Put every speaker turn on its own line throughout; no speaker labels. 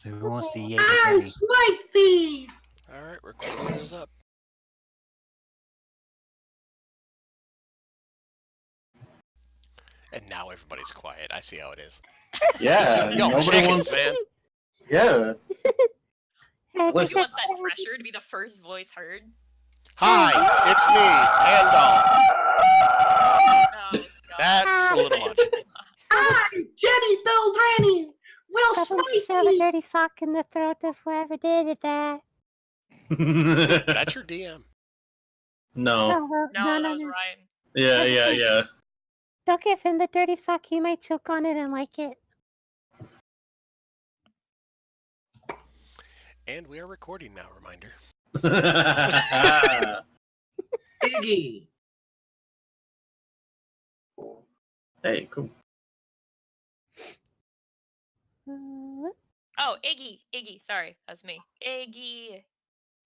So who wants to yay
I
Jenny?
smite thee!
Alright, recording is up. And now everybody's quiet. I see how it is.
Yeah,
Y'all
nobody
chickens,
wants.
man.
Yeah.
Listen,
Listen.
wants that pressure to be the first voice heard.
Hi, it's me, Andal.
Oh, God.
That's a little much.
I, Jenny Beldrani, will smite
Shove a
thee!
dirty sock in the throat of whoever did that.
That's your DM.
No.
Oh, well,
No, that was Ryan.
Yeah.
Don't give him the dirty sock. He might choke on it and like it.
And we are recording now, reminder.
Iggy!
Hey, cool.
Oh, Iggy. Sorry, that was me. Iggy.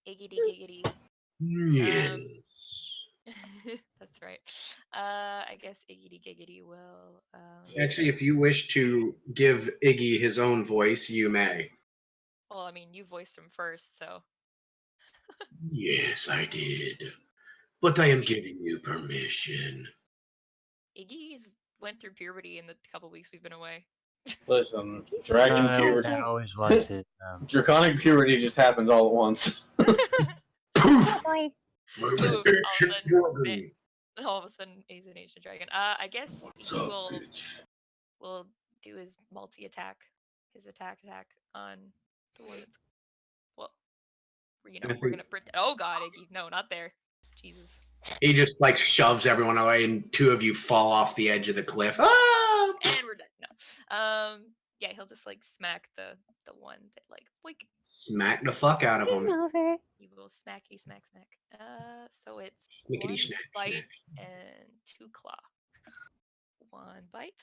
Iggity giggity.
Yes.
That's right. I guess Iggity giggity will.
Actually, if you wish to give Iggy his own voice, you may.
Well, I mean, you voiced him first, so.
Yes, I did. But I am giving you permission.
Iggy's went through puberty in the couple weeks we've been away.
Listen, dragon puberty.
That always was it.
Draconic puberty just happens all at once.
Poof!
Boy,
Boom, all of a sudden, he's an ancient dragon. I guess he will do his multi-attack, his attack on the one that's, well, we're gonna pretend. Oh God, Iggy, no, not there. Jesus.
He just like shoves everyone away, and two of you fall off the edge of the cliff. Ah!
And we're dead. No. Yeah, he'll just like smack the one that like boink.
Smack the fuck out of
game
him.
over.
He will smack. So it's
Snickety
one
snack,
bite
snack.
and 2 claw. 1 bite.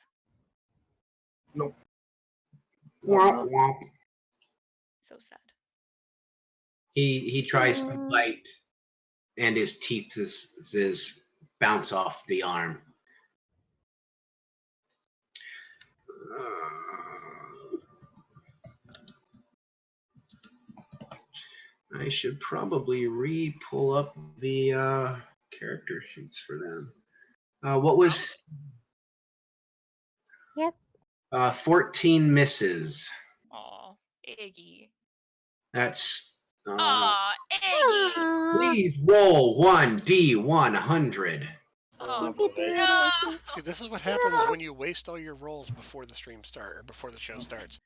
Nope.
Womp womp.
So sad.
He tries to bite, and his teeth is bounce off the arm. I should probably pull up the character sheets for them. What was?
Yep.
14 misses.
Aw, Iggy.
That's.
Aw, Iggy.
Please roll 1d100.
Oh,
You can do
no.
it.
See, this is what happens when you waste all your rolls before the stream start or before the show starts.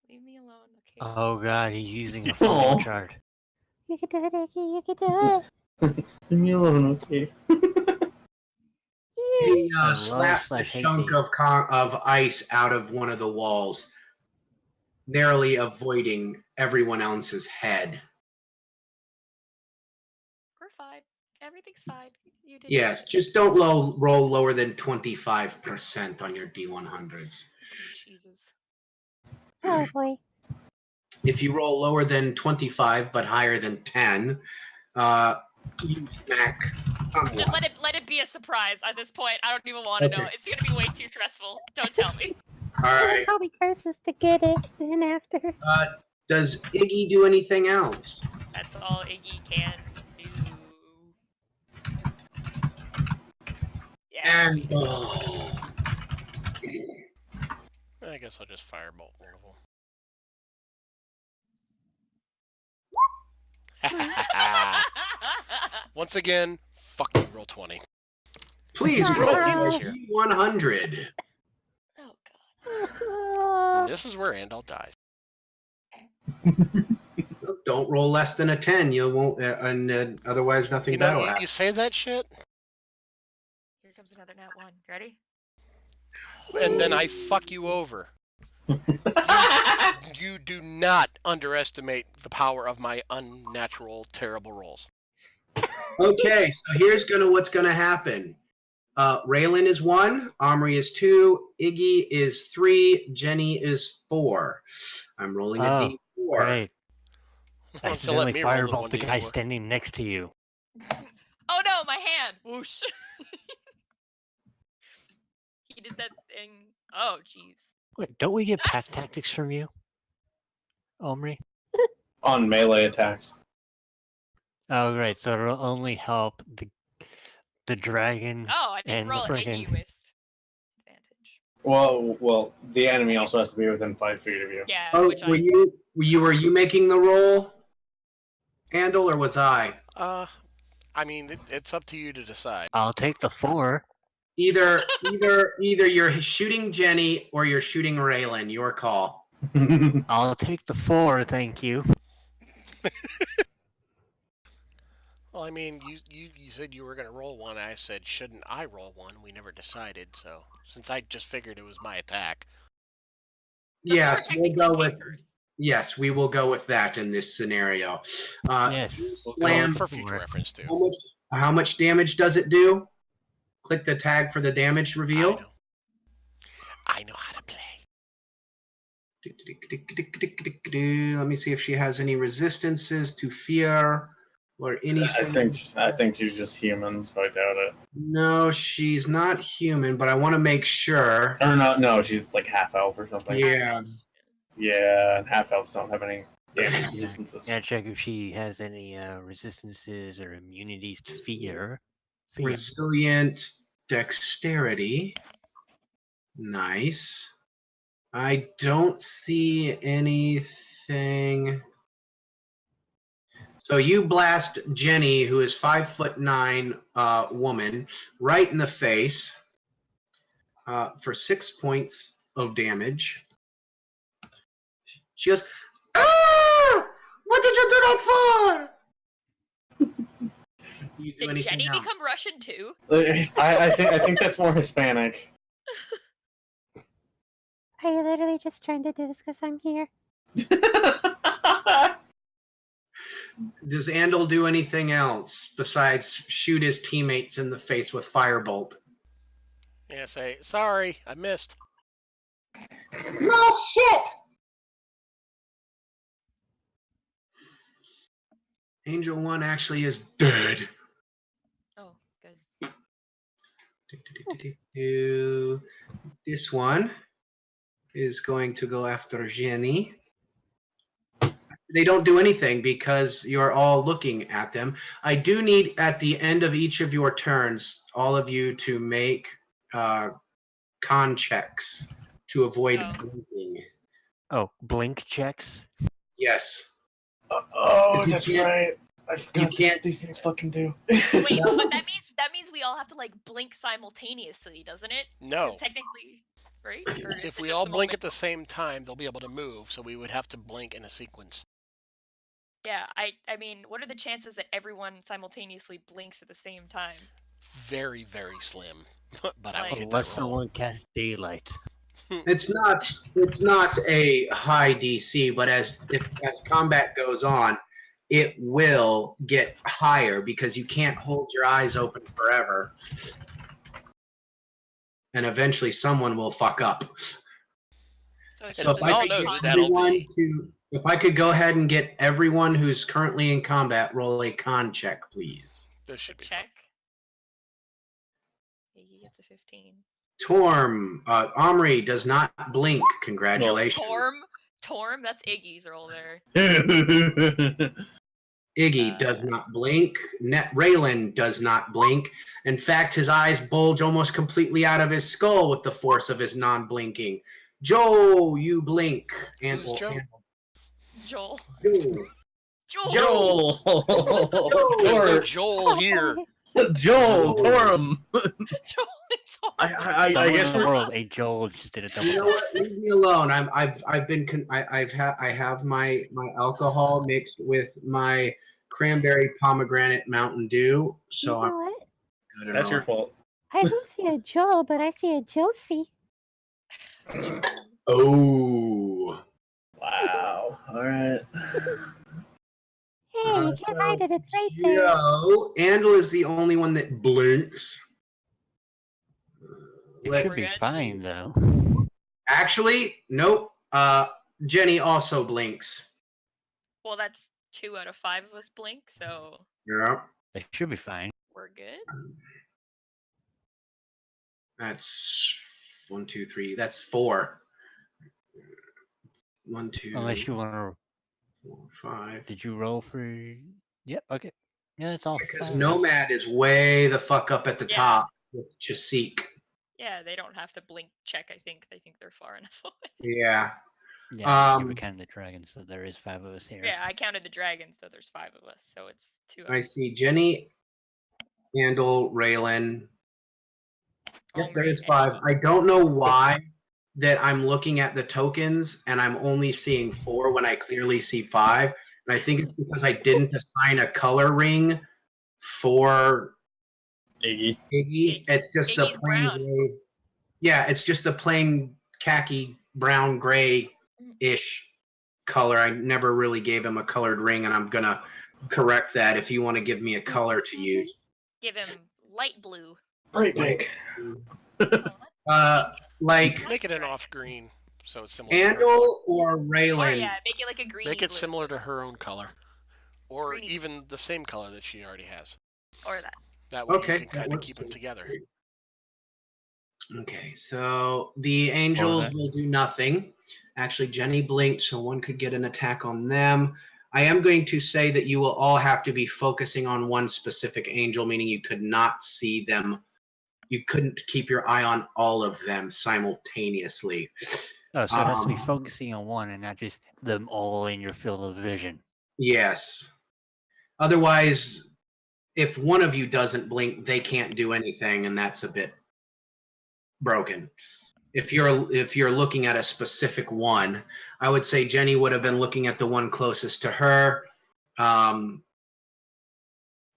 Leave me alone, okay?
Oh god, he's using a full chart.
You can do it, Iggy. You can do it.
Leave me alone, okay?
He
I love
slaps a
slash hate
chunk
these.
of ice out of one of the walls, narrowly avoiding everyone else's head.
We're fine. Everything's fine. You did
Yes, just don't roll lower than 25% on your D100s.
Jesus.
Oh boy.
If you roll lower than 25 but higher than 10, you smack someone.
Just let it be a surprise at this point. I don't even want to know.
Okay.
It's gonna be way too stressful. Don't tell me.
All right.
Probably curses to get it. Then after.
Does Iggy do anything else?
That's all Iggy can do. Yeah.
And
I guess I'll just firebolt one of them. Once again, fuck you, roll 20.
please
Oh,
roll
God. This year.
100.
Oh God.
This is where Andal dies.
Don't roll less than a 10. You won't, and otherwise nothing
You
bad will
know,
happen.
you say that shit,
Here comes another nat 1. Ready?
and then I fuck you over. You do not underestimate the power of my unnatural, terrible rolls.
Okay, so here's what's gonna happen. Raylan is 1, Omri is 2, Iggy is 3, Jenny is 4. I'm rolling a
Oh,
D4.
great.
Why don't you let
Accidentally
me roll the
firebolt the guy
1d4?
standing next to you.
Oh no, my hand! Whoosh. He did that thing. Oh jeez.
Wait, don't we get pack tactics from you? Omri?
On melee attacks.
Oh, right. So it'll only help the dragon
Oh, I didn't
and the
roll Iggy
friggin'
with advantage.
Well, the enemy also has to be within 5 feet of you.
Yeah,
Oh,
which
were you making the roll, Andal, or was I?
I mean, it's up to you to decide.
I'll take the 4.
Either you're shooting Jenny or you're shooting Raylan. Your call.
I'll take the 4, thank you.
Well, I mean, you said you were going to roll one. I said, shouldn't I roll one? We never decided, so since I just figured it was my attack.
The four
Yes, we'll
technically
go
came
with.
first.
Yes, we will go with that in this scenario.
Yes. We'll go
Slam.
For
with
future
4.
reference, too.
How much damage does it do? Click the tag for the damage reveal.
I know how to play.
Let me see if she has any resistances to fear or anything.
I think she's just human, so I doubt it.
No, she's not human, but I want to make sure.
Or no, she's like half elf or something.
Yeah.
Yeah, and half elves don't have any damage
Yeah.
resistances.
Gotta check if she has any resistances or immunities to fear.
Resilient dexterity. Nice. I don't see anything. So you blast Jenny, who is 5'9" woman, right in the face for 6 points of damage. She goes, "Ah! What did you do that for?" You do
Did
anything
Jenny
else?
become Russian too?
I think that's more Hispanic.
Are you literally just trying to do this because I'm here?
Does Andal do anything else besides shoot his teammates in the face with firebolt?
Yeah, say, sorry, I missed.
No shit! Angel 1 actually is dead.
Oh, good.
This one is going to go after Jenny. They don't do anything because you're all looking at them. I do need, at the end of each of your turns, all of you to make con checks to avoid blinking.
Oh, blink checks?
Yes.
Oh,
If you
that's
can't-
right. I forgot
you can't-
what these things fucking do.
Wait, but that means we all have to like blink simultaneously, doesn't it? 'Cause
No.
technically, right? Or is
If
it
we
just
all
the
blink
moment-
at the same time, they'll be able to move, so we would have to blink in a sequence.
Yeah, I mean, what are the chances that everyone simultaneously blinks at the same time?
Very, very slim. But I will
Like-
get
Unless
that roll.
someone casts daylight.
It's not a high DC, but as combat goes on, it will get higher because you can't hold your eyes open forever. And eventually someone will fuck up.
So it's
And
So
just
if
a
I
we all
could
know
get
who that'll
everyone
be.
if I could go ahead and get everyone who's currently in combat roll a con check, please.
This should be fun.
check. Iggy gets a 15.
Torm, Omri does not blink. Congratulations.
Torm, that's Iggy's roll there.
Iggy does not blink. Raylan does not blink. In fact, his eyes bulge almost completely out of his skull with the force of his non-blinking. Joe, you blink.
Who's Joe?
Joel.
Joel.
There's no
Tor-
Joel here.
Joel, Torum.
Joel and Torm.
I
Someone
guess
in the
we're.
world, a Joel just did a double
You know what? Leave me alone. I have my alcohol mixed with my cranberry pomegranate Mountain Dew. So
You know
I'm
what?
good and
That's
all.
your fault.
I don't see a Joel, but I see a Josie.
Oh.
Wow. All right.
Hey, you can't hide it. It's right there.
Joe, Andal is the only one that blinks.
It
Let's
should be
We're good.
fine, though.
Actually, nope. Jenny also blinks.
Well, that's 2 out of 5 of us blink, so
Yeah.
It should be fine.
we're good.
That's 1, 2, 3. That's 4. 1, 2.
Unless you want to
4, 5.
Did you roll for? Yep. Okay. Yeah, it's all
Because
5.
Nomad is way the fuck up at the
Yeah.
top with Chasik.
Yeah, they don't have to blink check, I think. They think they're far enough away.
Yeah.
Yeah, you were counting the dragon, so there is 5 of us here.
Yeah, I counted the dragon, so there's 5 of us. So it's 2
I see Jenny, Andal, Raylan. Yep, there is 5. I don't know why that I'm looking at the tokens and I'm only seeing 4 when I clearly see 5. And I think it's because I didn't assign a color ring for Iggy. It's just a
Iggy's
plain
brown.
gray. Yeah, it's just a plain khaki brown gray-ish color. I never really gave him a colored ring, and I'm gonna correct that if you want to give me a color to use.
Give him light blue.
Bright pink.
Like
Make it an off green, so it's similar. to her.
Andal or
Or
Raylan?
yeah, make it like a green.
Make it
blue.
similar to her own color, or
Greeny.
even the same color that she already has.
Or that.
That way
Okay,
you can
that
kind of
works.
keep them together.
Okay, so the angels
that.
will do nothing. Actually, Jenny blinked, so one could get an attack on them. I am going to say that you will all have to be focusing on one specific angel, meaning you could not see them. You couldn't keep your eye on all of them simultaneously.
Oh, so it has to be focusing on one and not just them all in your field of vision.
Yes. Otherwise, if one of you doesn't blink, they can't do anything, and that's a bit broken. If you're looking at a specific one, I would say Jenny would have been looking at the one closest to her.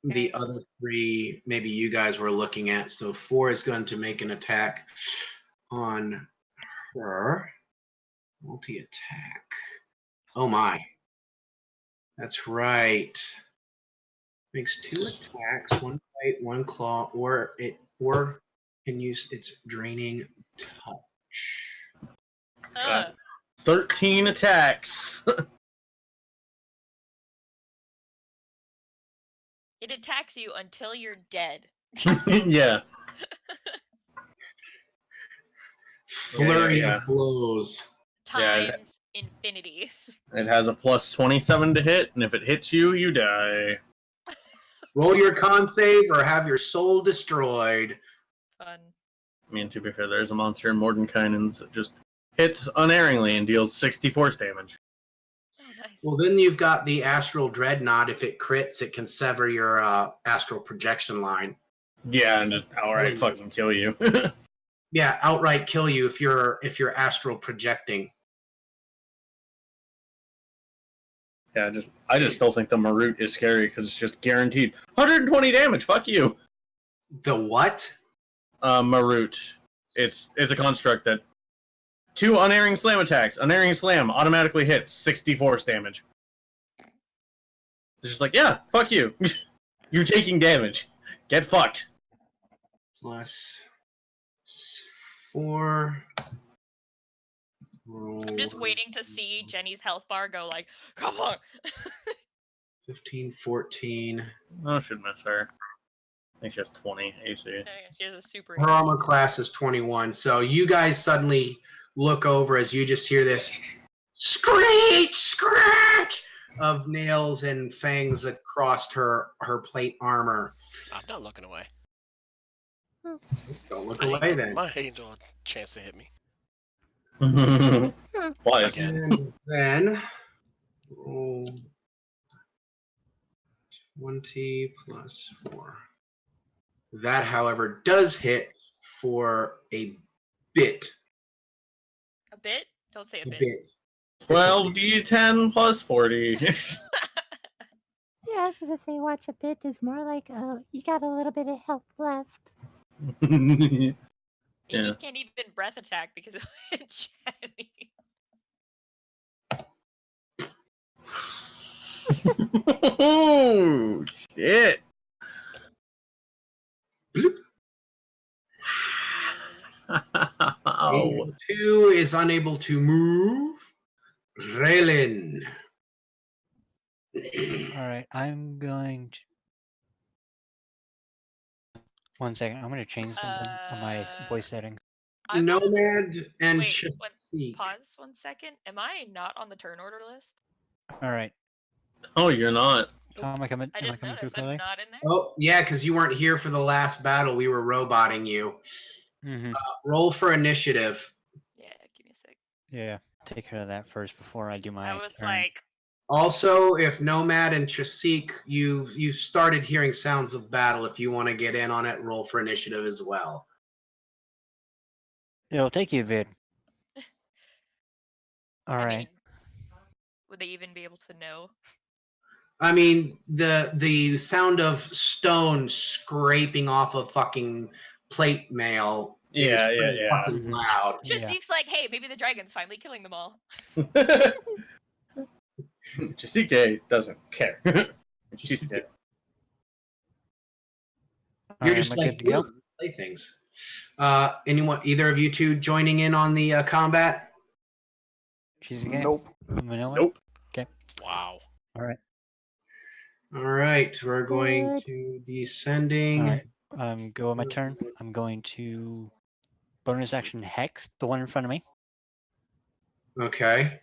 The other 3, maybe you guys were looking at. So 4 is going to make an attack on her. Multi-attack. Oh my. That's right. Makes 2 attacks, 1 bite, 1 claw, or can use its draining touch.
13 attacks.
It attacks you until you're dead.
Yeah.
Flurry
Yeah.
of blows.
Times
Yeah.
infinity.
It has a plus 27 to hit, and if it hits you, you die.
Roll your con save or have your soul destroyed.
Fun.
I mean, to be fair, there's a monster in Mordenkainen's that just hits unerringly and deals 60 force damage.
Oh, nice.
Well, then you've got the astral dreadnought. If it crits, it can sever your astral projection line.
Yeah, and just outright fucking kill you.
Yeah, outright kill you if you're astral projecting.
Yeah, I just still think the Marut is scary because it's just guaranteed 120 damage. Fuck you.
The what?
Marut. It's a construct that 2 unerring slam attacks. Unerring slam automatically hits 60 force damage. It's just like, yeah, fuck you. You're taking damage. Get fucked.
Plus 4.
I'm just waiting to see Jenny's health bar go like, come on.
15, 14.
Oh, should miss her. I think she has 20 AC.
She has a super.
Her armor class is 21. So you guys suddenly look over as you just hear this screech, scratch of nails and fangs across her plate armor.
I'm not looking away.
Don't look
I ain't
away
giving
then.
my angel a chance to hit me.
Twice.
And then roll 20 plus 4. That, however, does hit for a bit.
A bit? Don't say a
A
bit.
bit.
12d10 plus 40.
Yeah, I was gonna say, watch a bit is more like you got a little bit of health left.
Iggy
Yeah.
can't even breath attack because of Jenny.
Oh, shit.
Bloop.
Oh.
Angel 2 is unable to move. Raylan.
Alright, I'm going to... One second, I'm going to change something on my voice setting.
I'm not-
Nomad and
Wait,
Chasik.
pause 1 second. Am I not on the turn order list?
All right.
Oh, you're not.
Tom, am I coming?
I
Am I
just
coming through
noticed I'm
clearly?
not in there.
Oh, yeah, because you weren't here for the last battle. We were roboting you.
Mm-hmm.
Roll for initiative.
Yeah, give me a sec.
Yeah. Take care of that first before I do my
I was
turn.
like,
Also, if Nomad and Chasik, you started hearing sounds of battle. If you want to get in on it, roll for initiative as well.
It'll take you a bit. All
I
right.
mean, would they even be able to know?
I mean, the sound of stone scraping off of fucking plate mail
Yeah,
is pretty
yeah.
fucking
Mhm.
loud.
Just
Yeah.
seems like, hey, maybe the dragon's finally killing them all.
Jessica doesn't care. Jessica.
All
You're
right,
just
am I
like
good to go?
"Ooh, playthings." Anyone, either of you two joining in on the combat?
She's again.
Nope.
Vanilla.
Nope.
Wow.
All right.
All right, we're going
Good.
to descending.
All right. Go on my turn. I'm going to bonus action hex the one in front of me.
Okay.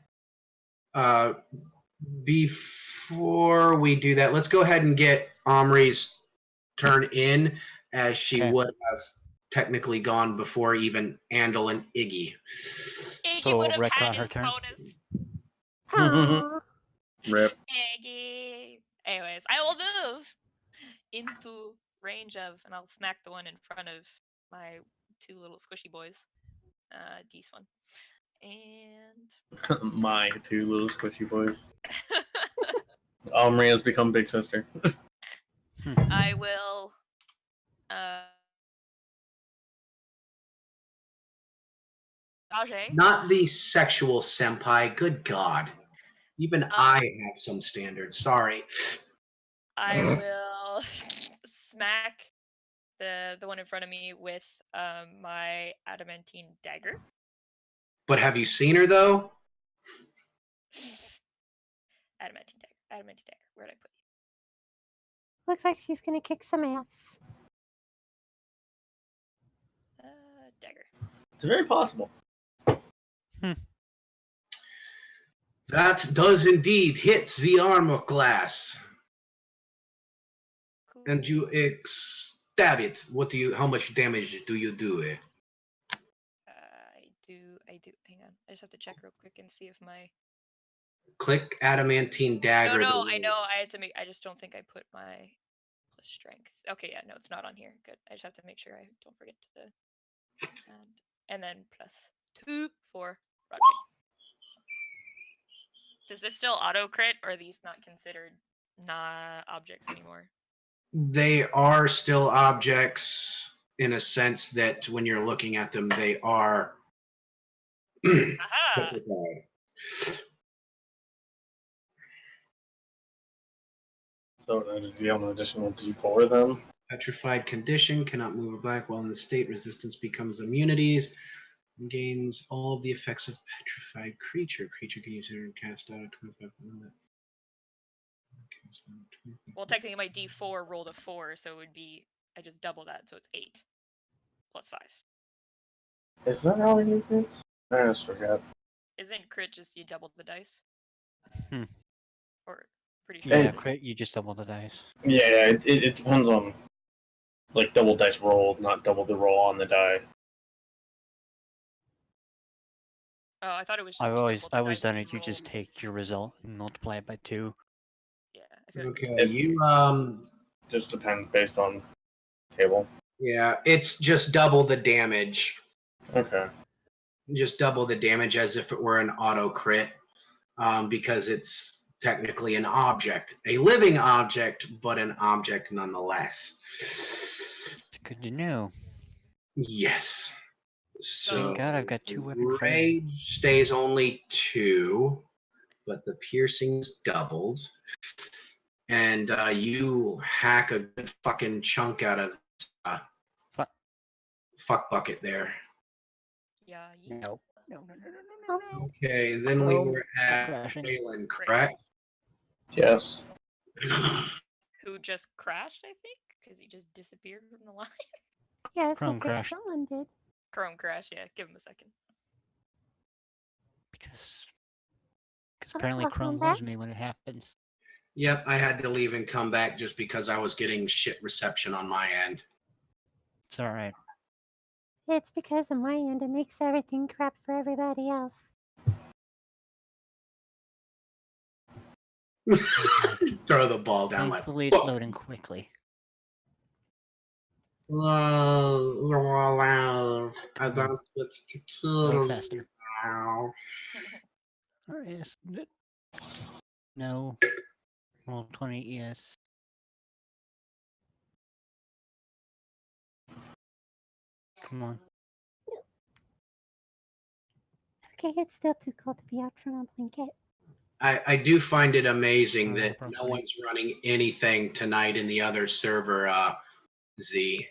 Before we do that, let's go ahead and get Omri's turn in, as she
Okay.
would have technically gone before even Andal and Iggy.
Iggy
So
would have
retcon
had
her
his
turn.
bonus.
Aw.
Rip.
Iggy. Anyways, I will move into range of, and I'll smack the one in front of my two little squishy boys. This one. And
My two little squishy boys. Omri has become big sister.
I will dodge.
Not the sexual senpai. Good God. Even I have some standards. Sorry.
I will smack the one in front of me with my adamantine dagger.
But have you seen her though?
Adamantine dagger. Adamantine dagger. Where did I put
Looks like she's gonna kick some ass.
you? Dagger.
It's very possible.
That does indeed hit the armor class.
Cool.
And you stab it. How much damage do you do?
I do. Hang on. I just have to check real quick and see if my.
Click adamantine dagger.
No, I know. I had to make. I just don't think I put my plus strength. Okay, yeah, no, it's not on here. Good. I just have to make sure I don't forget to. And then plus 2 for Roger. Does this still auto crit, or are these not considered objects anymore?
They are still objects in a sense that when you're looking at them, they are.
Aha!
So do you have an additional D4 then?
Petrified condition, cannot move or back while in the state. Resistance becomes immunities. Gains all of the effects of petrified creature. Creature can use it and cast out a 25 limit.
Well, technically my D4 rolled a 4, so it would be, I just double that, so it's 8 plus 5.
Is that how we do it? I just forgot.
Isn't crit just you double the dice?
Hmm.
Or pretty sure.
Yeah,
it is.
crit. You just double the dice.
Yeah, it depends on like double dice rolled, not double the roll on the die.
Oh, I thought it was just.
I've
you
always
double the dice
done
and
it. You just
rolled.
take your result and multiply it by 2.
Yeah, I feel like
Okay,
it's
you
Just depends based on table.
yeah, it's just double the damage.
Okay.
Just double the damage as if it were an auto crit, because it's technically an object, a living object, but an object nonetheless.
It's good to know.
Yes. So
Thank God I've got 2 weapon training.
rage stays only 2, but the piercing's doubled. And you hack a good fucking chunk out of fuck bucket there.
Yeah.
No. No.
Okay, then we
Chrome
were at
crashing.
Phelan, correct?
Yes.
Who just crashed, I think? Because he just disappeared from the line.
Yes,
Chrome
looks like
crash.
someone did.
Chrome crash, yeah. Give him a second.
Because Apparently
Welcome
Chrome
back.
loves me when it happens.
Yep, I had to leave and come back just because I was getting shit reception on my end.
It's alright.
It's because of my end. It makes everything crap for everybody else.
Okay.
Throw the ball down like.
Thankfully, it's loading quickly.
Wow. I
Come on.
don't what's to
Load
kill
faster.
now.
Alright, yes. No. Roll 20, yes. Come on.
Okay, it's still too cold to be out from a blanket.
I do find it amazing
Oh,
that no
properly.
one's running anything tonight in the other server, Z.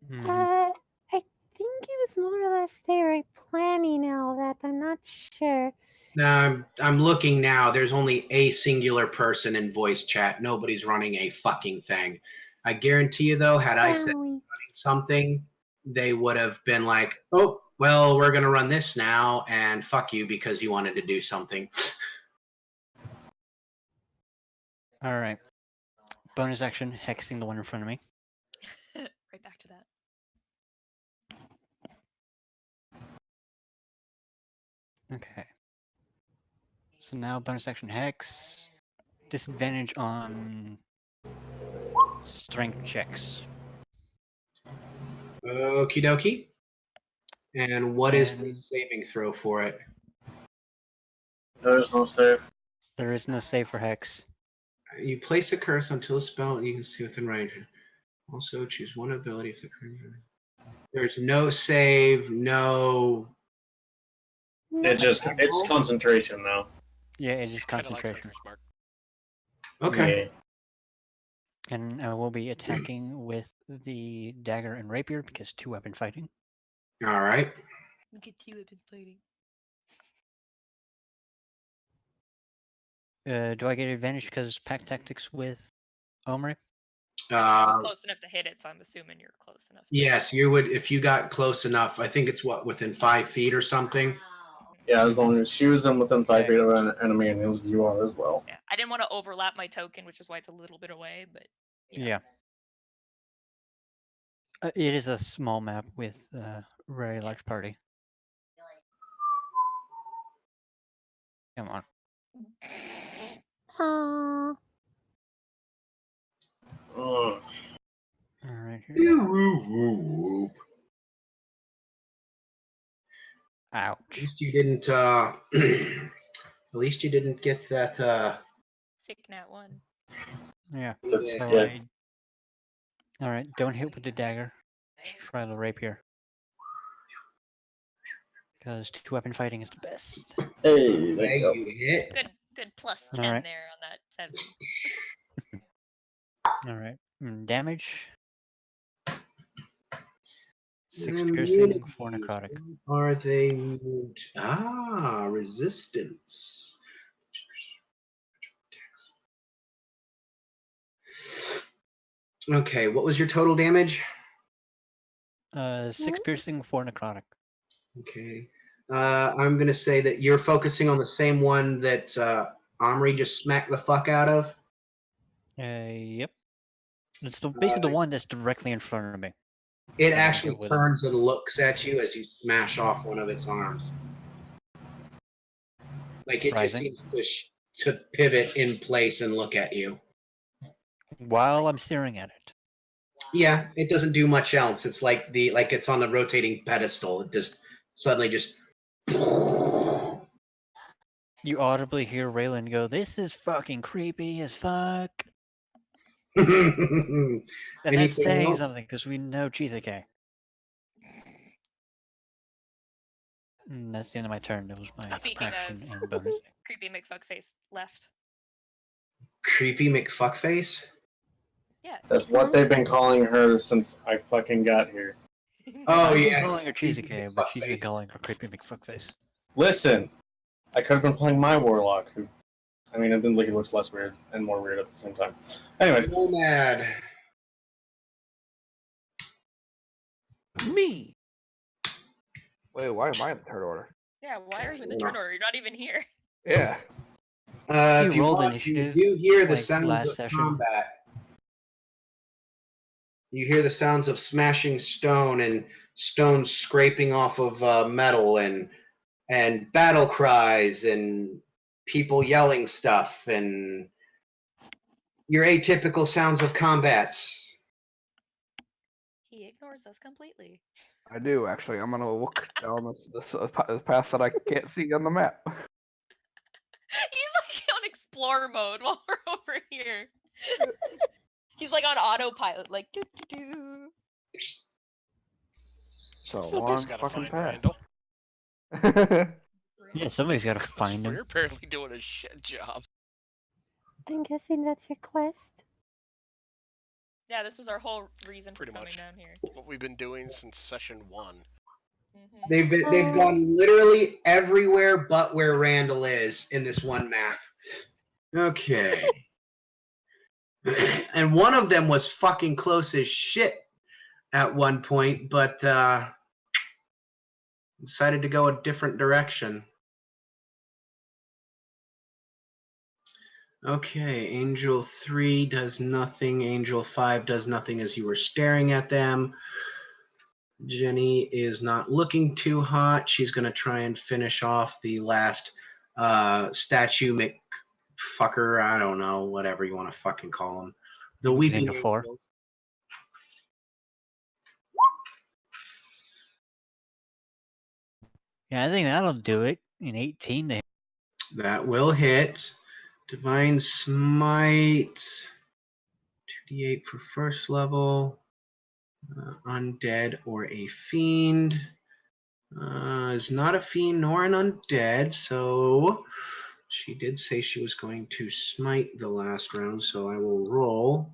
Mhm.
I think it was more or less they were planning all that. I'm not sure.
Now I'm looking now. There's only a singular person in voice chat. Nobody's running a fucking thing. I guarantee you, though, had I said
Sorry.
something, they would have been like, "Oh, well, we're gonna run this now," and fuck you because you wanted to do something.
Alright. Bonus action, hexing the one in front of me.
Right back to that.
Okay. So now bonus action hex. Disadvantage on strength checks.
Okie dokie. And what is the
And
saving throw for it?
There's no save.
there is no save for hex.
You place a curse until a spell you can see within range. Also, choose one ability if the curse. There's no save, no.
It's concentration now.
Yeah, it is
It's kind of like
concentration.
Hunter's Mark.
Okay.
Yeah.
And we'll be attacking with the dagger and rapier because 2-weapon fighting.
All right.
Look at you, I've been fighting.
Do I get advantage because pack tactics with Omri?
I was close enough to hit it, so I'm assuming you're close enough.
Yes, you would if you got close enough. I think it's within 5 feet or something.
Yeah, as long as she was within 5
Okay.
feet of an enemy and you are as well.
Yeah, I didn't want to overlap my token, which is why it's a little bit away, but you know.
Yeah. It is a small map with a very large party. Come on.
Aww.
Ugh.
Alright, here.
At
Ouch.
least you didn't. At least you didn't get that.
Sick nat 1.
Yeah.
Yeah.
So
Yeah.
Alright, don't hit with the dagger. Just try the rapier. Because 2-weapon fighting is the best.
Hey, there
Hey,
you go.
you hit.
Good plus 10
Alright.
there on that 7.
Alright. Damage. 6
Immunity.
piercing, 4 necrotic.
Are they? Resistance. Okay, what was your total damage?
6 piercing, 4 necrotic.
Okay. I'm going to say that you're focusing on the same one that Omri just smacked the fuck out of.
Yep. It's basically the one that's directly in front of me.
It
Yeah,
actually
hit with it.
turns and looks at you as you smash off one of its arms. Like it just
Surprising.
seems to pivot in place and look at you.
While I'm staring at it.
Yeah, it doesn't do much else. It's like it's on the rotating pedestal. It just suddenly just.
You audibly hear Raylan go, "This is fucking creepy as fuck."
Anything
And that's saying
else?
something because we know Chizake. That's the end of my turn. That was my
Speaking
action
of-
and bonus.
Creepy McFuckface left.
Creepy McFuckface?
Yeah.
That's what they've been calling her since I fucking got here.
Oh,
I've
yeah.
been calling her
Creepy
Chizake, but she's been
McFuckface.
calling her creepy McFuckface.
Listen, I could have been playing my warlock, who, I mean, I think he looks less weird and more weird at the same time. Anyways,
Nomad.
Me. Wait, why am I in the third order?
Yeah, why are you in the turn order? You're not even here.
Yeah.
If
You
you
rolled
want, you
initiative
do hear the
like
sounds
last
of
session.
combat. You hear the sounds of smashing stone and stone scraping off of metal and battle cries and people yelling stuff and your atypical sounds of combats.
He ignores us completely.
I do actually. I'm gonna look down this path that I can't see on the map.
He's like on explore mode while we're over here. He's like on autopilot, like doo doo doo.
It's a
Somebody's
long
got to
fucking
find
path.
Randall.
Yeah, somebody's got to find him.
We're apparently doing a shit job.
I'm guessing that's your quest.
Yeah, this was our whole reason
Pretty
for coming
much.
down here.
What we've been doing since session 1.
They've gone literally everywhere but where Randall is in this one map. Okay. And one of them was fucking close as shit at one point, but decided to go a different direction. Okay, Angel 3 does nothing. Angel 5 does nothing as you were staring at them. Jenny is not looking too hot. She's going to try and finish off the last statue McFucker. I don't know, whatever you want to fucking call him. The
Maybe
Weeping
into 4.
Angels.
Yeah, I think that'll do it. In 18 to hit.
That will hit. Divine Smite. 2d8 for first level. Undead or a fiend. Is not a fiend nor an undead, so she did say she was going to smite the last round, so I will roll.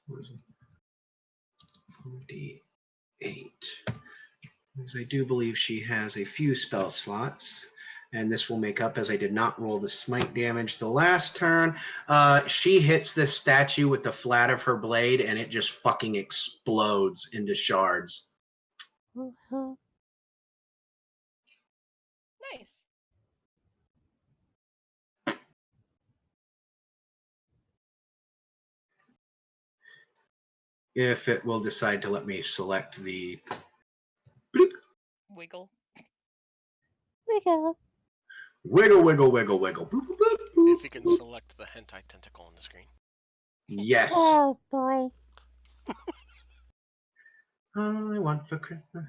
4d8. Because I do believe she has a few spell slots. And this will make up as I did not roll the smite damage the last turn. She hits this statue with the flat of her blade, and it just fucking explodes into shards.
Mhm.
Nice.
If it will decide to let me select the
Wiggle.
Wiggle.
wiggle, wiggle, wiggle, wiggle. Boop, boop, boop, boop,
If you can
boop.
select the hentai tentacle on the screen.
Yes.
Oh boy.
All I want for Christmas.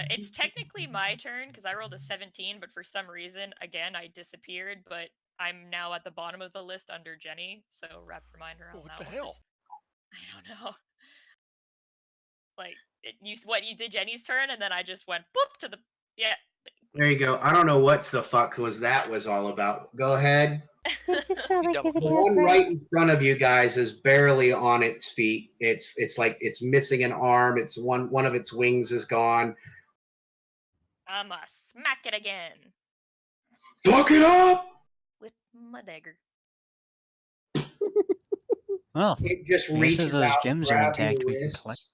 It's technically my turn because I rolled a 17, but for some reason, again, I disappeared. But I'm now at the bottom of the list under Jenny, so wrap reminder on
What
that
the
one.
hell?
I don't know. Like you did Jenny's turn, and then I just went boop to the
There you go. I don't know what the fuck was all about. Go ahead.
It's just probably
double
giving
The
you a
one
break.
right in front of you guys is barely on its feet. It's like it's missing an arm. It's one of its wings is gone.
I'ma smack it again
Fuck it up!
with my dagger.
Well,
It just
most
reaches
of those
out,
gems are
grabs your
intact. We can collect.
wrist.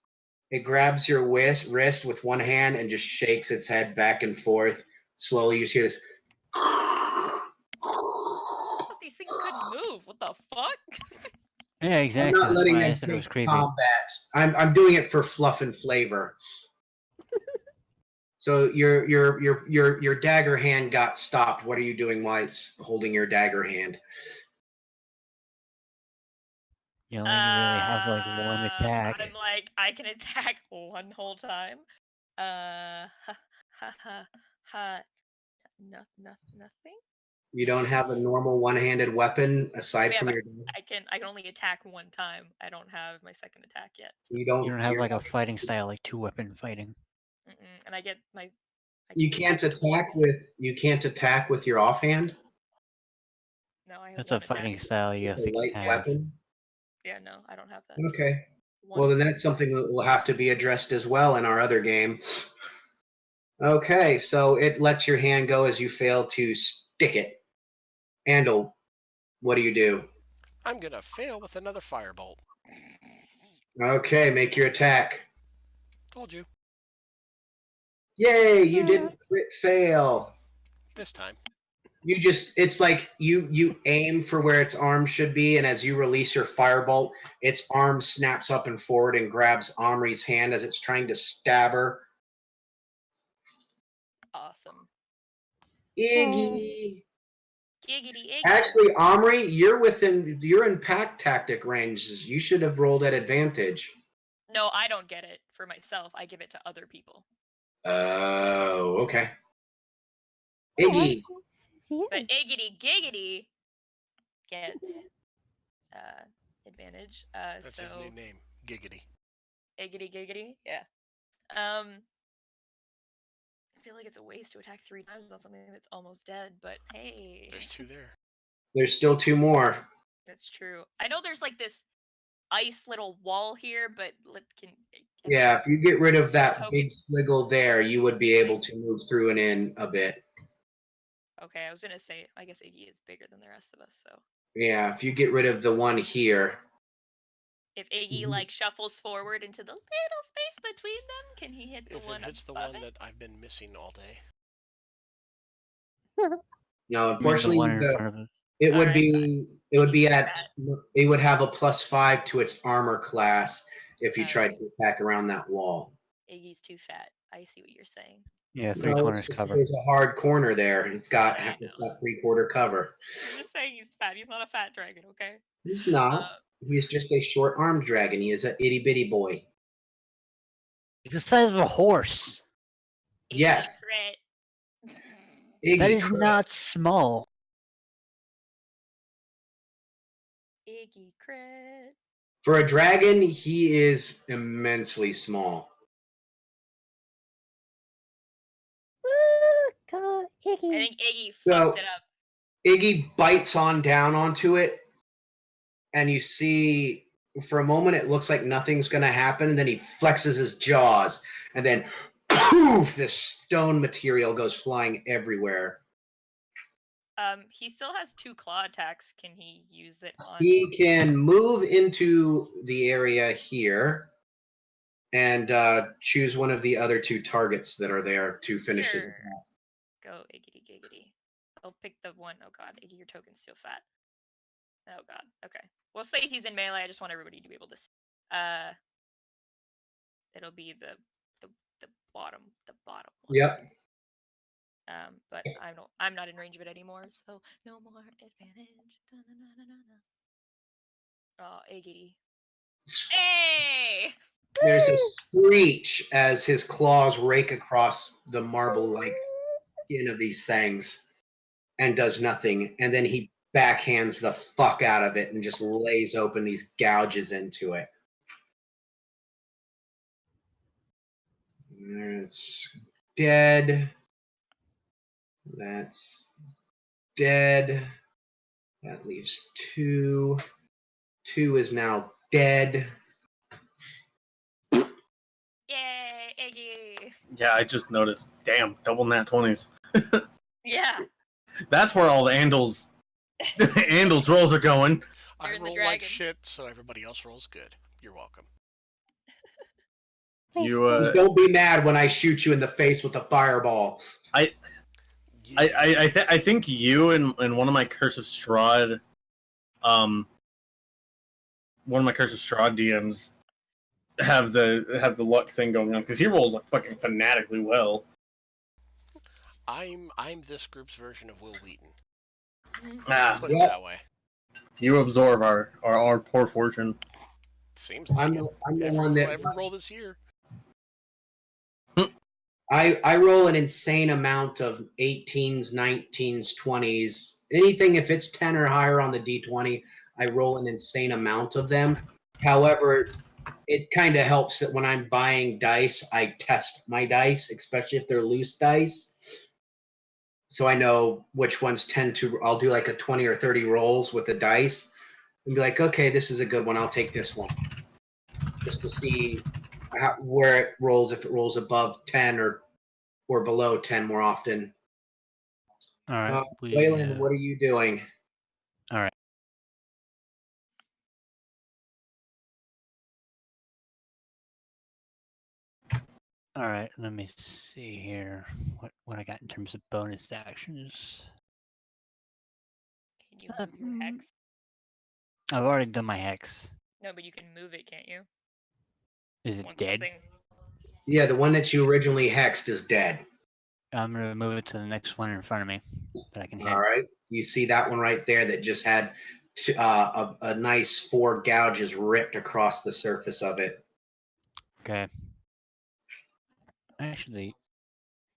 It grabs your wrist with one hand and just shakes its head back and forth. Slowly, you just hear this.
I thought these things couldn't move. What the fuck?
Yeah,
I'm
exactly.
not
That's
letting
why I
them
said it was
take
creepy.
combat. I'm doing it for fluff and flavor. So your dagger hand got stopped. What are you doing while it's holding your dagger hand?
You only really have like one attack.
I'm like, I can attack one whole time. Ha ha ha. Nothing.
You don't have a normal one-handed weapon aside
Yeah,
from
but
your.
I can only attack one time. I don't have my second attack yet.
You don't.
You don't have like a fighting style, like 2-weapon fighting.
And I get my.
You can't attack with your offhand.
No, I have
That's
one
a fighting
attack.
style you
A
think
light
you have.
weapon.
Yeah, no, I don't have that.
Okay.
One.
Well, then that's something that will have to be addressed as well in our other game. Okay, so it lets your hand go as you fail to stick it. Andal, what do you do?
I'm gonna fail with another firebolt.
Okay, make your attack.
Told you.
Yay, you didn't crit fail.
This time.
You just, it's like you aim for where its arm should be, and as you release your firebolt, its arm snaps up and forward and grabs Omri's hand as it's trying to stab her.
Awesome.
Iggy.
Giggity iggy.
Actually, Omri, you're in pack tactic ranges. You should have rolled at advantage.
No, I don't get it for myself. I give it to other people.
Oh, okay.
Yeah,
Iggy.
But Iggity Giggity gets advantage.
That's
so
his new name, Giggity.
Iggity Giggity, yeah. I feel like it's a waste to attack 3 times on something that's almost dead, but hey.
There's 2 there.
There's still 2 more.
That's true. I know there's like this ice little wall here, but
Yeah, if you get rid of that big squiggle there, you would be able to move through and in a bit.
Okay, I was gonna say, I guess Iggy is bigger than the rest of us, so.
Yeah, if you get rid of the one here.
If Iggy like shuffles forward into the little space between them, can he hit the
If
one?
it hits the
above
one
it?
that I've been missing all day.
No,
I mean, the
unfortunately,
one in front of us.
it would
Alright,
be it would be
He's
at
fat.
it would have a +5 to its armor class if you
Oh.
tried to attack around that wall.
Iggy's too fat. I see what you're saying.
Yeah, 3
No,
corners covered.
there's a hard corner there. It's got
I
3/4 cover.
I'm just saying he's fat. He's not a fat dragon, okay?
He's not. He's just a short-armed dragon. He is an itty-bitty boy.
It's the size of a horse.
Iggy
Yes.
crit.
Iggy
That is
crit.
not small.
Iggy crit.
For a dragon, he is immensely small.
Woo, go
I
Iggy.
think Iggy
So-
fucked it up.
Iggy bites on down onto it, and you see for a moment it looks like nothing's going to happen, and then he flexes his jaws, and then poof, this stone material goes flying everywhere.
He still has 2 claw attacks. Can he use it on?
He can move into the area here and choose one of the other 2 targets that are there to finish his
Sure.
attack.
Go Iggity Giggity. I'll pick the one. Oh god, Iggy, your token's still fat. Oh god. Okay. We'll say he's in melee. I just want everybody to be able to see. It'll be the bottom one.
Yep.
But I'm not in range of it anymore, so no more advantage. Oh, Iggity. Hey!
There's a screech as his claws rake across the marble-like skin of these things and does nothing. And then he backhands the fuck out of it and just lays open these gouges into it. It's dead. That's dead. That leaves 2. 2 is now dead.
Yay, Iggy!
Yeah, I just noticed. Damn, double nat 20s.
Yeah.
That's where all the Andals rolls are going.
I
You're in the
roll like
dragon.
shit, so everybody else rolls good. You're welcome.
Wait,
You,
so
Just don't be mad when I shoot you in the face with a fireball.
I think you and one of my Curse of Strahd, one of my Curse of Strahd DMs have the luck thing going on because he rolls like fucking fanatically well.
I'm this group's version of Will Wheaton.
Ah,
Put it
Yep.
that way.
you absorb our poor fortune.
Seems like
I'm
it.
the one that
Every roll this year.
I roll an insane amount of 18s, 19s, 20s. Anything if it's 10 or higher on the D20, I roll an insane amount of them. However, it kind of helps that when I'm buying dice, I test my dice, especially if they're loose dice. So I know which ones tend to, I'll do like a 20 or 30 rolls with the dice and be like, okay, this is a good one. I'll take this one. Just to see where it rolls, if it rolls above 10 or below 10 more often.
All right.
Waylon, what are you doing?
All right. All right. Let me see here. What I got in terms of bonus actions.
Can you move your hex?
I've already done my hex.
No, but you can move it, can't you?
Is it
Once
dead?
something.
Yeah, the one that you originally hexed is dead.
I'm gonna move it to the next one in front of me that I can hit.
All right. You see that one right there that just had a nice 4 gouges ripped across the surface of it.
Okay. Actually,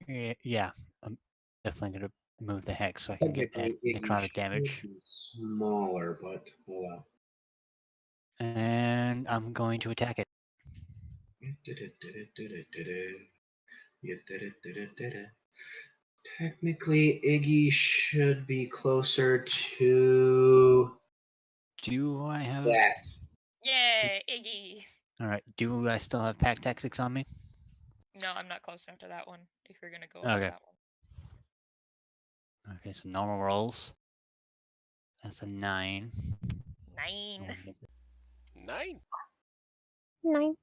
yeah, I'm definitely gonna move the hex so I can get that
Technically, it
necrotic
should
damage.
be smaller, but oh well.
And I'm going to attack it.
Technically, Iggy should be closer to
Do I have?
that.
Yay, Iggy!
All right. Do I still have pack tactics on me?
No, I'm not close enough to that one. If you're gonna go
Okay.
on that one.
Okay, so normal rolls. That's a 9.
9.
9.
9.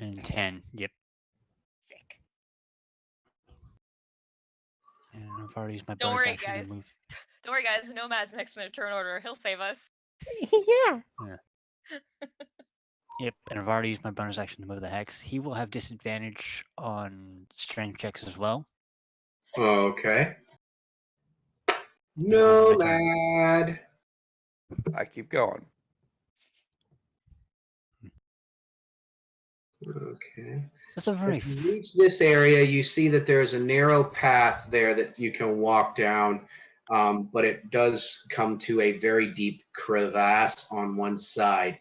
And 10. Yep.
Sick.
And I've already used my
Don't
bonus
worry,
action
guys.
to move.
Don't worry, guys. Nomad's next in the turn order. He'll save us.
Yeah.
Yep, and I've already used my bonus action to move the hex. He will have disadvantage on strength checks as well.
Okay.
No, my turn.
Nomad.
I keep going.
Okay.
That's a very
If you reach this area, you see that there's a narrow path there that you can walk down, but it does come to a very deep crevasse on one side.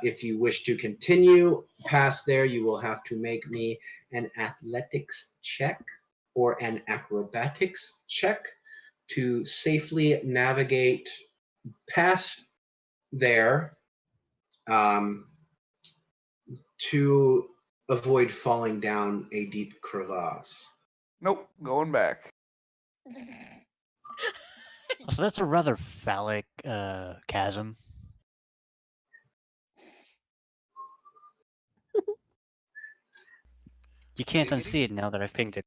If you wish to continue past there, you will have to make me an athletics check or an acrobatics check to safely navigate past there to avoid falling down a deep crevasse.
Nope, going back.
So that's a rather phallic chasm. You can't unsee it now that I've pinged it.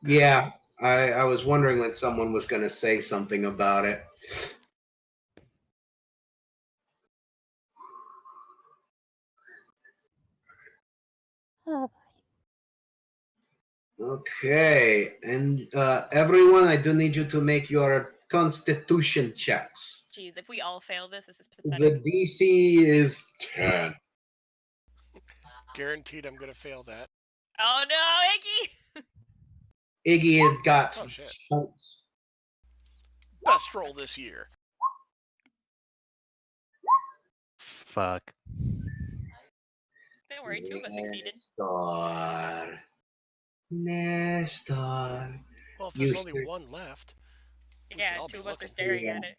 Yeah, I was wondering when someone was going to say something about it.
Oh,
Okay, and everyone, I do need you to make your constitution checks.
Jeez, if we all fail this, this is
The
pathetic.
DC is 10.
Guaranteed I'm going to fail that.
Oh no, Iggy!
Iggy has got
Oh, shit.
chunks.
Best roll this year.
Fuck.
Don't worry, 2 of us succeeded.
Nestor.
Well, if
You
there's only
should-
one left, we should
Yeah,
all
2
be
of us are
looking.
staring
Yeah.
at it.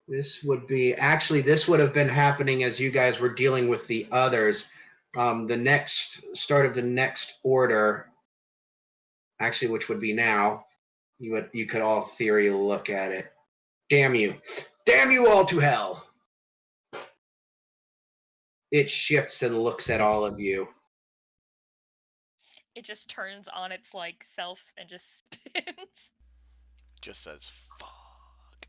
This would be actually, this would have been happening as you guys were dealing with the others. The next start of the next order, actually, which would be now, you could all theory look at it. Damn you all to hell! It shifts and looks at all of you.
It just turns on its like self and just spins.
Just says, fuck.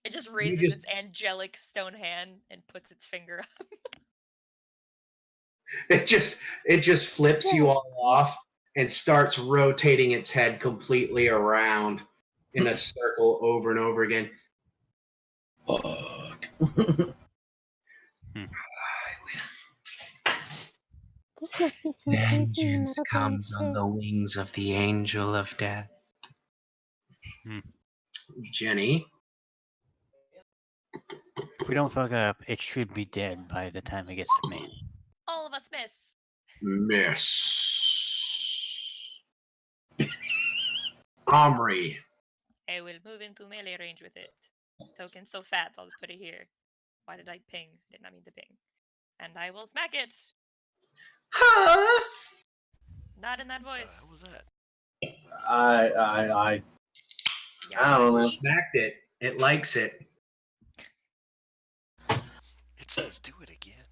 It just raises
just-
its angelic stone hand and puts its finger up.
It just flips you all off and starts rotating its head completely around in a circle over and over again.
Fuck.
this must be some crazy metal band shit.
wings of the angel of death. Jenny.
If we don't fuck up, it should be dead by the time it gets to me.
All of us miss.
Miss. Omri.
I will move into melee range with it. Token's so fat, so I'll just put it here. Why did I ping? Did not mean to ping. And I will smack it.
Huh?
Not in that
What
voice.
the hell was that?
I I don't know.
Smacked it. It likes it.
It says do it again.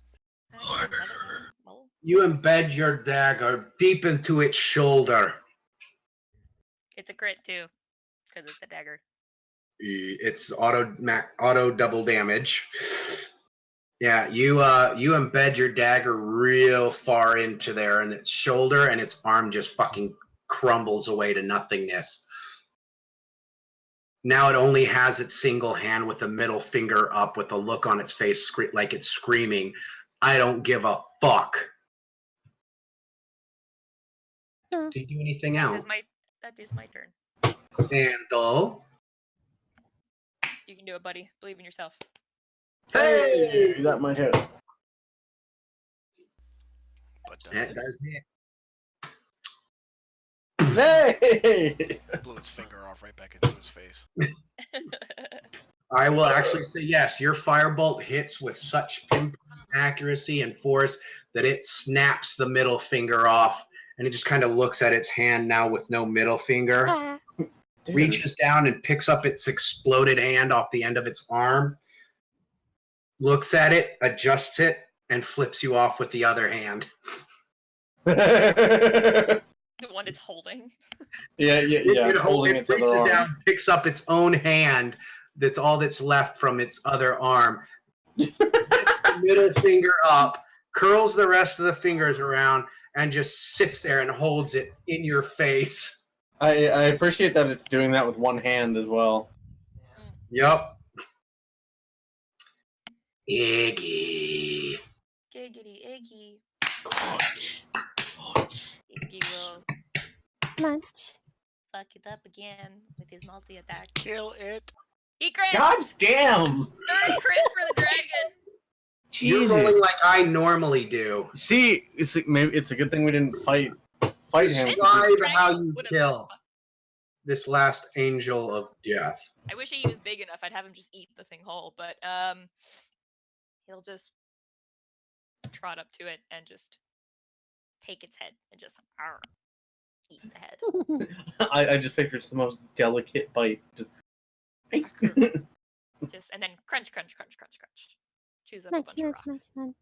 Well,
You embed your dagger deep into its shoulder.
it's a crit too, because it's a dagger.
It's auto double damage. Yeah, you embed your dagger real far into there in its shoulder, and its arm just fucking crumbles away to nothingness. Now it only has its single hand with a middle finger up with a look on its face like it's screaming, I don't give a fuck. Do you do anything else?
That is my turn.
Handle.
You can do it, buddy. Believe in yourself.
Hey, that might hit.
But
That does hit.
Hey!
blew his finger off right back into his face.
I will actually say yes. Your firebolt hits with such pinpoint accuracy and force that it snaps the middle finger off, and it just kind of looks at its hand now with no middle finger, reaches down and picks up its exploded hand off the end of its arm, looks at it, adjusts it, and flips you off with the other hand.
The one it's holding.
Yeah. It's holding its other
reaches
arm.
down, picks up its own hand. That's all that's left from its other arm. Lifts the middle finger up, curls the rest of the fingers around, and just sits there and holds it in your face.
I appreciate that it's doing that with one hand as well.
Yup. Iggy.
Giggity Iggy.
Crunch.
Iggy will
Munch.
fuck it up again with his multi-attack.
Kill it.
He crits!
God damn!
Third crit for the dragon!
You're
Jesus.
rolling like I normally do.
See, maybe it's a good thing we didn't fight him.
Describe how you
Would've-
kill this last angel of death.
I wish he was big enough. I'd have him just eat the thing whole, but he'll just trot up to it and just take its head and just eat the head.
I just picture it's the most delicate bite. Just.
Just and then crunch, crunch, crunch, crunch, crunch. Choose up a
Munch,
bunch of
munch,
rocks.
munch, munch.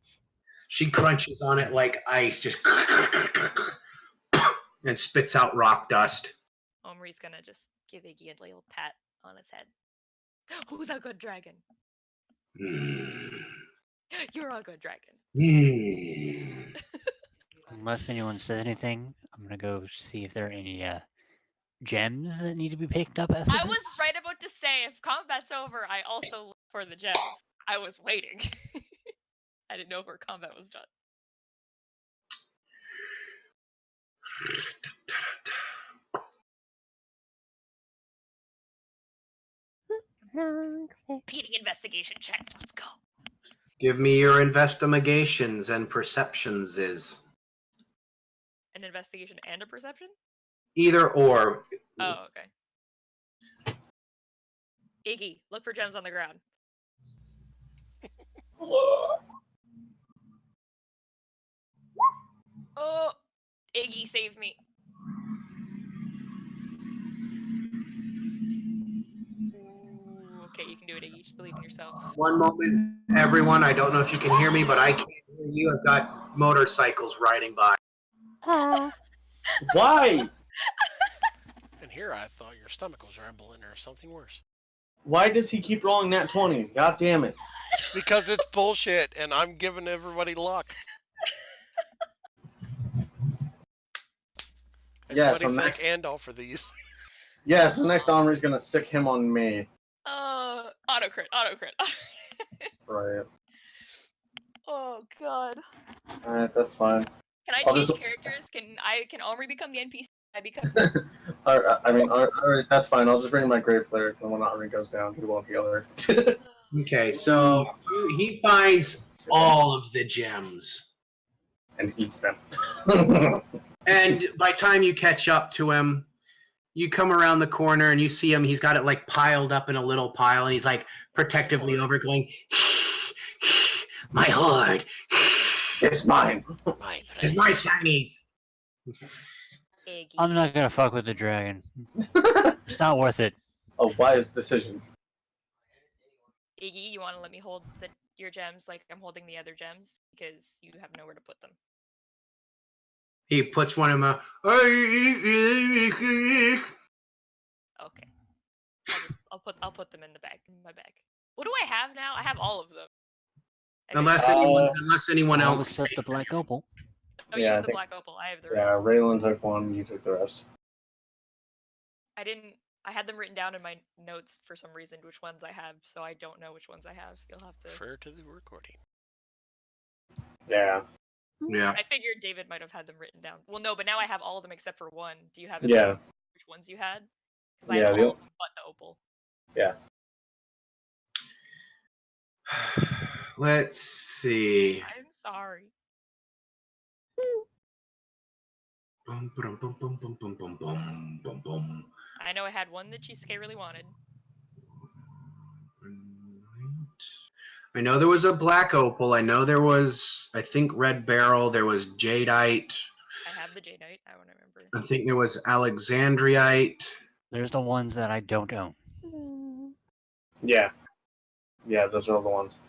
She crunches on it like ice, just and spits out rock dust.
Omri's gonna just give Iggy a little pat on his head. Who's a good dragon?
Mm.
You're a good dragon.
Mm.
Unless anyone says anything, I'm gonna go see if there are any gems that need to be picked up after
I was
this.
right about to say, if combat's over, I also look for the gems. I was waiting. I didn't know if our combat was done.
Wrong click.
Repeating investigation check. Let's go.
Give me your investigations and perceptions is
An investigation and a perception?
either or.
Oh, okay. Iggy, look for gems on the ground. Oh, Iggy saved me. Ooh, okay, you can do it, Iggy. Just believe in yourself.
One moment, everyone. I don't know if you can hear me, but I can't hear you. I've got motorcycles riding by.
Why?
And here I thought your stomach was rumbling or something worse.
Why does he keep rolling nat 20s? God damn it.
Because it's bullshit and I'm giving everybody luck.
Yeah, so
Everybody
next-
thank Andal for these.
Yeah, so next Omri's gonna sick him on me.
Auto crit.
Right.
Oh god.
Alright, that's fine.
Can I
I'll
change
just-
characters? Can Omri become the NPC? I become.
Alright, that's fine. I'll just bring my Grave Cleric, and when Omri goes down, he won't heal her.
Okay, so he finds all of the gems.
And eats them.
And by the time you catch up to him, you come around the corner and you see him. He's got it like piled up in a little pile, and he's like protectively over going, my hoard.
It's mine.
It's my shinies.
Iggy.
I'm not gonna fuck with the dragon. It's not worth it.
a wise decision.
Iggy, you want to let me hold your gems like I'm holding the other gems because you have nowhere to put them.
He puts one in my.
Okay. I'll put them in my bag. What do I have now? I have all of them.
Unless anyone
All
else.
except the black opal.
Oh, you
Yeah, I
have the
think-
black opal. I have the
Yeah,
rest.
Raylan took one, you took the rest.
I had them written down in my notes for some reason, which ones I have, so I don't know which ones I have. You'll have to.
Refer to the recording.
Yeah.
Yeah.
I figured David might have had them written down. Well, no, but now I have all of them except for one. Do you have
Yeah.
which ones you had? Because I
Yeah,
have
the-
all of them but the opal.
Yeah.
Let's see.
I'm sorry.
Bum, bum, bum, bum, bum, bum, bum, bum, bum, bum.
I know I had one that Cheesecake really wanted.
I know there was a black opal. I know there was, I think, red beryl. There was jadeite.
I have the jadeite. I want to remember.
I think there was alexandrite.
There's the ones that I don't own.
Yeah. Yeah, those are all the ones.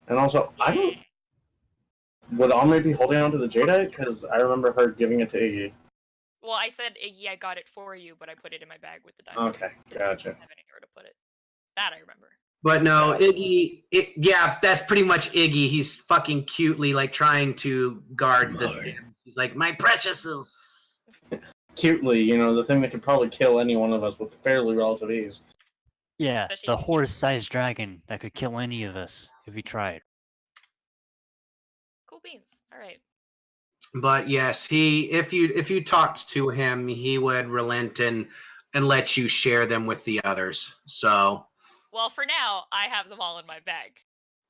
And also, I don't... Would Omri be holding on to the jadeite? Because I remember her giving it to Iggy.
Well, I said, Iggy, I got it for you, but I put it in my bag with the diamond.
Okay,
'cause I
gotcha.
didn't have anywhere to put it. That I remember.
But no, Iggy. Yeah, that's pretty much Iggy. He's fucking cutely like trying to guard the. He's like, my preciouses.
Cutely, you know, the thing that could probably kill any one of us with fairly relative ease.
Yeah,
Especially
the
if you-
horse-sized dragon that could kill any of us if we tried.
Cool beans. All right.
But yes, if you talked to him, he would relent and let you share them with the others. So
Well, for now, I have them all in my bag.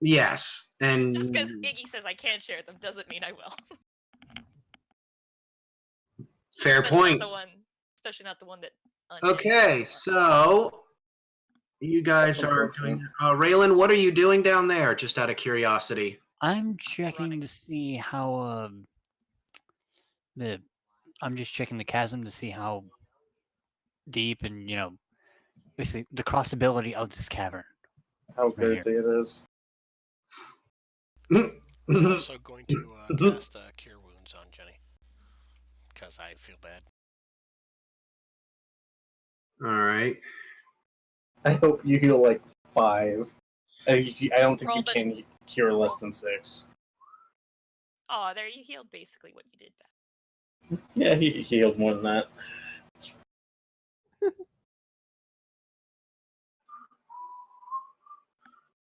yes, and
Just because Iggy says I can't share them doesn't mean I will.
fair point.
Especially not the one that.
Okay, so you guys
That's
are doing. Raylan, what are you doing down there? Just out of curiosity.
I'm checking
Running.
to see how I'm just checking the chasm to see how deep and basically the crossability of this cavern.
How
Right here.
girthy it is.
I'm also going to cast Cure Wounds on Jenny. Because I feel bad.
All right.
I hope you heal like 5. I don't think
Roll
you
the-
can cure less than 6.
Oh, there you healed basically what you did back.
Yeah, he healed more than that.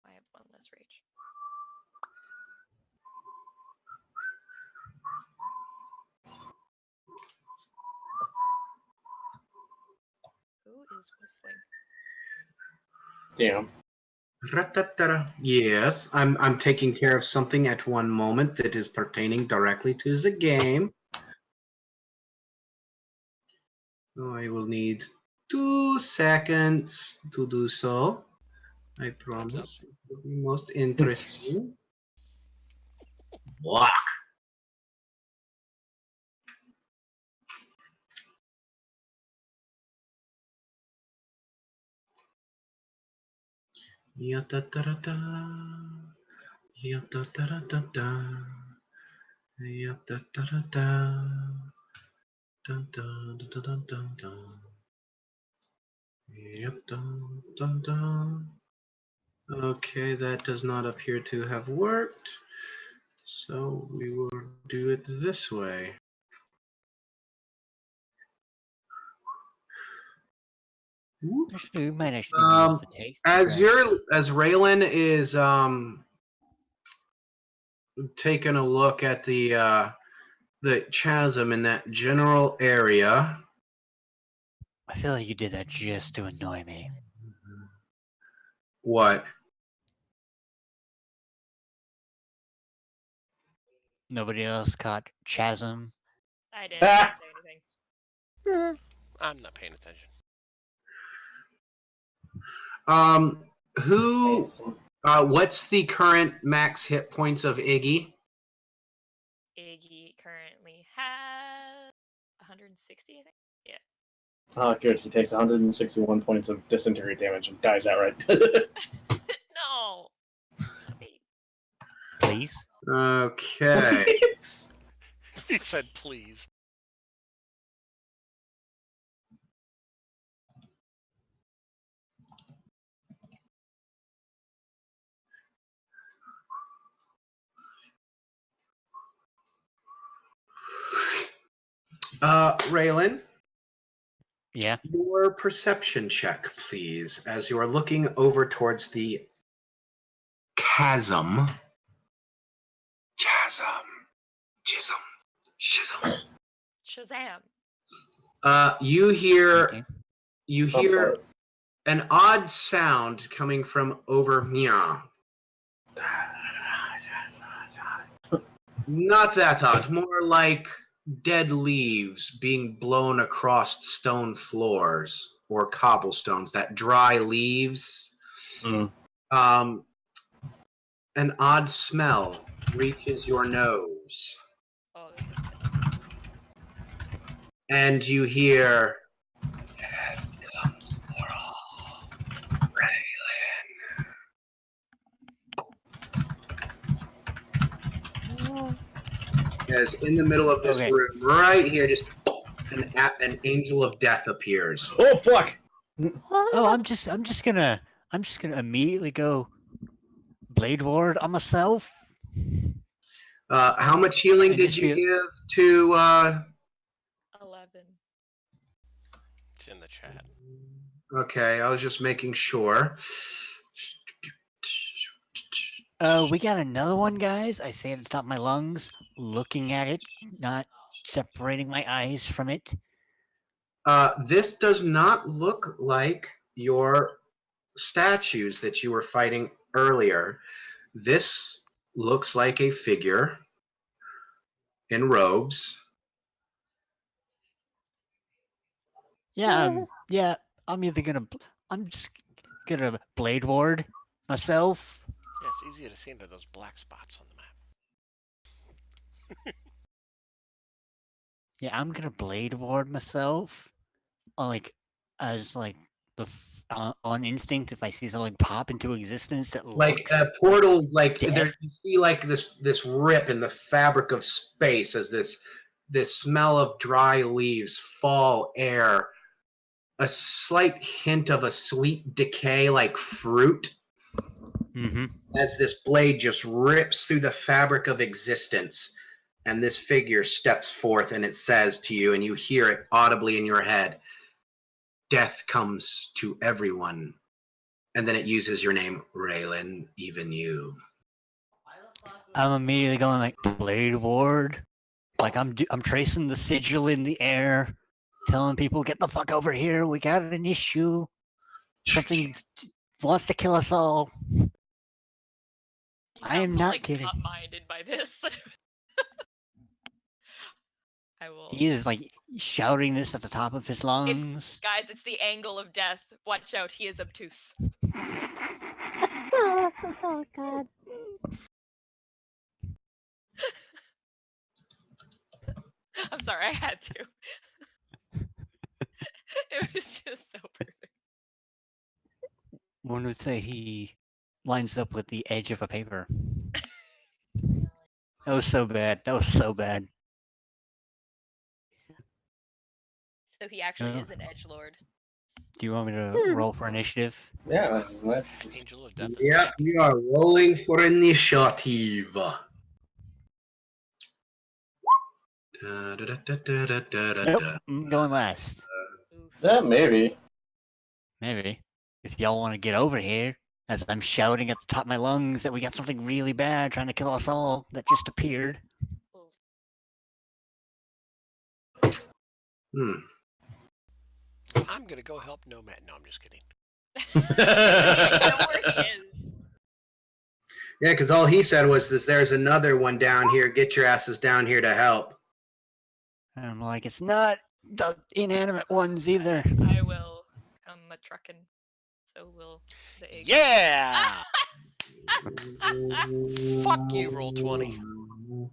I have one less rage. Who is whistling?
Damn.
Ra-ta-ta-ra. Yes, I'm taking care of something at one moment that is pertaining directly to the game. So I will need 2 seconds to do so. I promise. It will be most interesting. Block. Ya-ta-ta-ra-ta. Ya-ta-ta-ra-ta-ta. Ya-ta-ta-ra-ta. Dun, dun, dun, dun, dun, dun. Yep, dun, dun, dun. Okay, that does not appear to have worked. So we will do it this way. Whoop.
Actually, we might actually be able to take the dragon.
As Raylan is taking a look at the chasm in that general area.
I feel like you did that just to annoy me.
What?
Nobody else caught chasm.
I didn't say anything.
I'm not paying attention.
Who? What's the current max hit points of Iggy?
Iggy currently has 160, I think. Yeah.
Oh, good. He takes 161 points of dysentery damage and dies outright.
No.
Please.
Okay.
He said, please.
Raylan,
Yeah.
your perception check, please, as you are looking over towards the chasm. Chism.
Shazam.
You hear
Okay.
Subpart.
an odd sound coming from over meow. Not that odd, more like dead leaves being blown across stone floors or cobblestones, that dry leaves.
Mm.
An odd smell reaches your nose,
Oh, this is good.
and you hear, "Death comes for all, Raylan." As in the middle of this
Okay.
room, right here, just an angel of death appears.
Oh, fuck!
Oh, I'm just gonna immediately go Blade Ward on myself.
How much healing
And
did
just
you
be-
give to?
11.
It's in the chat.
Okay, I was just making sure.
We got another one, guys. I say at the top of my lungs, looking at it, not separating my eyes from it.
This does not look like your statues that you were fighting earlier. This looks like a figure in robes.
Yeah, I'm just gonna Blade Ward myself.
Yeah, it's easier to see under those black spots on the map.
Yeah, I'm gonna Blade Ward myself. As on instinct, if I see something pop into existence that
Like
looks
a portal, like
death.
there you see like this rip in the fabric of space as this smell of dry leaves, fall air, a slight hint of a sweet decay like fruit
Mm-hmm.
as this blade just rips through the fabric of existence, and this figure steps forth and it says to you, and you hear it audibly in your head, "Death comes to everyone." And then it uses your name, Raylan, even you.
I'm immediately going like Blade Ward, like I'm tracing the sigil in the air, telling people get the fuck over here. We got an issue. Something wants to kill us all.
You
I am
sound so,
not
like,
kidding.
top-minded by this. I will.
He is like shouting this at the top of his lungs.
Guys, it's the angle of death. Watch out, he is obtuse.
Oh God.
I'm sorry, I had to. It was just so perfect.
One would say he lines up with the edge of a paper. That was so bad. That was so bad.
So he actually
Oh.
is an edgelord.
Do you want me to roll for initiative?
Yeah, isn't it?
Angel of Death is
Yeah,
dead.
we are rolling for initiative.
Nope, I'm going last.
Oof.
Yeah, maybe.
Maybe. If y'all want to get over here, as I'm shouting at the top of my lungs that we got something really bad trying to kill us all that just appeared.
Oof.
I'm gonna go help Nomad. No, I'm just kidding.
I know where he is.
Yeah, because all he said was, "There's another one down here. Get your asses down here to help."
And I'm like, it's not the inanimate ones either.
I will come a trucking. So will the egg.
Yeah! Fuck you, roll 20.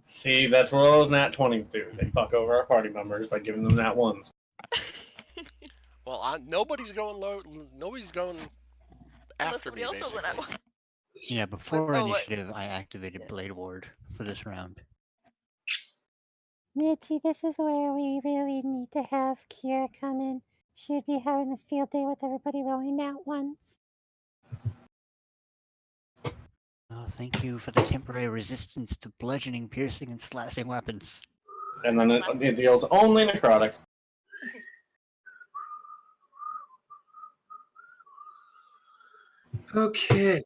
See, that's what those nat 20s do. They fuck over our party members by giving them nat 1s.
Well, nobody's going low. Nobody's going
Unless
after me,
somebody else rolls
basically.
an at
Yeah, before
oh, what?
initiative, I activated Blade Ward for this round.
Mitchie, this is where we really need to have Kira come in. She'd be having a field day with everybody rolling out once.
Oh, thank you for the temporary resistance to bludgeoning, piercing, and slashing weapons.
And then it deals only necrotic.
Okay.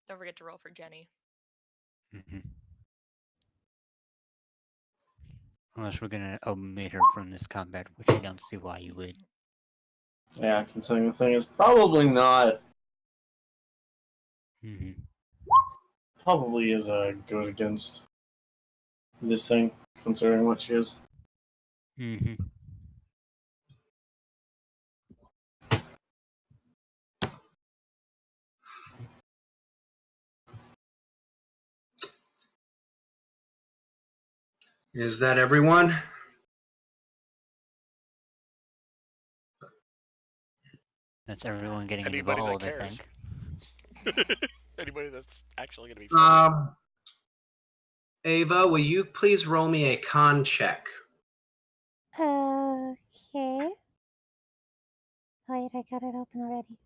Don't forget to roll for Jenny.
Mm-hmm. Unless we're gonna omit her from this combat, which I don't see why you would.
Yeah, considering the thing is probably not.
Mm-hmm.
Probably is good against this thing, considering what she is.
Mm-hmm.
Is that everyone?
That's everyone getting
Anybody that
involved, I
cares.
think.
Anybody that's actually going to be funny.
Ava, will you please roll me a con check?
Okay. Wait, I got it open already.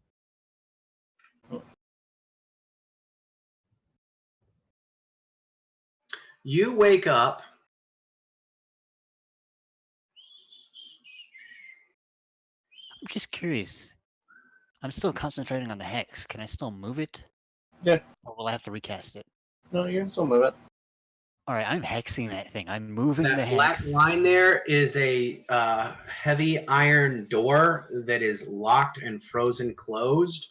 You wake up.
I'm just curious. I'm still concentrating on the hex. Can I still move it?
Yeah.
Or will I have to recast it?
No, you can still move it.
Alright, I'm hexing that thing. I'm moving the
That black
hex.
line there is a heavy iron door that is locked and frozen closed.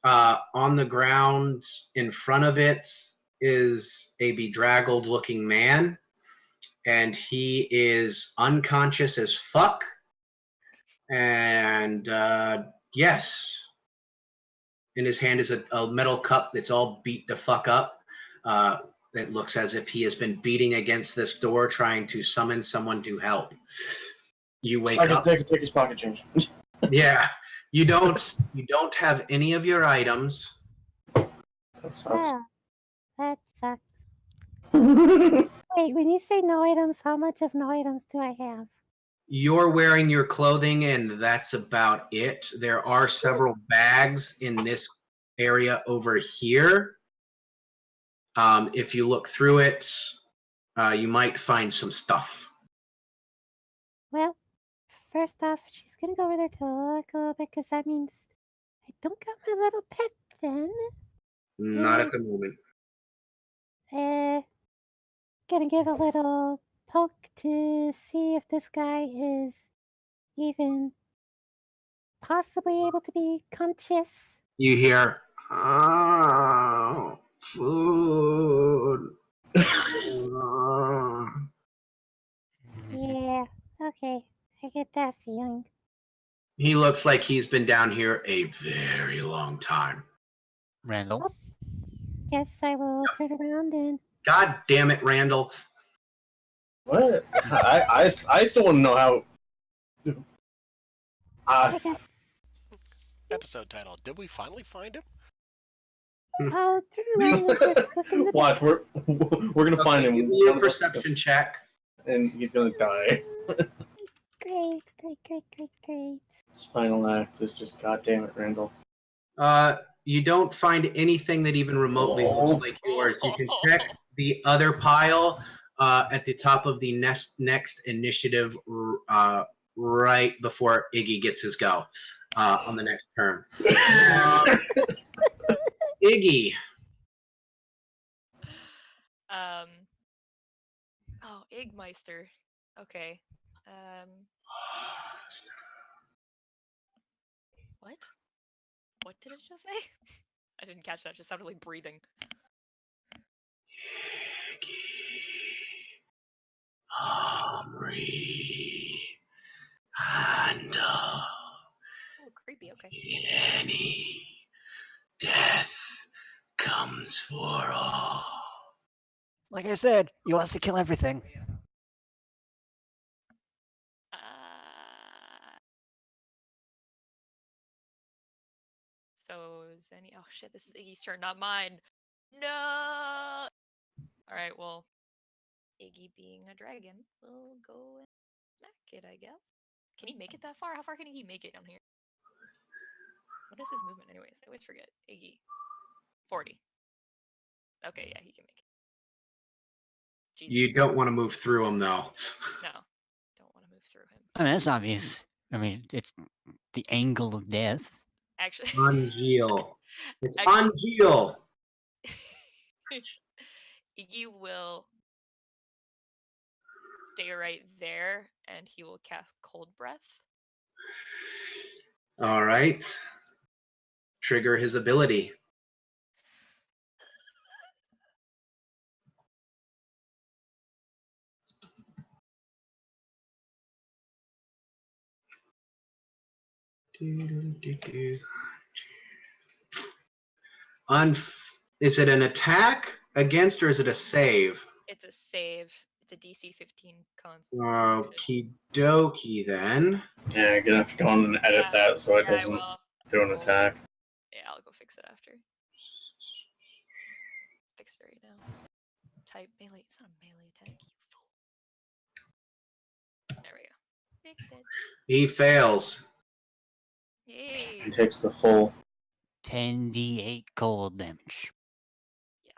On the ground in front of it is a bedraggled looking man, and he is unconscious as fuck. And yes, in his hand is a metal cup that's all beat the fuck up. It looks as if he has been beating against this door trying to summon someone to help. You wake
Suck his
up.
dick and take his pocket change.
Yeah. You don't have any of your items.
That sucks.
Ah, that sucks. Wait, when you say no items, how much of no items do I have?
You're wearing your clothing, and that's about it. There are several bags in this area over here. If you look through it, you might find some stuff.
Well, first off, she's gonna go over there to look a little bit, because that means I don't got my little pet then.
Not at the moment.
Gonna give a little poke to see if this guy is even possibly able to be conscious.
You hear, oh, food.
Yeah, okay, I get that feeling.
He looks like he's been down here a very long time.
Randall?
Guess I will turn around and
God damn it, Randall.
What? I still want to know how.
I guess
Episode title: Did we finally find him?
I'll turn around and just look in the
Watch, we're gonna find him.
Give me a perception check.
And he's gonna die.
Great.
His final act is just, God damn it, Randall.
You don't find anything that even remotely looks like yours. You can check the other pile at the top of the next initiative right before Iggy gets his go on the next turn. Iggy.
Oh, Igmeister. Okay. What? What did it just say? I didn't catch that. It just sounded like breathing.
Omri. And
Oh, creepy. Okay.
any death comes for all.
Like I said, he wants to kill everything.
So is any? Oh shit! This is Iggy's turn, not mine. No. All right. Well, Iggy being a dragon will go and smack it, I guess. Can he make it that far? How far can he make it down here? What is his movement, anyways? I always forget. Iggy. 40. Okay, yeah, he can make it. Jesus.
You don't want to move through him, though.
No, don't want to move through him.
I mean, that's obvious. I mean, it's the angle of death.
Actually,
Ungeal. It's
Actually-
Ungeal.
Iggy will stay right there, and he will cast Cold Breath.
All right. Trigger his ability. Is it an attack against or is it a save?
It's a save. It's a DC 15 constitution.
Okie dokie then.
Yeah, you're gonna have to go on and edit
Yeah,
that so it
yeah, I
doesn't
will.
do an attack.
Yeah, I'll go fix it after. Fix it right now. Type melee. It's not a melee attack, you fool. There we go. Fixed it.
He fails.
Yay.
He takes the full.
10d8 cold damage.
Yeah.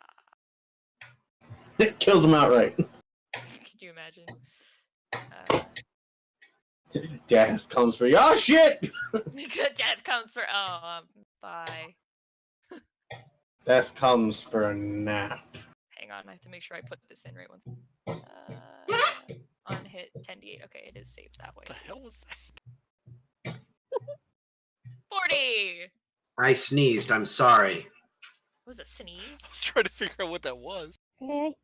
It kills him outright.
Could you imagine?
Death comes for you. Oh shit!
Good death comes for. Oh, bye.
Death comes for a nap.
Hang on, I have to make sure I put this in right once. On hit 10d8. Okay, it is saved that way.
What the hell was that?
40!
I sneezed. I'm sorry.
It was a sneeze.
I was trying to figure out what that was.
Okay.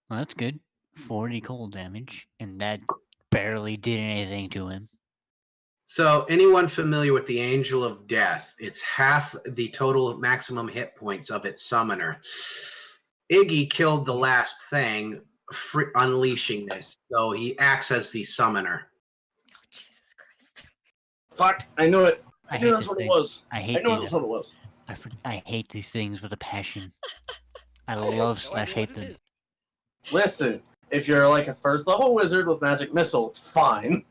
Well, that's good. 40 cold damage, and that barely did anything to him.
So, anyone familiar with the Angel of Death? It's half the total maximum hit points of its summoner. Iggy killed the last thing, unleashing this, so he acts as the summoner.
Oh, Jesus Christ.
Fuck! I knew it. I
I
knew
hate
that's
this
what
thing.
it was.
I
I
hate
knew
these.
that's what it was.
I hate these things with a passion. I
have
love
no
slash
idea
hate
what it
them.
is.
Listen, if you're like a first level wizard with magic missile, it's fine.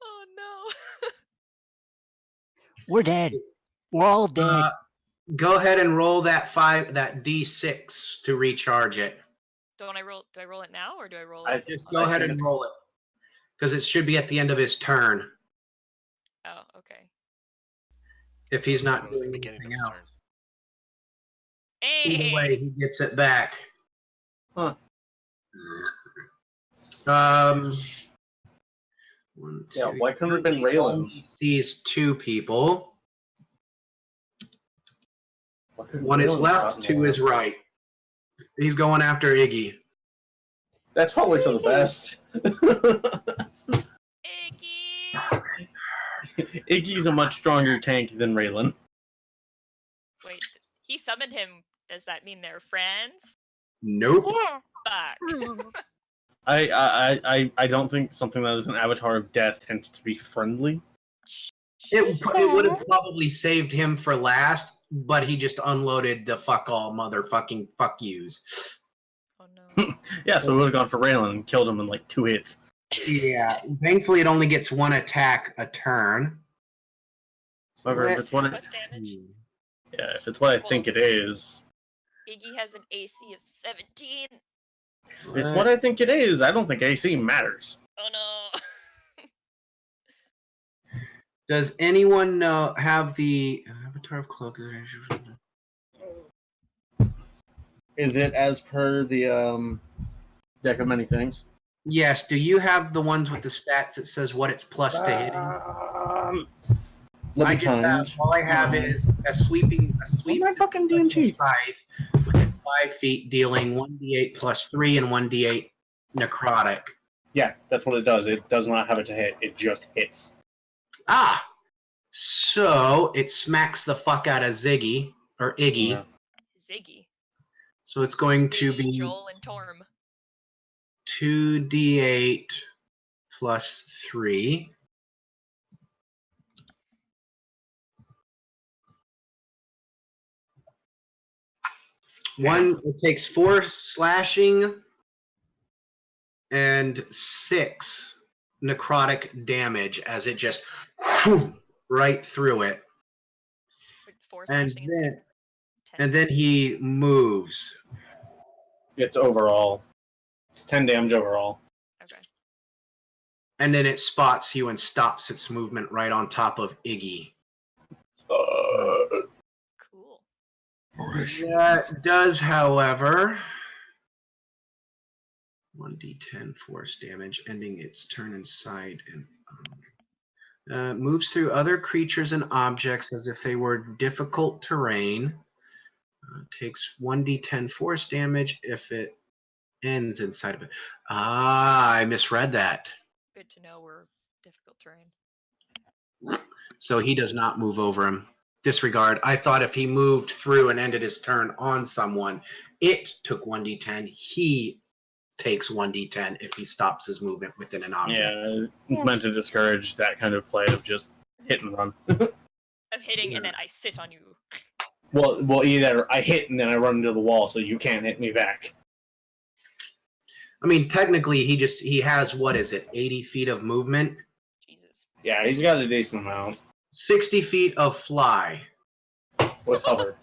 Oh no.
We're dead. We're all dead.
Go ahead and roll that D6 to recharge it.
Do I roll it now or do I roll
I
it?
think-
Just go
I
ahead
think
and
it's-
roll it. Because it should be at the end of his turn.
Oh, okay.
If he's
I thought
not
it was the
doing
beginning of
anything
his turn.
else.
Hey!
Either way, he gets it back.
Huh.
One,
Yeah,
two,
why couldn't it have been
he only
Raylan's?
sees two people.
Why couldn't
One is
Raylan's
left,
gotten
two
the
is
last?
right. He's going after Iggy.
That's probably for the best.
Iggy!
Iggy's a much stronger tank than Raylan.
Wait, he summoned him. Does that mean they're friends?
Nope.
Yeah.
Fuck.
I don't think something that is an avatar of death tends to be friendly.
It would have probably saved him for last, but he just unloaded the fuck all motherfucking fuck yous.
Oh no.
Yeah, so we would have gone for Raylan and killed him in like 2 hits.
Yeah. Thankfully, it only gets one attack a turn.
However, if it's what
Much damage.
yeah, if it's what I think it is,
Iggy has an AC of 17.
if it's what I think it is, I don't think AC matters.
Oh no.
Does anyone have the Avatar of Cloak?
Is it as per the deck of many things?
Yes. Do you have the ones with the stats that says what it's plus to hitting?
Let
I
me
just have,
find.
all I have is a sweep
my fucking DMG?
scythe within 5 feet, dealing 1d8 plus 3 and 1d8 necrotic.
Yeah, that's what it does. It does not have it to hit. It just hits.
Ah, so it smacks the fuck out of Iggy.
Yeah.
Ziggy.
So it's going to
Ziggy,
be
Joel, and Torm.
2d8 plus 3. It takes 4 slashing and 6 necrotic damage as it just right through it.
With 4
And
slashing
then,
and 10.
and then he moves.
It's overall. It's 10 damage overall.
Okay.
And then it spots you and stops its movement right on top of Iggy.
Cool.
That does, however, 1d10 force damage, ending its turn inside and moves through other creatures and objects as if they were difficult terrain. Takes 1d10 force damage if it ends inside of it. I misread that.
Good to know we're difficult terrain.
So he does not move over him. Disregard. I thought if he moved through and ended his turn on someone, it took 1d10. He takes 1d10 if he stops his movement within an object.
Yeah, it's meant to discourage that kind of play of just hit and run.
Of hitting and then I sit on you.
Well, either I hit and then I run into the wall, so you can't hit me back.
I mean, technically, he has, what is it, 80 feet of movement?
Jesus.
Yeah, he's got a decent amount
60 feet of fly.
with hover.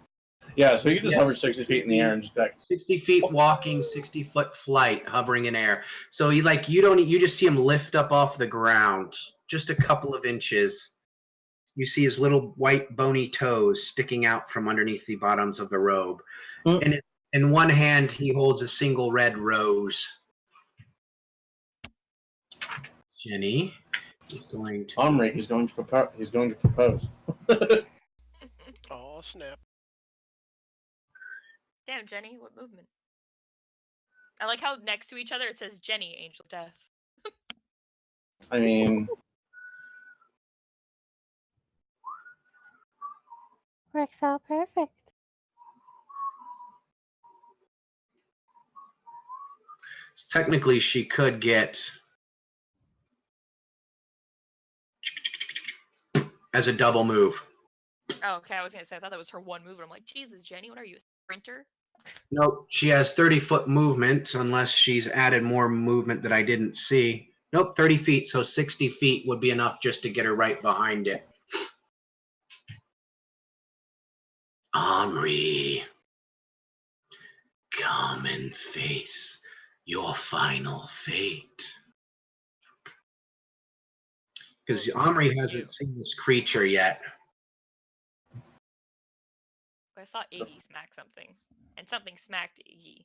Yeah, so he can just
Yes.
hover 60 feet in the air and just back.
60 feet walking, 60-foot flight, hovering in air. So you just see him lift up off the ground just a couple of inches. You see his little white bony toes sticking out from underneath the bottoms of the robe. And in one hand, he holds a single red rose. Jenny is going to...
Omri, he's going to propose.
Oh, snap.
Damn, Jenny, what movement? I like how next to each other it says Jenny, Angel of Death.
I mean,
Works out perfect.
Technically, she could get... as a double move.
Oh, okay, I was gonna say I thought that was her one move, and I'm like, Jesus, Jenny, what are you, a sprinter?
Nope, she has 30-foot movement, unless she's added more movement that I didn't see. Nope, 30 feet, so 60 feet would be enough just to get her right behind it. Omri, come and face your final fate. Because Omri hasn't seen this creature yet.
I saw Iggy smack something, and something smacked Iggy.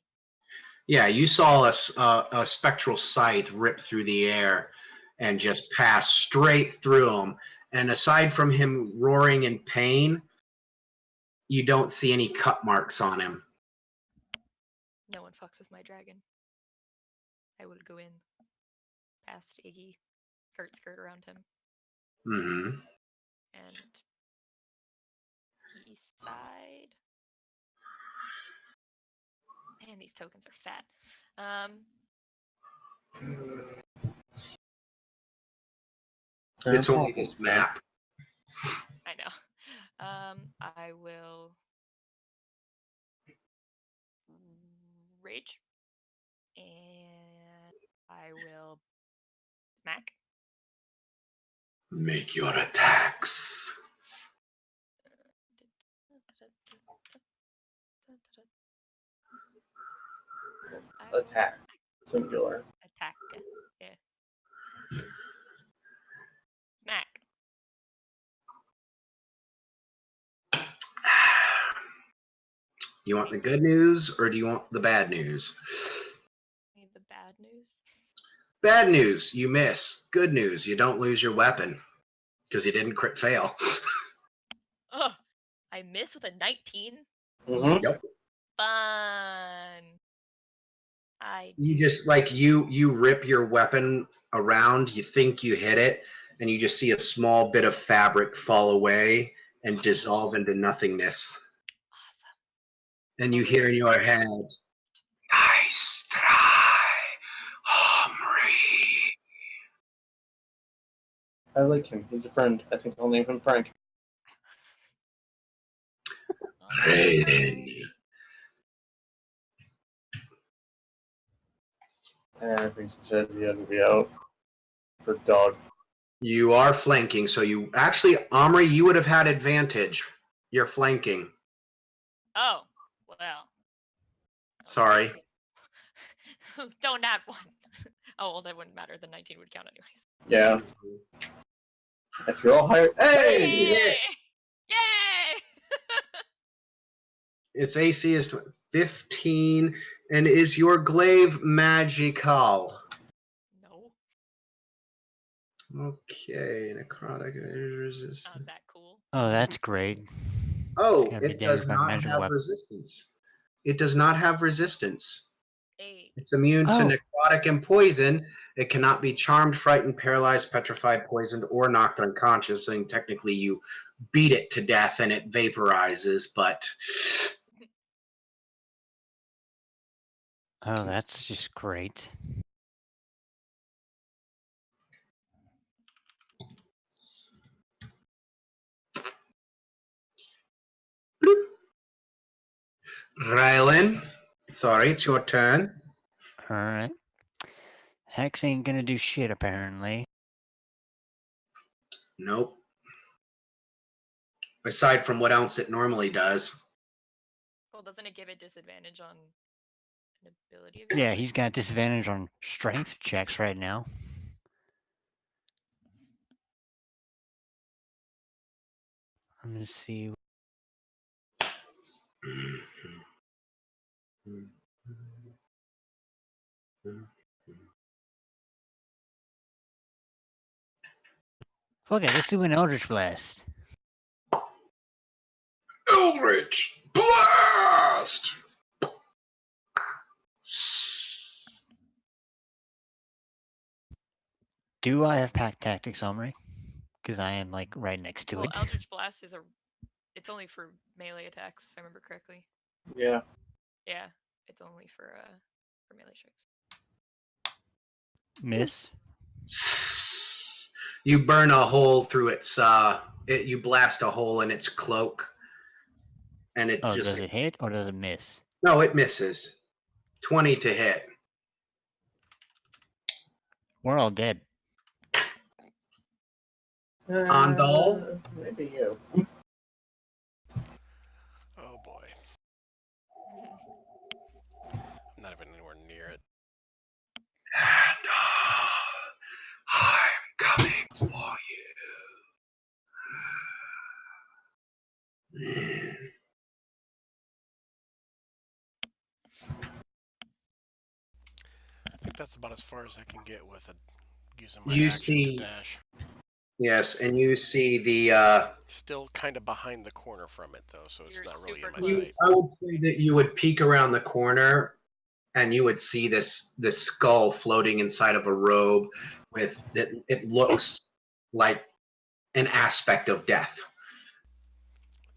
Yeah, you saw a spectral scythe rip through the air and just pass straight through him. And aside from him roaring in pain, you don't see any cut marks on him.
No one fucks with my dragon. I will go in past Iggy, skirt around him,
Mm-hmm.
and east side. Man, these tokens are fat.
It's only this map.
I know. I will rage, and I will smack.
Make your attacks.
attack. Singular.
Attack. Yeah. Smack.
You want the good news or do you want the bad news?
Need the bad news.
Bad news, you miss. Good news, you don't lose your weapon because you didn't crit fail.
Ugh. I miss with a 19.
Mm-hmm.
Yep.
Fun.
You just like you rip your weapon around, you think you hit it, and you just see a small bit of fabric fall away and dissolve into nothingness.
Awesome.
And you hear in your head, "Nice try, Omri."
I like him. He's a friend. I think I'll name him Frank.
Bryn,
I think she said you had to be out for dog.
You are flanking, so you actually, Omri, you would have had advantage. You're flanking.
Oh, well.
Sorry.
Don't nat one. Oh, well, that wouldn't matter. The 19 would count anyways.
Yeah. If you're all higher, hey!
Yay! Yay!
Its AC is 15, and is your glaive magical?
No,
Okay, necrotic resistance.
not that cool.
Oh, that's great.
Oh,
Gotta be
it does
damaged by
not
magical
have
weapon.
resistance. It does not have resistance.
Hey.
It's immune to
Oh.
necrotic and poison. It cannot be charmed, frightened, paralyzed, petrified, poisoned, or knocked unconscious. And technically, you beat it to death and it vaporizes, but
Oh, that's just great.
Rylan, sorry, it's your turn.
All right. Hex ain't gonna do shit apparently.
Nope. Aside from what else it normally does.
Well, doesn't it give it disadvantage on an ability?
Yeah, he's got disadvantage on strength checks right now. I'm gonna see. Fuck it, let's do an Eldritch Blast.
Eldritch Blast!
Do I have pack tactics on me? Because I am like right next to
Well,
it.
Eldritch Blast is it's only for melee attacks, if I remember correctly.
Yeah.
Yeah, it's only for melee strikes.
Miss.
You burn a hole through its you blast a hole in its cloak, and it
Oh,
just
does it hit or does it miss?
no, it misses. 20 to hit.
We're all dead.
Andal?
Maybe you.
Oh boy. I'm not even anywhere near it.
And I'm coming for you.
I think that's about as far as I can get with it, using my
You
action
see-
to dash.
Yes, and you see the
Still kind of behind the corner from it, though, so it's
You're
not really in
super
my
close.
sight.
I would say that you would peek around the corner and you would see this skull floating inside of a robe with that it looks like an aspect of death.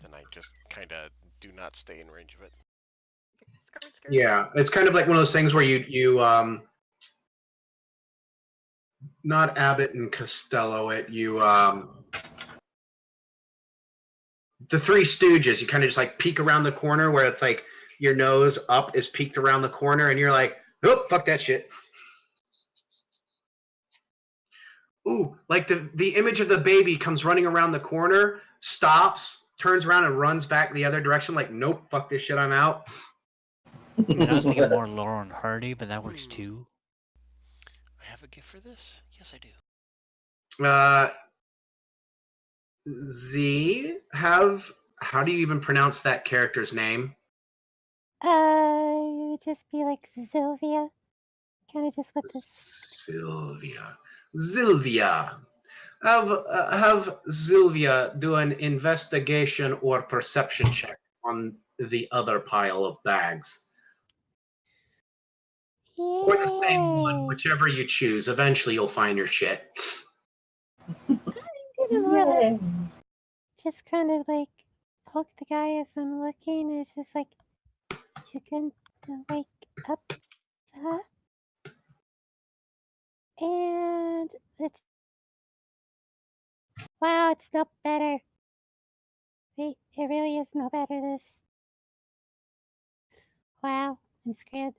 Then I just kind of do not stay in range of it.
Skirt.
Yeah, it's kind of like one of those things where you not Abbott and Costello it, you the Three Stooges, you kind of just like peek around the corner where it's like your nose up is peeked around the corner and you're like, oh, fuck that shit. Ooh, like the image of the baby comes running around the corner, stops, turns around and runs back the other direction like, nope, fuck this shit, I'm out.
I mean, I was thinking more Laurel and Hardy, but that works too.
I have a gift for this? Yes, I do.
Z, how do you even pronounce that character's name?
It would just be like Sylvia. Kind of just with this.
Sylvia. Have Sylvia do an investigation or perception check on the other pile of bags. Or the same one,
Yay!
whichever you choose. Eventually you'll find your shit.
Just kind of like poke the guy as I'm looking. It's just like, you can wake up, huh? And it's wow, it's no better. It really is no better. This wow, I'm scared.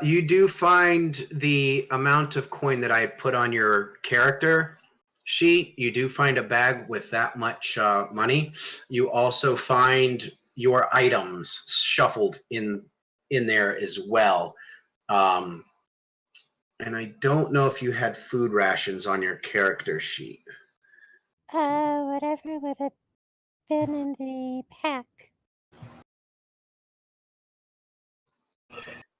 You do find the amount of coin that I had put on your character sheet. You do find a bag with that much money. You also find your items shuffled in there as well. And I don't know if you had food rations on your character sheet.
Whatever would have been in the pack.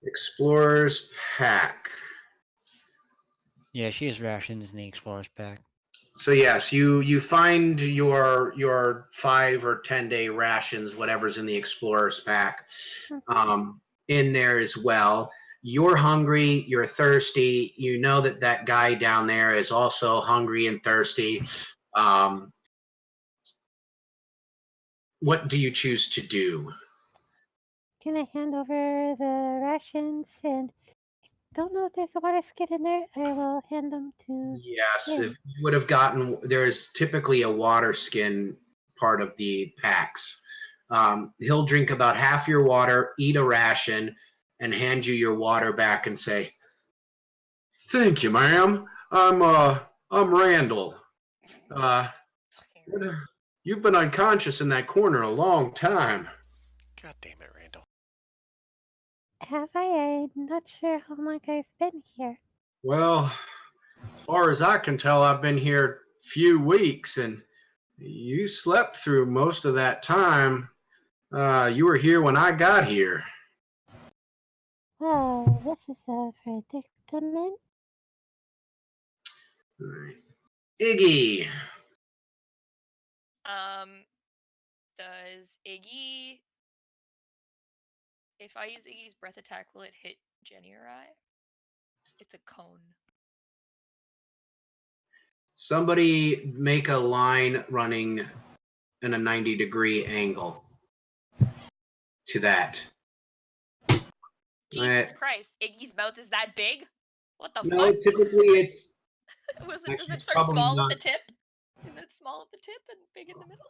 Explorer's pack.
Yeah, she has rations in the explorer's pack.
So yes, you find your 5 or 10 day rations, whatever's in the explorer's pack, in there as well. You're hungry, you're thirsty. You know that guy down there is also hungry and thirsty. What do you choose to do?
Can I hand over the rations? And don't know if there's a water skin in there. I will hand them to
Yes,
him.
if you would have gotten, there's typically a water skin part of the packs. He'll drink about half your water, eat a ration, and hand you your water back and say, "Thank you, ma'am. I'm Randall. You've been unconscious in that corner a long time."
God damn it, Randall.
Have I? I'm not sure how long I've been here.
Well, as far as I can tell, I've been here a few weeks, and you slept through most of that time. You were here when I got here.
Well, this is a predicament.
Right. Iggy.
Does Iggy... If I use Iggy's breath attack, will it hit Jenny or I? It's a cone.
Somebody make a line running in a 90-degree angle to that.
Jesus Christ, Iggy's mouth is that big? What the
No,
fuck?
typically it's...
Does
actually,
it
it's
start
probably
small
not.
at the tip? Is it small at the tip and big in the middle?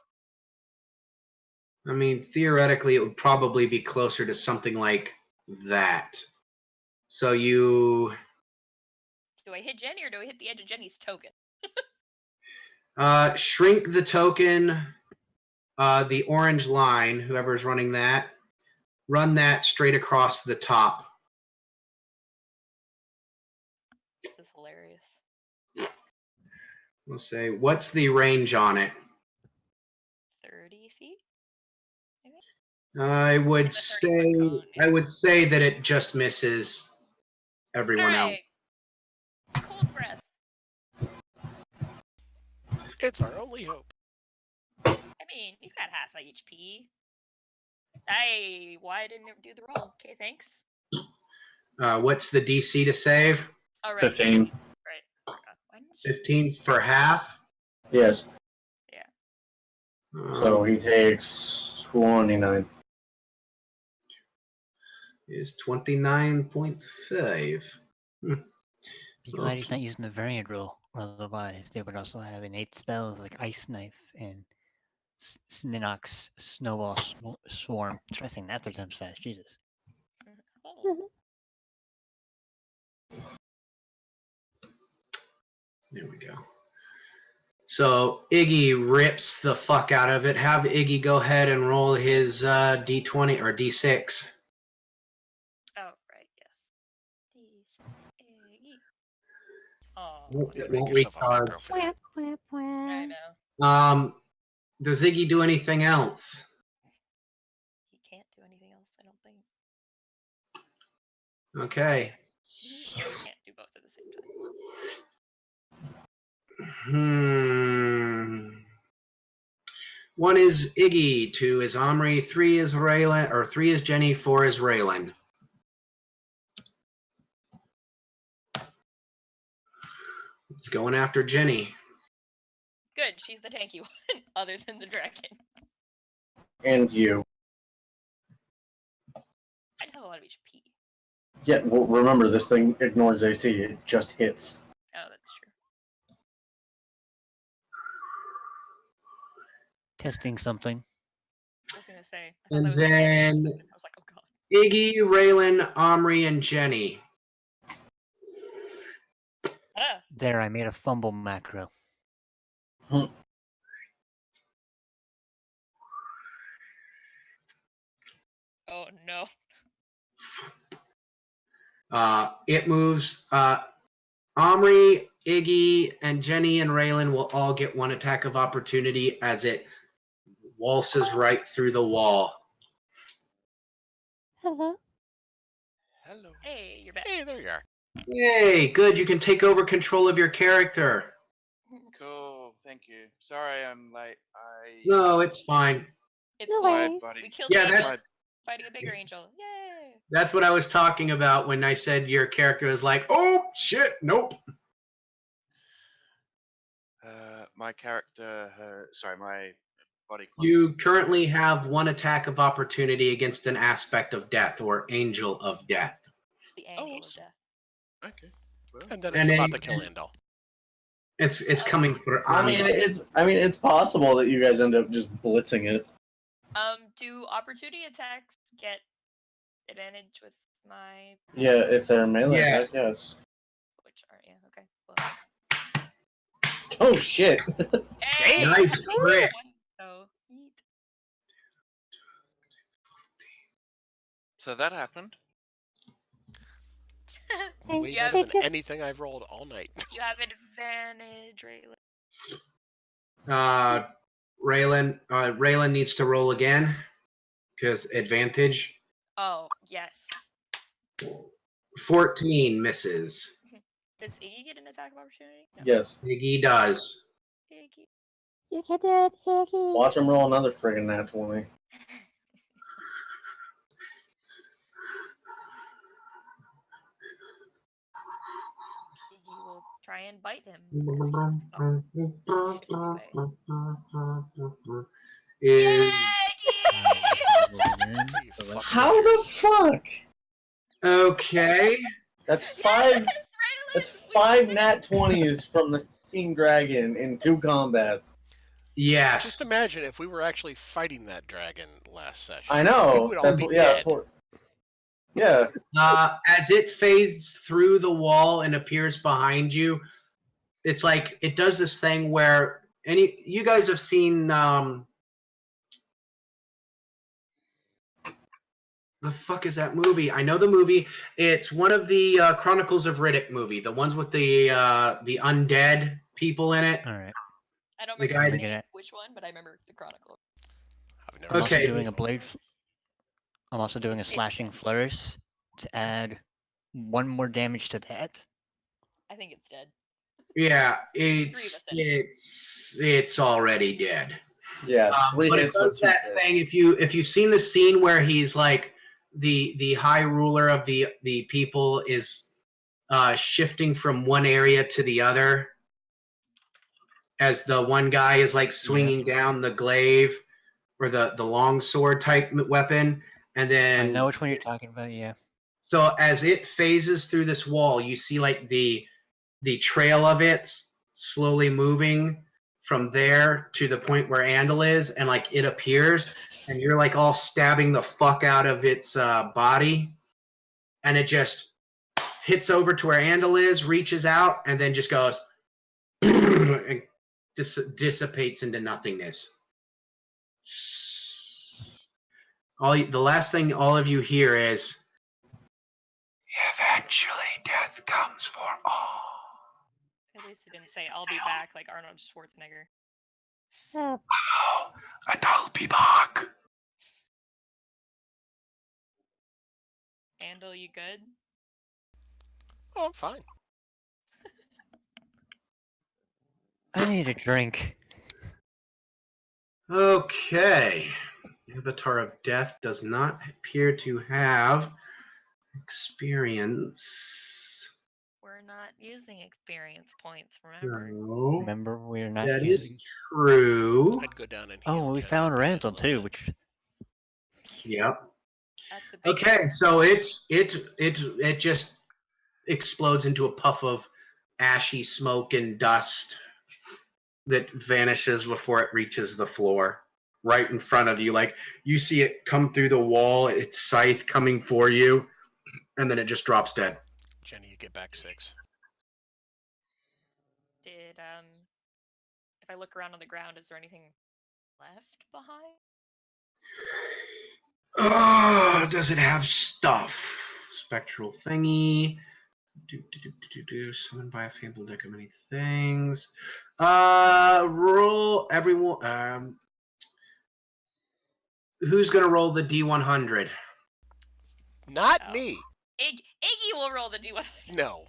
I mean, theoretically, it would probably be closer to something like that. So you
Do I hit Jenny or do I hit the edge of Jenny's token?
shrink the token, the orange line, whoever's running that, run that straight across the top.
This is hilarious.
We'll say, what's the range on it?
30 feet?
I would
It's a 30-foot
say
cone, yeah.
I would say that it just misses everyone else.
Alright. Cold breath.
It's our only hope.
I mean, he's got half HP. Why didn't it do the roll? Okay, thanks.
What's the DC to save?
Oh, right.
15.
Right. Why didn't you-
15 for half.
Yes.
Yeah.
So he takes 29.
Is 29.5.
Be glad he's not using the variant rule. Otherwise, they would also have innate spells like Ice Knife and Sninox Snowball Swarm. Try saying that 3 times fast. Jesus.
Oh.
There we go. So Iggy rips the fuck out of it. Have Iggy go ahead and roll his D20 or D6.
Oh, right, yes. Oh,
It
Make
won't
yourself a
recharge.
micro for that.
Wah, wah,
I
wah.
know.
Does Iggy do anything else?
He can't do anything else, I don't think.
Okay.
He can't do both at the same time.
One is Iggy, 2 is Omri, 3 is Raylan, or 3 is Jenny, 4 is Raylan. It's going after Jenny.
Good, she's the tanky one, other than the dragon.
And you.
I have a lot of HP.
Yeah, well, remember, this thing ignores AC. It just hits.
Oh, that's true.
Testing something.
I was gonna say. I thought
And
that was a damage or
then
something. I was like, oh god.
Iggy, Raylan, Omri, and Jenny.
Ah,
There, I made a fumble macro.
oh no.
It moves. Omri, Iggy, and Jenny and Raylan will all get one attack of opportunity as it waltzes right through the wall.
Hello.
Hello.
Hey, you're back.
Hey, there you are.
Yay, good. You can take over control of your character.
Cool. Thank you. Sorry, I'm late.
No, it's fine.
It's
No
cool.
My
worries.
buddy.
We killed
Yeah,
the
that's
angel, fighting a bigger angel. Yay!
that's what I was talking about when I said your character was like, oh shit, nope.
My character. Sorry, my body clock.
You currently have one attack of opportunity against an aspect of death or angel of death.
The angle of
awesome.
death.
Okay. Well,
And then
And
it's
then-
about to kill Andal.
It's coming for.
I mean, it's possible that you guys end up just blitzing it.
Do opportunity attacks get advantage with my
Yeah, if they're melee,
Yes.
yes.
which are okay. Well.
Oh shit!
Hey!
Nice crit.
So eat.
so that happened.
Hey,
Way
Yeah,
better
they
than
just
anything I've rolled all night.
You have advantage, Raylan.
Raylan needs to roll again because advantage.
Oh, yes.
14 misses.
Does Iggy get an attack of opportunity? No.
Yes.
Iggy does.
Iggy.
you can do it, Iggy.
Watch him roll another friggin' nat 20.
Iggy will try and bite him.
Is
Iggy!
How the fuck?
okay.
That's five.
Yes, Raylan!
That's 5 nat 20s from the fucking dragon in 2 combats.
Yes.
Just imagine if we were actually fighting that dragon last session.
I know.
We would all be
yeah.
dead.
Yeah.
As it fades through the wall and appears behind you, it's like it does this thing where you guys have seen the fuck is that movie? I know the movie. It's one of the Chronicles of Riddick movie, the ones with the undead people in it.
All right.
I don't
The
remember
guy
the
that-
name, which one, but I remember the Chronicle.
I've never
I'm also
Okay.
doing a blade. I'm also doing a slashing flourish to add 1 more damage to that.
I think it's dead.
Yeah,
Three of us in.
it's already dead.
Yeah. 3
But it
hits
does
with 2
that
hits.
thing. If you've seen the scene where he's like the high ruler of the people is shifting from one area to the other, as the one guy is like swinging down the glaive or the long sword type weapon, and then
I know which one you're talking about. Yeah.
so as it phases through this wall, you see like the trail of it slowly moving from there to the point where Andal is, and like it appears, and you're like all stabbing the fuck out of its body, and it just hits over to where Andal is, reaches out, and then just goes and dissipates into nothingness. The last thing all of you hear is, eventually death comes for all.
At least it didn't say, I'll be back, like Arnold Schwarzenegger.
Oh,
Oh, and I'll be back.
Andal, you good?
Oh, I'm fine.
I need a drink.
Okay. Avatar of Death does not appear to have experience.
We're not using experience points, remember?
No,
Remember, we're not
that is
using.
true.
I'd go down and
Oh,
heal
we
Jenny
found
up
Randall
a little
too,
bit.
which
Yep.
That's the big
Okay, so it just explodes into a puff of ashy smoke and dust that vanishes before it reaches the floor. right in front of you. Like you see it come through the wall, its scythe coming for you, and then it just drops dead.
Jenny, you get back 6.
Did if I look around on the ground, is there anything left behind?
Oh, does it have stuff? Spectral thingy. Summoned by a fabled deck of many things. Roll everyone. Who's gonna roll the D100?
Not
Oh.
me.
Iggy will roll the D100.
No.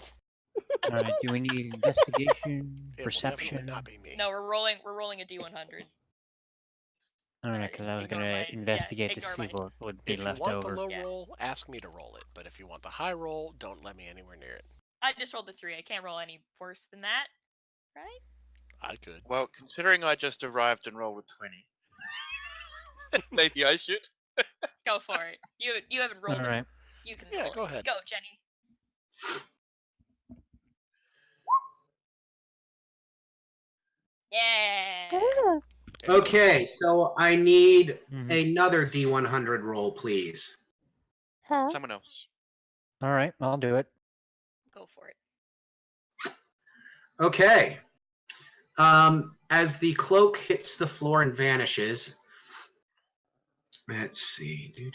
All right. Do we need investigation,
It
perception?
will definitely not be me.
No, we're rolling a D100.
All right, because I was
Ignore
gonna
my-
investigate to
ignore
see
my-
what would be
If you
left
want
over.
the low
Yeah.
roll, ask me to roll it. But if you want the high roll, don't let me anywhere near it.
I just rolled a 3. I can't roll any worse than that, right?
I could.
Well, considering I just arrived and rolled a 20, maybe I should.
Go for it. You haven't rolled
All
it.
right.
You can
Yeah,
roll
go
it.
ahead.
Go, Jenny. Yeah.
Ooh,
There you go.
Okay, so I need
Mhm.
another D100 roll, please.
huh?
Someone else.
All right, I'll do it.
Go for it.
Okay. As the cloak hits the floor and vanishes, let's see.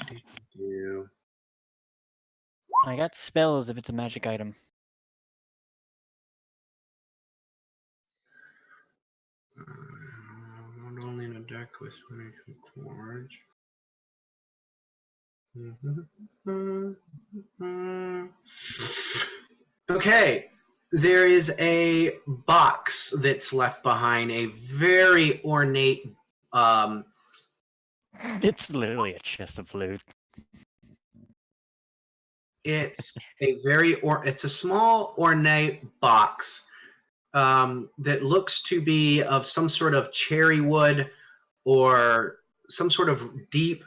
I got spells if it's a magic item.
Not only in a deck with 22 cards. Okay, there is a box that's left behind, a very ornate.
It's literally a chest of loot.
It's a small ornate box that looks to be of some sort of cherry wood or some sort of deep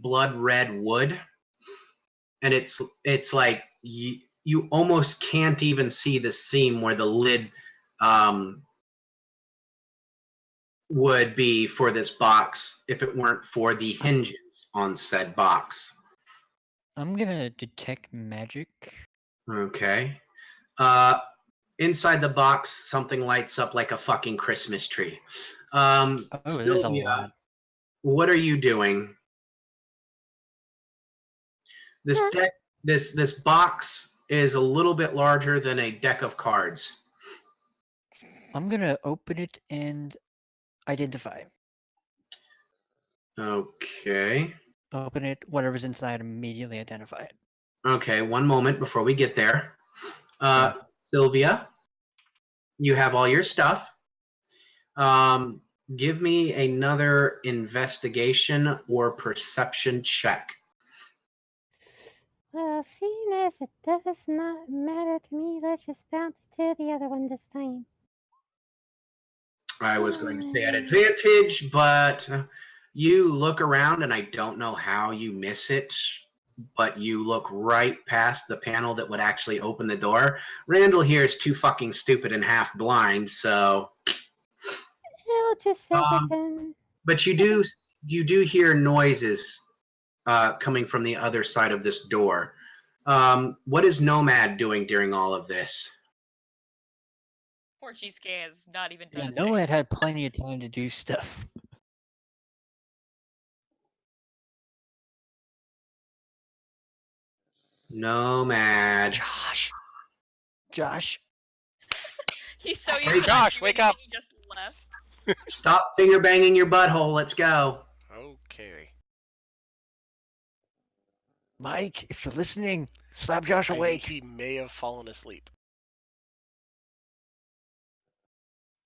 blood red wood, and it's like you almost can't even see the seam where the lid would be for this box if it weren't for the hinges on said box.
I'm gonna detect magic.
Okay. Inside the box, something lights up like a fucking Christmas tree.
Oh, there's a
Sylvia,
lot.
what are you doing? This
Huh?
deck, this box is a little bit larger than a deck of cards.
I'm gonna open it and identify.
Okay.
Open it, whatever's inside, immediately identify it.
Okay, one moment before we get there.
Yeah.
Sylvia, you have all your stuff. Give me another investigation or perception check.
Well, seeing as it does not matter to me, let's just bounce to the other one this time.
I was going to say at advantage, but you look around and I don't know how you miss it, but you look right past the panel that would actually open the door. Randall here is too fucking stupid and half blind, so.
I'll just say that then.
But you do hear noises coming from the other side of this door. What is Nomad doing during all of this?
Poor Cheesecake has not even
Yeah,
done
Nomad had plenty of time to do stuff.
Nomad.
Josh.
Josh.
He's so
Hey,
used to
Josh,
not
wake
doing
up.
anything, He just left.
Stop finger banging your butthole. Let's go.
Okay.
Mike, if you're listening, slap Josh awake.
He may have fallen asleep.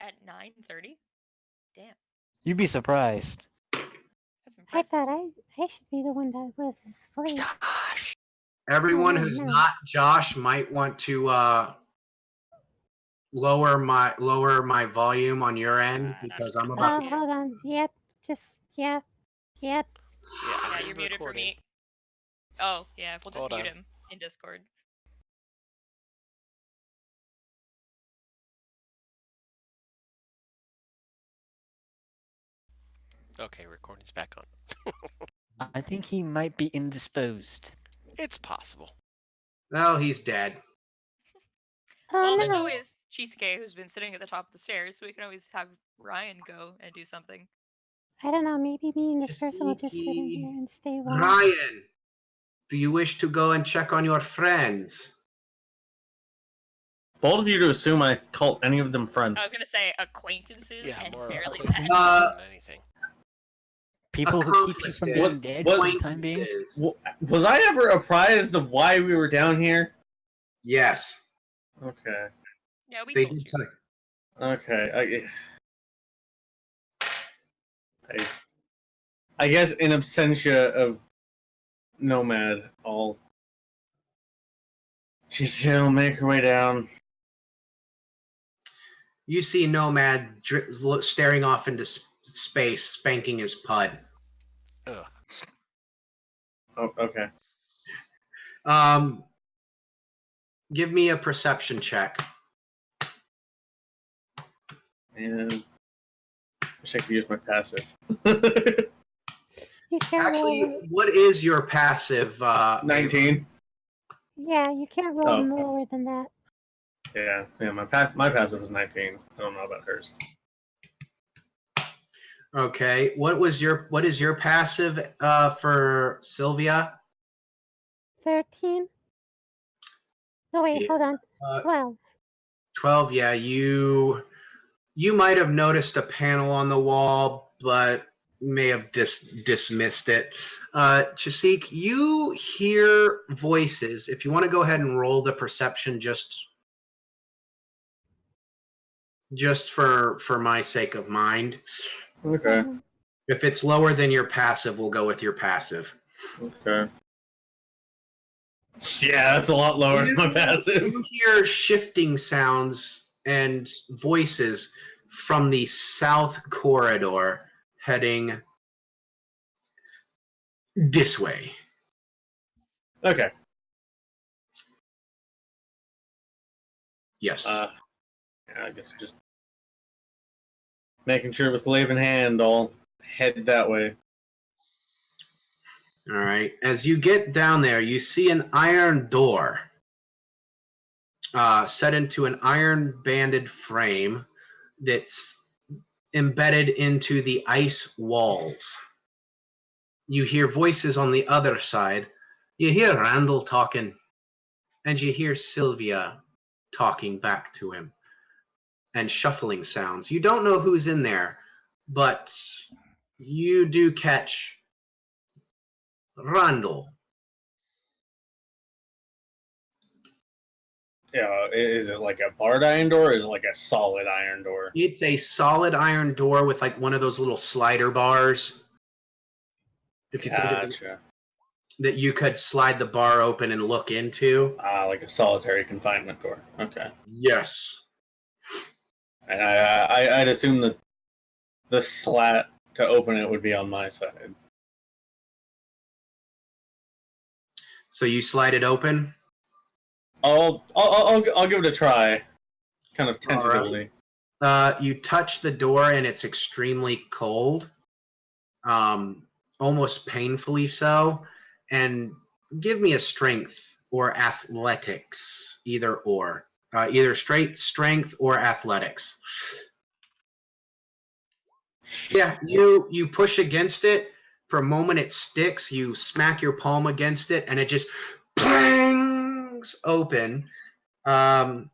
At 9:30? Damn,
You'd be surprised.
that's
I
impressive.
thought I should be the one that was asleep.
Josh.
Everyone
Oh,
who's
no.
not Josh might want to lower my volume on your end
I'm
because
just
I'm
gonna
about
Oh,
to.
fuck you.
hold on. Yep. Just, yep.
Yeah,
Yeah,
I'm
you're muted for
recording.
me. Oh, yeah, we'll just
Hold
mute
on.
him in Discord.
Okay, recording's back on.
I think he might be indisposed.
It's possible.
Well, he's dead.
Oh
Well, there's
no.
always Chisuke who's been sitting at the top of the stairs, so we can always have Ryan go and do something.
I don't know, maybe me and this person will just sit in
Sneaky.
here and stay warm.
Ryan, do you wish to go and check on your friends?
Bold of you to assume I call any of them friends.
I was gonna say acquaintances
Yeah,
and
more
barely
acquaintances
pets.
than anything.
People who keep you from being
Accomplices.
dead for the time being.
Acquaintances.
Was I ever apprised of why we were down here?
Yes,
Okay.
Yeah, we
they
told
did
you.
tell you.
Okay. I guess in absentia of Nomad, she'll make her way down.
You see Nomad staring off into space, spanking his pud.
Ugh.
Oh, okay.
Give me a perception check.
And wish I could use my passive.
You can't
Actually,
roll.
what is your passive?
19.
Yeah, you can't roll
Oh.
lower than that.
Yeah. My passive is 19. I don't know about hers.
Okay. What is your passive for Sylvia?
13? No, wait,
Yeah.
hold on.
Uh,
12.
12. Yeah, you might have noticed a panel on the wall, but may have dismissed it. Chasik, you hear voices. If you want to go ahead and roll the perception, just for my sake of mind.
Okay.
If it's lower than your passive, we'll go with your passive.
Okay. Yeah, that's a lot lower than my passive.
You hear shifting sounds and voices from the south corridor heading this way.
Okay.
Yes.
Yeah, I guess just making sure with glaive in hand, I'll head that way.
All right. As you get down there, you see an iron door set into an iron banded frame that's embedded into the ice walls. You hear voices on the other side. You hear Randall talking, and you hear Sylvia talking back to him, and shuffling sounds. You don't know who's in there, but you do catch Randall.
Yeah, is it like a barred iron door or is it like a solid iron door?
It's a solid iron door with like one of those little slider bars. If you think of it,
Gotcha.
that you could slide the bar open and look into.
Like a solitary confinement door. Okay.
Yes.
And I'd assume that the slat to open it would be on my side.
So you slide it open.
I'll give it a try, kind of tentatively.
You touch the door and it's extremely cold, almost painfully so. And give me a strength or athletics, either or, either straight strength or athletics. Yeah, you push against it. For a moment, it sticks. You smack your palm against it, and it just plangs open. And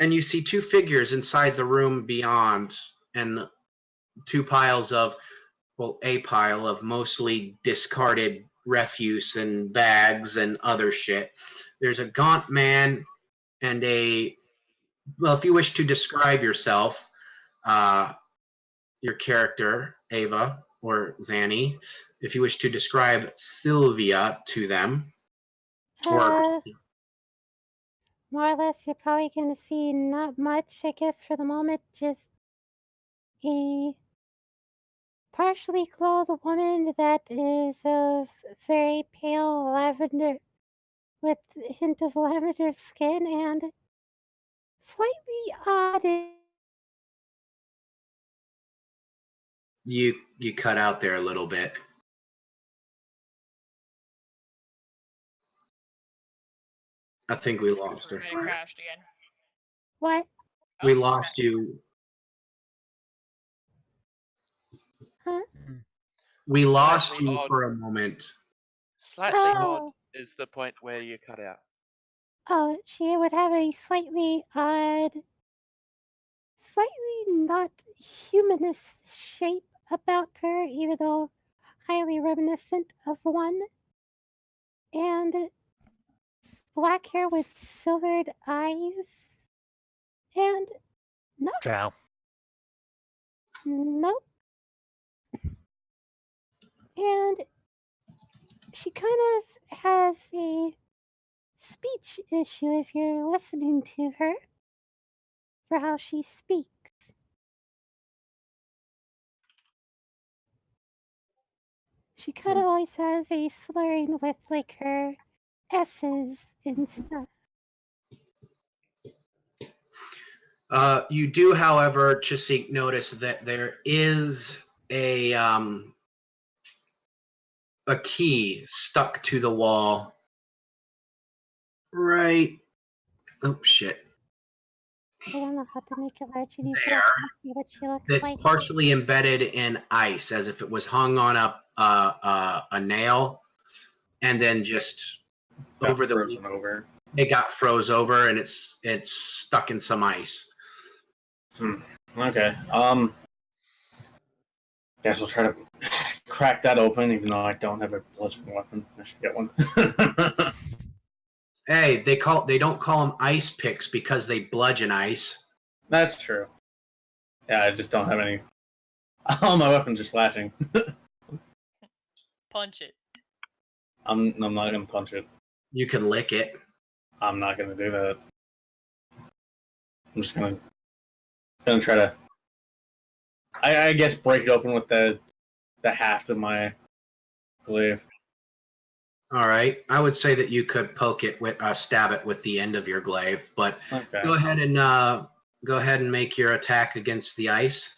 you see two figures inside the room beyond, and two piles of, well, a pile of mostly discarded refuse and bags and other shit. There's a gaunt man and well, if you wish to describe yourself, your character, Ava or Zanny, if you wish to describe Sylvia to them.
More or less, you're probably going to see not much, I guess, for the moment. Just a partially clothed woman that is of very pale lavender, with a hint of lavender skin, and slightly odd
You cut out there a little bit. I think we lost her.
It crashed again.
What?
We
Oh,
lost you.
Huh?
We lost
Slightly
you
odd.
for a moment.
Slightly odd
Oh.
is the point where you cut out.
Oh, she would have a slightly odd, slightly not humanist shape about her, even though highly reminiscent of one. And black hair with silvered eyes. And
Drow.
nope. And she kind of has a speech issue if you're listening to her for how she speaks. She kind of always has a slurring with like her S's and stuff.
You do, however, Chasik, notice that there is a key stuck to the wall. Right. Oh shit.
I don't know how to make it large. You
There.
see what she looks
It's
like.
partially embedded in ice, as if it was hung on a nail, and then just
Got
over the
frozen over.
it got froze over, and it's stuck in some ice.
Okay. Guess we'll try to crack that open, even though I don't have a bludgeoning weapon. I should get one.
Hey, they don't call them ice picks because they bludgeon ice.
That's true. Yeah, I just don't have any. All my weapons are slashing.
punch it.
I'm not gonna punch it.
You can lick it.
I'm not gonna do that. I'm just gonna try to. I guess break it open with the haft of my glaive.
All right. I would say that you could poke it with stab it with the end of your glaive, but
Okay.
go ahead and make your attack against the ice.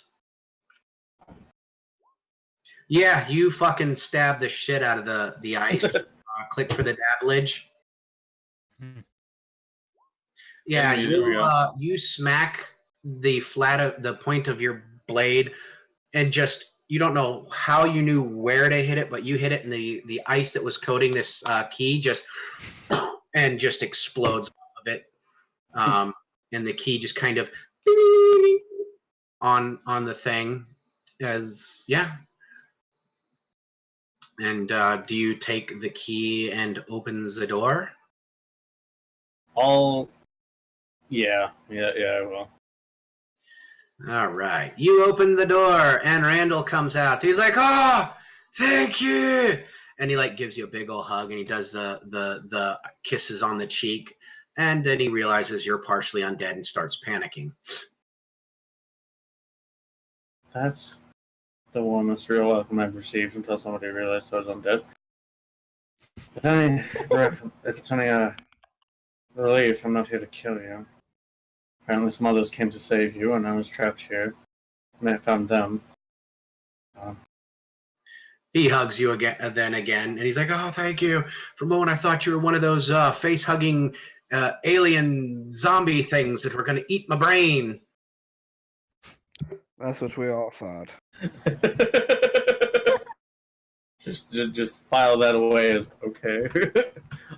Yeah, you fucking stab the shit out of the ice. Click for the dabblage. Yeah, you smack the the point of your blade, and just you don't know how you knew where to hit it, but you hit it, and the ice that was coating this key just explodes off of it, and the key just kind of on the thing, And do you take the key and opens the door?
Yeah, I will.
All right. You open the door, and Randall comes out. He's like, "Oh, thank you!" And he gives you a big old hug, and he does the kisses on the cheek, and then he realizes you're partially undead and starts panicking.
That's the warmest real welcome I've received until somebody realized I was undead. If it's any relief, I'm not here to kill you. Apparently some others came to save you, and I was trapped here. And I found them.
He hugs you again, and he's like, "Oh, thank you. For a moment, I thought you were one of those face-hugging alien zombie things that were going to eat my brain."
That's what we all thought.
just file that away as okay.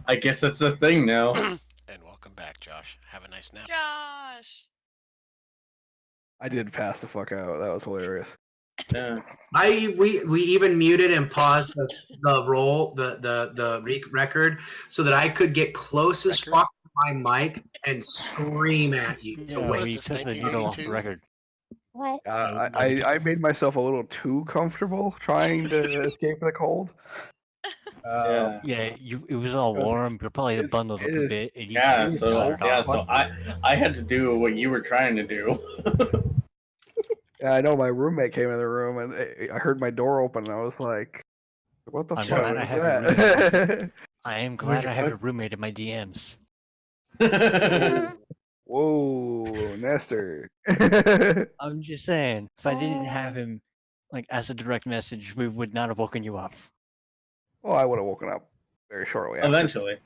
I guess that's a thing now.
And welcome back, Josh. Have a nice nap.
Josh.
I did pass the fuck out. That was hilarious.
Yeah.
We even muted and paused the roll, the record, so that I could get close as fuck to my mic and scream at you.
Yeah,
What is
we
this,
took the needle off the
1982?
record.
What?
I made myself a little too comfortable trying to escape the cold.
Yeah.
Yeah, it was all warm. You're probably bundled up a bit. And you
So I had to do what you were trying to do.
Yeah, I know my roommate came in the room and I heard my door open and I was like, "What the
I'm
fuck
glad I
is
have
that?"
I am glad I have a roommate in my DMs.
Whoa, Nestor.
I'm just saying, if I didn't have him Like as a direct message, we would not have woken you up.
Well, I would have woken up very shortly after.
Eventually.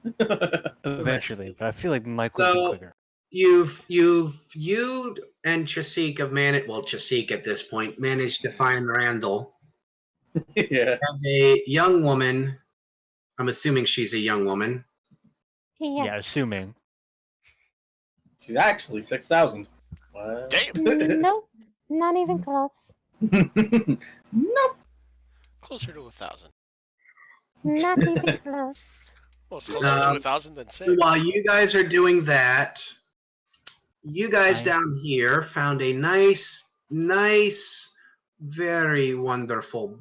Eventually, but I feel like Mike would have been
So
quicker.
you and Chasik have managed. Well, Chasik at this point managed to find Randall.
Yeah.
And a young woman. I'm assuming she's a young woman.
Yeah, assuming.
She's actually 6,000. What?
Damn.
Nope, not even close.
Nope.
Closer to 1,000.
Not even close.
Well, it's closer to
Um,
1,000 than 6.
So while you guys are doing that, you guys
I-
down here found a nice, very wonderful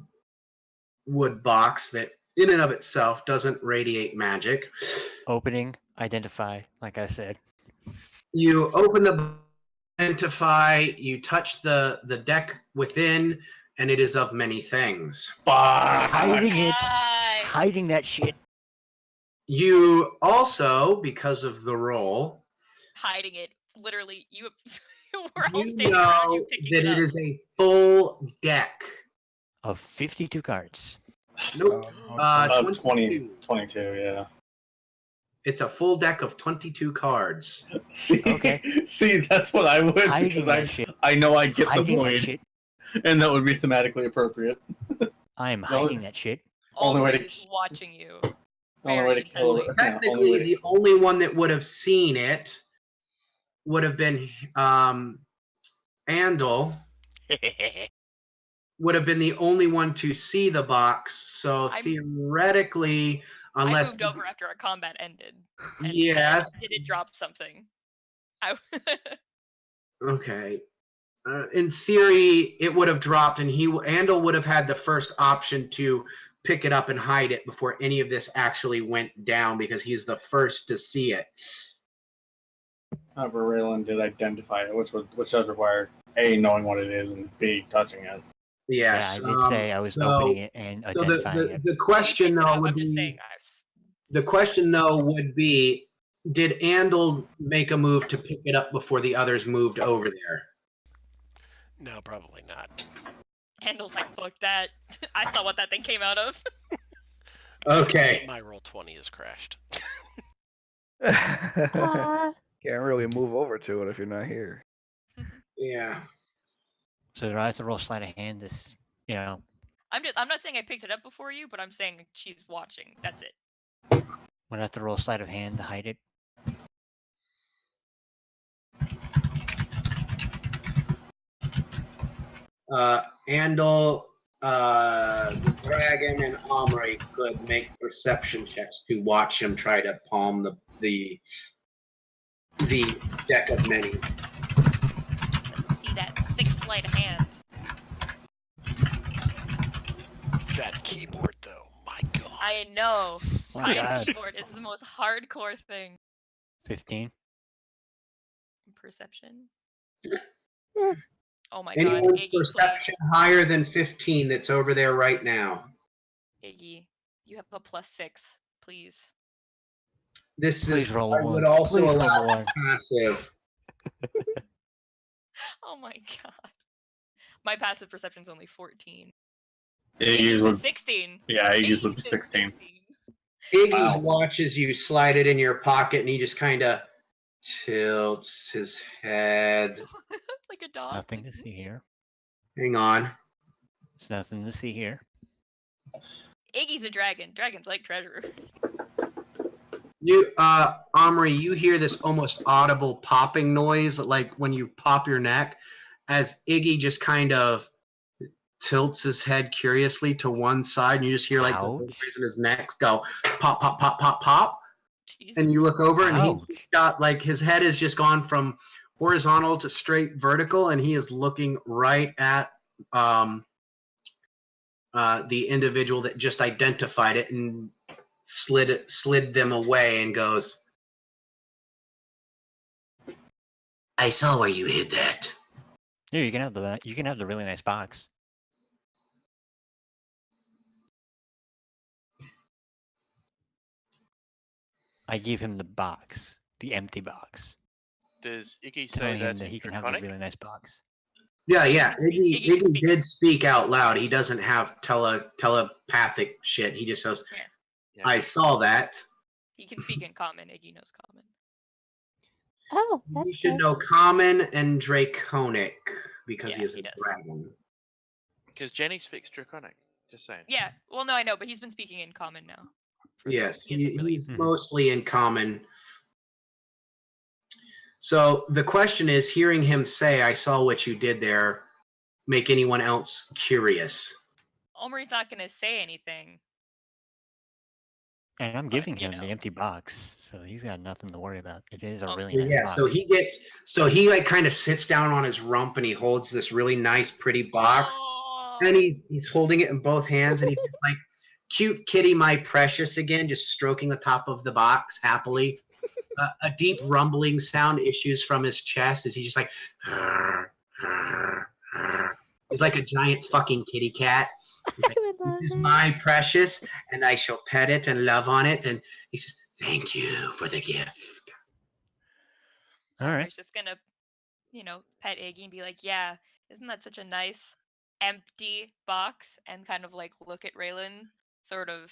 wood box that, in and of itself, doesn't radiate magic.
Opening, identify, like I said.
You open the identify, you touch the deck within, and it is of many things.
Hiding it.
Nice.
Hiding that shit.
You also, because of the roll,
Hiding it. Literally, you we're all
you
standing around you
know
picking
that
it
it
up.
is a full deck.
Of 52 cards.
Nope.
About
22.
22, yeah.
It's a full deck of 22 cards.
See,
Okay.
See, that's what I would
Hiding
because
that shit.
I know I get the
Hiding that
void,
shit.
and that would be thematically appropriate.
I am
No.
hiding that shit.
Only way to-
Always watching you.
Only way to
Very
kill
intently.
it. Yeah, only
Technically,
way to-
the only one that would have seen it would have been Andal. Would have been the only one to see the box. So
I'm-
theoretically,
I
unless
moved over after our combat ended. And
yes,
did it drop something? I
okay. In theory, it would have dropped, and Andal would have had the first option to pick it up and hide it before any of this actually went down, because he's the first to see it.
However, Raylan did identify it, which does require A, knowing what it is, and B, touching it.
Yes,
Yeah, I did say I was opening it and
So
identifying it.
the question though would
I'm just
be
saying.
the question though would be, did Andal make a move to pick it up before the others moved over there?
No, probably not.
Handle's like, fuck that. I saw what that thing came out of.
Okay.
My roll 20 has crashed.
Can't really move over to it if you're not here.
Yeah.
So do I have to roll sleight of hand this,
I'm not saying I picked it up before you, but I'm saying she's watching. That's it.
when I have to roll sleight of hand to hide it?
Andal, the dragon, and Omri could make perception checks to watch him try to palm the deck of many.
Let's see that 6 sleight of hand.
That keyboard, though, my god.
I know.
Oh my
Playing
god.
keyboard is the most hardcore thing.
15.
Perception.
Hmm.
Oh my god,
Anyone's
Iggy,
perception higher than 15 that's over there right now.
please. Iggy, you have a +6, please.
This
Please
is,
roll
I
a
would
1.
also
Please roll
allow
a 1.
passive.
Oh my god. My passive perception's only 14.
Iggy's would,
16.
yeah, Iggy's
Iggy's
would be 16.
Iggy
Wow.
watches you slide it in your pocket, and he just kind of tilts his head.
Like a dog.
Nothing to see here.
Hang on.
There's nothing to see here.
Iggy's a dragon. Dragons like treasure.
You, Omri, you hear this almost audible popping noise, like when you pop your neck, as Iggy just kind of tilts his head curiously to one side, and you just hear like the
Ouch.
noise in his neck go pop, pop, pop, pop, pop.
Jesus.
And you look over, and
Ouch.
he's got like his head has just gone from horizontal to straight vertical, and he is looking right at the individual that just identified it and slid them away, and goes, "I saw where you hid that."
Here, you can have the really nice box. I gave him the box, the empty box,
Does Iggy say
telling him
that's
that he can have the
draconic?
really nice box.
Yeah, yeah.
Iggy can
Iggy
speak.
did speak out loud. He doesn't have telepathic shit. He just says,
Yeah.
"I saw that."
He can speak in common. Iggy knows common.
Oh,
You
that's
should
good.
know Common and Draconic because
Yeah,
he is
he
a
does.
dragon.
Because Jenny speaks Draconic. Just saying.
Yeah. Well, no, I know, but he's been speaking in common now.
Yes,
He isn't really.
he's mostly in Common. So the question is, hearing him say, "I saw what you did there," make anyone else curious?
Omri's not gonna say anything.
And I'm
But,
giving
you
him the
know.
empty box, so he's got nothing to worry about. It is a
Oh,
really nice
Yeah,
box.
so he like kind of sits down on his rump and he holds this really nice, pretty box, and he's holding it in both hands, and he's like, "Cute kitty, my precious," again, just stroking the top of the box happily. A deep rumbling sound issues from his chest as he's just like, he's like a giant fucking kitty cat. He's like,
I would love
"This is
that.
my precious, and I shall pet it and love on it." And he says, "Thank you for the gift."
All right.
Omri's just gonna, pet Iggy and be like, "Yeah, isn't that such a nice empty box?" And kind of like look at Raylan, sort of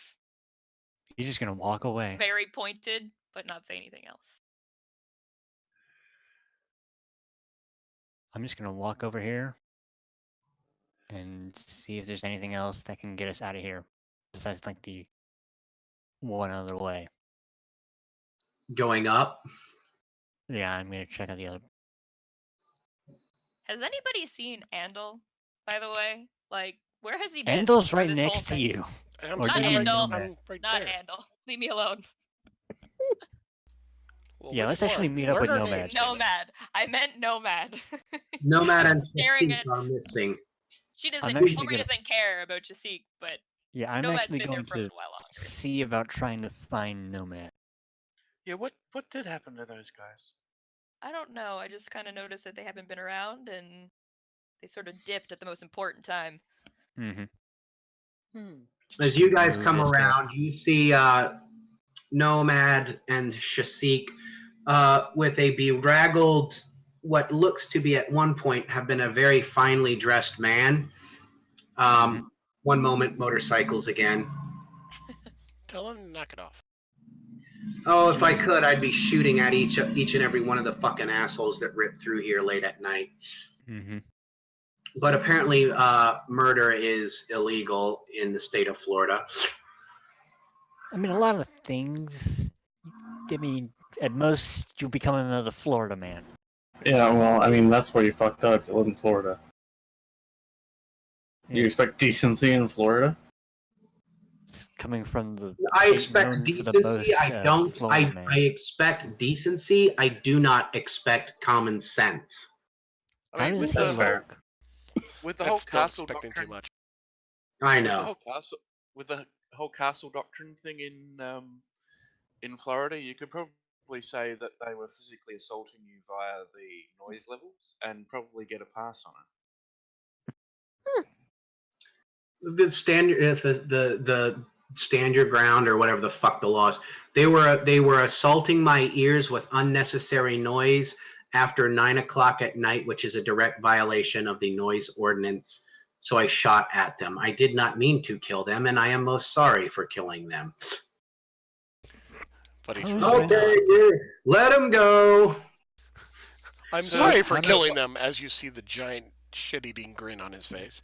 He's just gonna walk away.
very pointed, but not say anything else.
I'm just gonna walk over here and see if there's anything else that can get us out of here besides like the one other way.
Going up.
Yeah, I'm gonna check out the other.
Has anybody seen Andal, by the way? Like, where has he been?
Andal's
for
right
this whole
next to
thing?
you.
I'm
Or
Not
do you
sitting
Andal.
I'm right
Not
there.
Andal. Leave me alone.
Well,
Yeah,
which
let's actually
one?
meet up
Learn
with
our
Nomad.
names, damn it.
Nomad. I meant Nomad.
Nomad and
Staring
Chasik
at-
are missing.
She doesn't.
I'm actually
Omri
gonna-
doesn't care about Jasik, but
Yeah, I'm
Nomad's
actually
been there
going
for a
to
little while longer.
see about trying to find Nomad.
Yeah, what did happen to those guys?
I don't know. I just kind of noticed that they haven't been around, and they sort of dipped at the most important time.
Mm-hmm.
As you guys come around, you see Nomad and Shasik with a bedraggled, what looks to be at one point have been a very finely dressed man. One moment, motorcycles again.
Tell him to knock it off.
Oh, if I could, I'd be shooting at each and every one of the fucking assholes that rip through here late at night. But apparently, murder is illegal in the state of Florida.
I mean, a lot of things. I mean, at most, you'll become another Florida man.
Yeah, well, I mean, that's where you fucked up. You live in Florida. You
Yeah,
expect decency in Florida?
coming from the.
I
state
expect
known for the
decency.
most,
I don't.
Florida man.
I expect decency. I do not expect common sense.
I
How
mean,
does
with
he
the
That's fair.
with the
That's
whole
still
castle
expecting
doctrine,
too much.
I
with the
know.
whole castle with the whole castle doctrine thing in Florida, you could probably say that they were physically assaulting you via the noise levels and probably get a pass on it.
The standard, the stand your ground or whatever the fuck the law is. They were assaulting my ears with unnecessary noise after 9 o'clock at night, which is a direct violation of the noise ordinance. So I shot at them. I did not mean to kill them, and I am most sorry for killing them.
But he's
Oh,
really
Okay,
not.
let him go.
I'm
So-
sorry for
I'm
killing them, as you see the giant shit-eating grin on his face.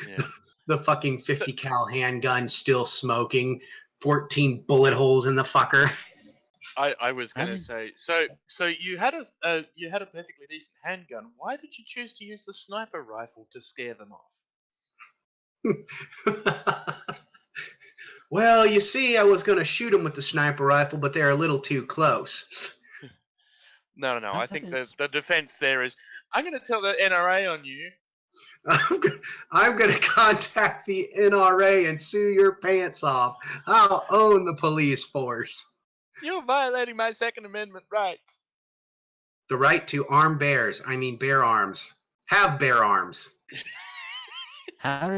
Yeah.
The fucking 50 cal handgun still smoking, 14 bullet holes in the fucker.
I was
I
gonna
mean-
say, so you had a perfectly decent handgun. Why did you choose to use the sniper rifle to scare them off?
Well, you see, I was going to shoot them with the sniper rifle, but they're a little too close.
No.
That
I think
is-
the defense there is, I'm gonna tell the NRA on you.
I'm going to contact the NRA and sue your pants off. I'll own the police force.
You're violating my Second Amendment rights.
The right to arm bears. I mean, bear arms. Have bear arms.
How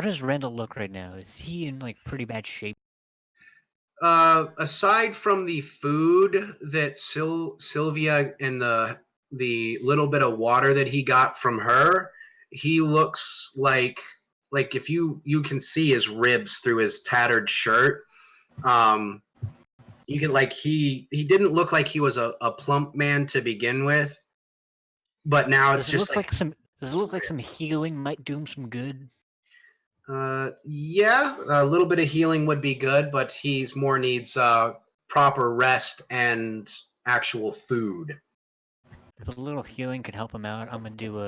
does Randall look right now? Is he in like pretty bad shape?
Aside from the food that Sylvia and the the little bit of water that he got from her, he looks like if you can see his ribs through his tattered shirt. You can he didn't look like he was a plump man to begin with, but now it's
Does it
just
look like some? Does it look like some healing might do him some good?
yeah, a little bit of healing would be good, but he's more needs proper rest and actual food.
If a little healing could help him out, I'm gonna do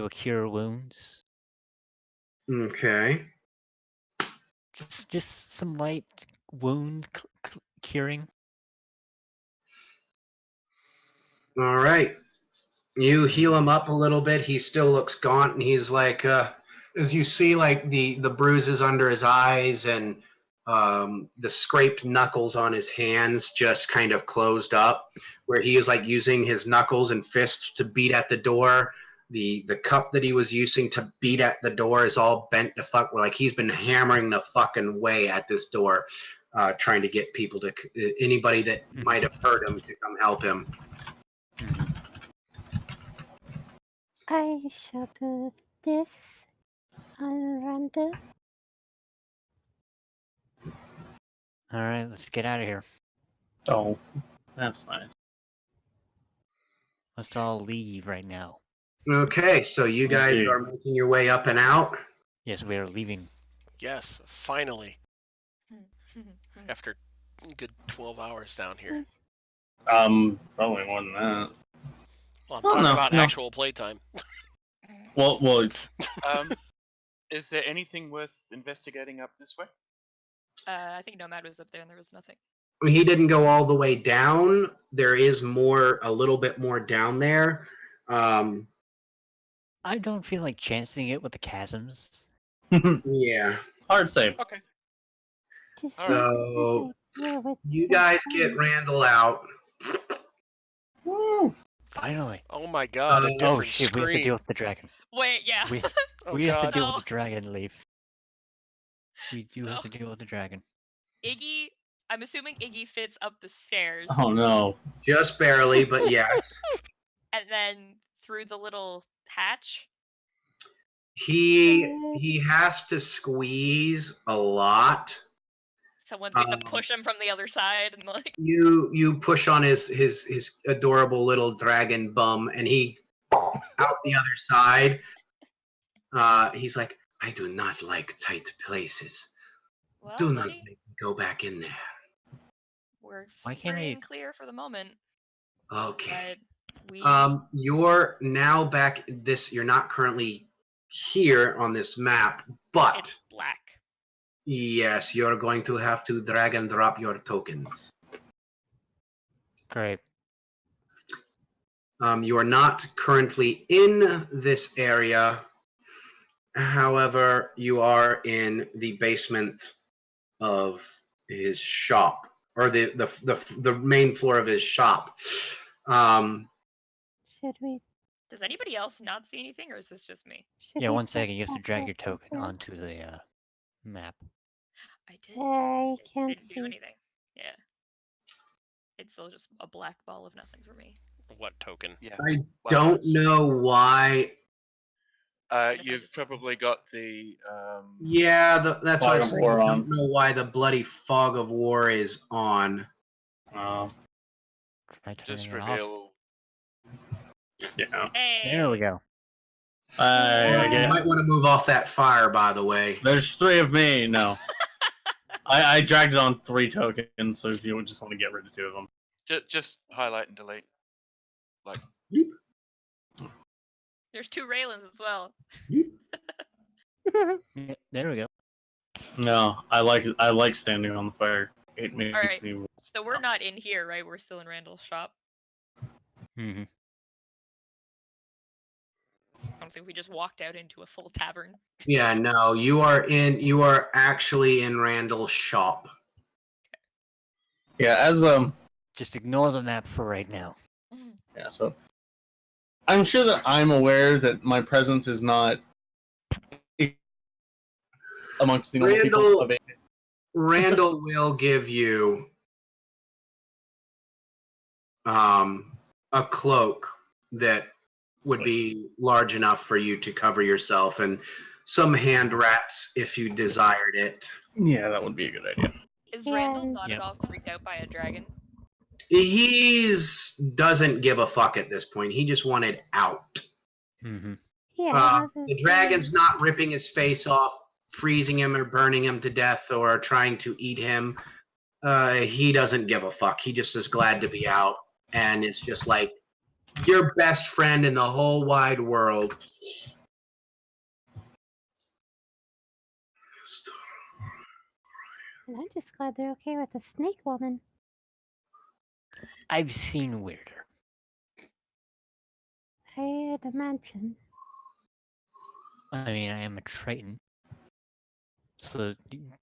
a cure wounds.
Okay.
Just some light wound curing.
All right. You heal him up a little bit. He still looks gaunt, and he's like, as you see, like the bruises under his eyes and the scraped knuckles on his hands just kind of closed up, where he is like using his knuckles and fists to beat at the door. The cup that he was using to beat at the door is all bent to fuck. Like he's been hammering the fucking way at this door, trying to get people to anybody that might have hurt him to come help him.
I shall do this on Randa.
All right, let's get out of here.
Oh, that's nice.
Let's all leave right now.
Okay, so you guys
Okay.
are making your way up and out.
Yes, we are leaving.
Yes, finally. After a good 12 hours down here.
Probably more than that.
Well, I'm
Oh,
talking
no,
about
no.
actual playtime.
Well,
Is there anything worth investigating up this way?
I think Nomad was up there and there was nothing.
He didn't go all the way down. There is a little bit more down there.
I don't feel like chancing it with the chasms.
Yeah.
hard save.
Okay.
So you guys get Randall out.
Woo.
Finally.
Oh my god, a
Oh,
different
Oh shit, we have to
screen.
deal with the dragon.
Wait, yeah.
We,
Oh
we have to
god.
deal
No.
with the dragon, Leaf. We do have
So-
to deal with the dragon.
Iggy, I'm assuming Iggy fits up the stairs
Oh no.
Just barely, but yes.
and then through the little hatch.
He has to squeeze a lot.
Someone's going to push him from the other side and like.
You push on his adorable little dragon bum, and he out the other side. He's like, I do not like tight places.
Well,
Do not
buddy,
make me go back in there.
we're
Why can't
free
I-
and clear for the moment.
Okay.
But we.
You're now back. You're not currently here on this map, but
It's black.
yes, you're going to have to drag and drop your tokens.
Great.
You are not currently in this area. However, you are in the basement of his shop, or the main floor of his shop.
Should we?
Does anybody else not see anything, or is this just me?
Should
Yeah,
we
1
check
second. You have to
back
drag
out
your token
there?
onto the map.
I did.
I
It
can't
didn't
see.
do anything. Yeah. It's still just a black ball of nothing for me.
What token?
Yeah.
I
Well,
don't
that's-
know why.
if I
You've
just-
probably got the.
Yeah, that's why I
Fog of
say I
War
don't
on.
know why the bloody fog of war is on.
Try turning
Just
it off.
reveal.
Yeah.
Hey.
There we go.
You
Again,
might want to move off that fire, by the way.
there's 3 of me. No. I dragged it on 3 tokens, so if you just want to get rid of 2 of them.
Just highlight and delete. Like.
There's 2 Raylins as well.
Yeah, there we go.
No, I like standing on the fire. It makes
Alright.
me.
So we're not in here, right? We're still in Randall's shop.
Hmm.
Honestly, we just walked out into a full tavern.
Yeah, no, you are actually in Randall's shop.
Yeah, as
Just ignore the map for right now.
yeah. So I'm sure that I'm aware that my presence is not amongst the normal people
Randall-
of it.
Randall will give you a cloak that would
Sweet.
be large enough for you to cover yourself, and some hand wraps if you desired it.
Yeah, that would be a good idea.
Is Randall
Yeah.
not
Yep.
at all freaked out by a dragon?
He's doesn't give a fuck at this point. He just wanted out.
Mm-hmm.
Yeah.
The dragon's not ripping his face off, freezing him or burning him to death or trying to eat him. He doesn't give a fuck. He just is glad to be out and is just like your best friend in the whole wide world.
And I'm just glad they're okay with the snake woman.
I've seen weirder.
I'd imagine.
I mean, I am a Triton. So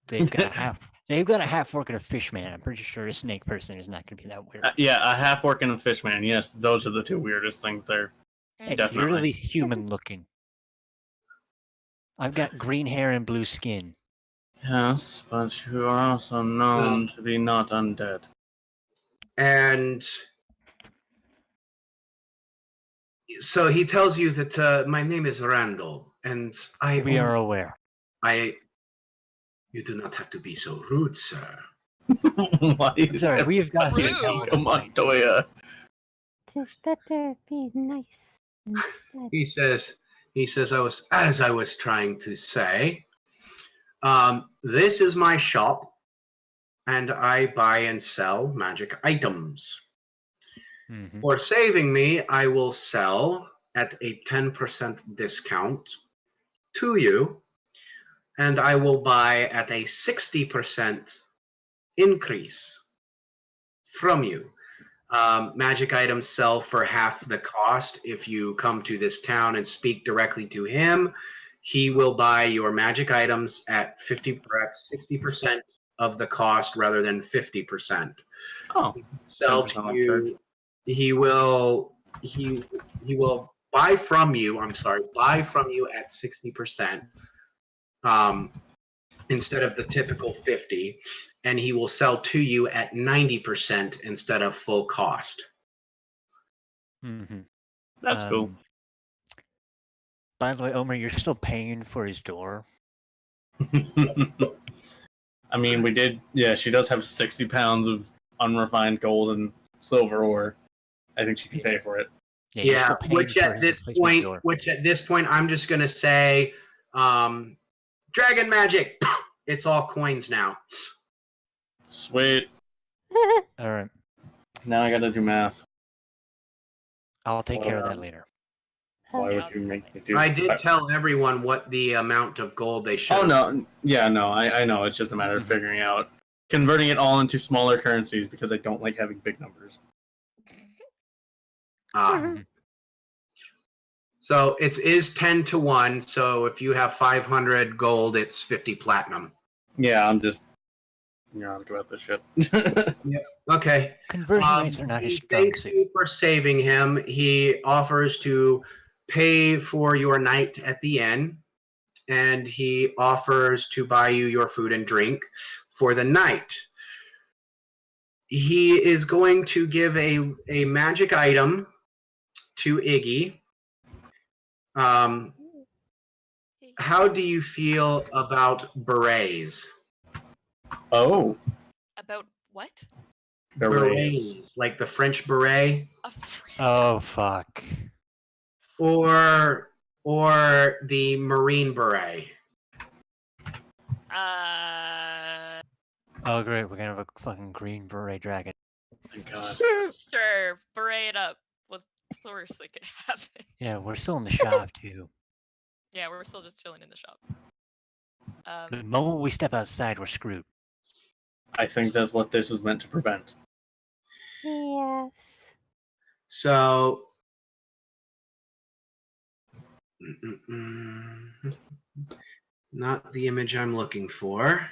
they've got a half orc and a fish man. I'm pretty sure a snake person is not going to be that weird.
Yeah, a half orc and a fish man. Yes, those are the two weirdest things there.
Like,
definitely.
you're really human looking. I've got green hair and blue skin.
Yes, but you are also known to be not undead.
And so he tells you that my name is Randall, and
We are aware.
You do not have to be so rude, sir.
Why is
Sorry,
that
we've got
Rude.
the
Come on, Toya.
Tis better be nice instead.
He says, as I was trying to say, this is my shop, and I buy and sell magic items.
Mhm.
For saving me, I will sell at a 10% discount to you, and I will buy at a 60% increase from you. Magic items sell for half the cost. If you come to this town and speak directly to him, he will buy your magic items at 60% of the cost rather than 50%.
Oh,
Sell
10%
to
off
you. He will buy from you. Buy from you at 60%. Instead of the typical 50, and he will sell to you at 90% instead of full cost.
Mhm.
that's cool.
By the way, Omer, you're still paying for his door.
I mean, we did. Yeah, she does have 60 pounds of unrefined gold and silver ore. I think she can pay for it.
Yeah, you're
Yeah,
still paying
which
for
at
his
this
replacement
point,
door.
I'm just gonna say, dragon magic. It's all coins now.
Sweet.
All right,
Now I gotta do math.
I'll take care of that later.
Why
Yeah,
would you make me do?
I did tell everyone what the amount of gold they should.
Oh no, yeah, no, I know. It's just a matter of figuring out, converting it all into smaller currencies because I don't like having big numbers.
Mhm.
So it is 10-1. So if you have 500 gold, it's 50 platinum.
Yeah, I'm just neurotic about this shit.
Okay.
Conversion rates are not his
He
strong
thanks
suit.
you for saving him. He offers to pay for your night at the inn, and he offers to buy you your food and drink for the night. He is going to give a magic item to Iggy. How do you feel about berets?
Oh,
About what?
berets.
Like the French beret,
A friend.
Oh fuck!
or the Marine beret.
Oh great, we're gonna have a fucking green beret dragon.
Thank God.
Sure, beret it up. What's the worst that could happen?
Yeah, we're still in the shop too.
Yeah, we're still just chilling in the shop.
The moment we step outside, we're screwed.
I think that's what this is meant to prevent.
Yes.
So, not the image I'm looking for.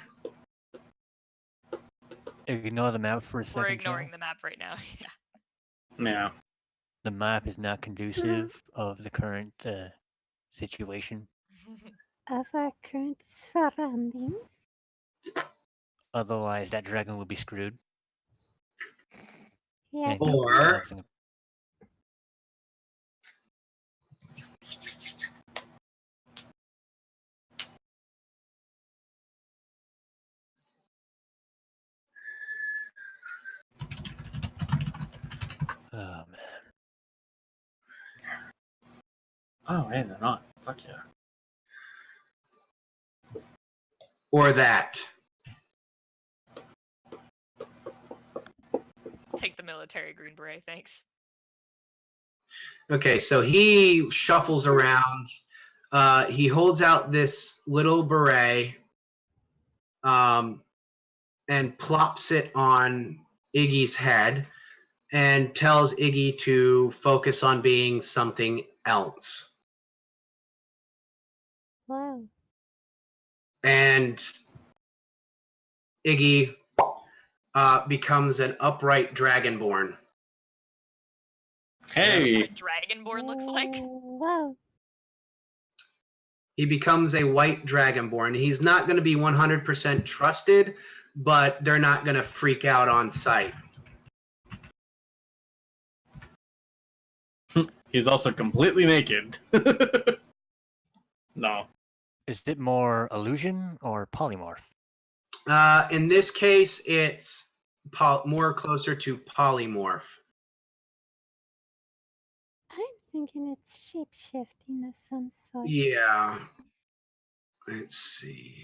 Ignore the map for a second.
We're ignoring
Charles.
the map right now. Yeah.
Yeah.
The map is not conducive of the current situation.
Of our current surroundings.
Otherwise, that dragon will be screwed.
Yeah.
And Goku
Or-
bouncing him. Oh man.
Oh, hey, they're not. Fuck yeah.
Or that.
Take the military green beret, thanks.
Okay, so he shuffles around. He holds out this little beret and plops it on Iggy's head and tells Iggy to focus on being something else.
Wow.
And Iggy becomes an upright dragonborn.
Hey!
What Dragonborn looks like.
Whoa.
He becomes a white dragonborn. He's not going to be 100% trusted, but they're not going to freak out on sight.
He's also completely naked. No.
Is it more illusion or polymorph?
In this case, it's more closer to polymorph.
I'm thinking it's shape-shifting of some sort.
Yeah. Let's see.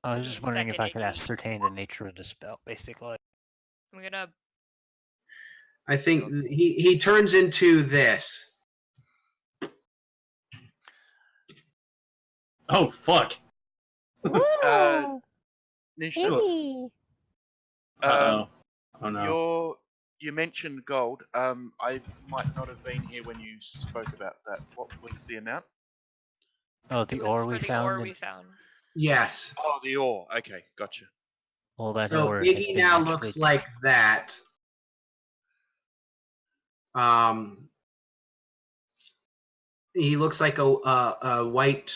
I was just wondering if I could
Iggy.
ascertain the nature of the spell, basically.
I'm gonna.
I think he turns into this.
Oh, fuck.
Whoa.
Nisha,
Iggy.
Uh-oh. Oh, no.
you mentioned gold. I might not have been here when you spoke about that. What was the amount?
Oh, the
It was
ore
for
we
the
found.
ore
and-
we found.
Yes.
Oh, the ore. Okay, gotcha.
Well, that
So
ore has
Iggy
been
now
actually-
looks like that. He looks like a white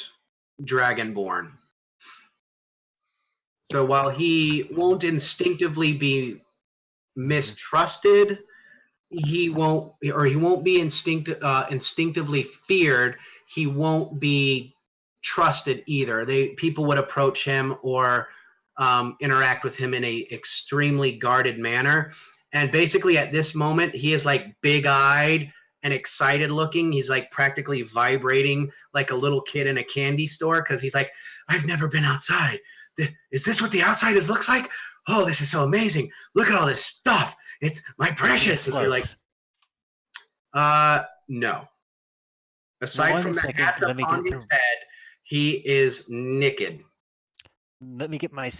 dragonborn. So while he won't instinctively be mistrusted, he won't be instinctively feared. He won't be trusted either. People would approach him or interact with him in a extremely guarded manner. And basically, at this moment, he is like big-eyed and excited looking. He's like practically vibrating like a little kid in a candy store because he's like, I've never been outside. Is this what the outside looks like? Oh, this is so amazing. Look at all this stuff. It's my precious. And you're like, no. Aside
One
from the
second,
hat
let me
upon
get
his
through.
head, he is naked.
Let me get my,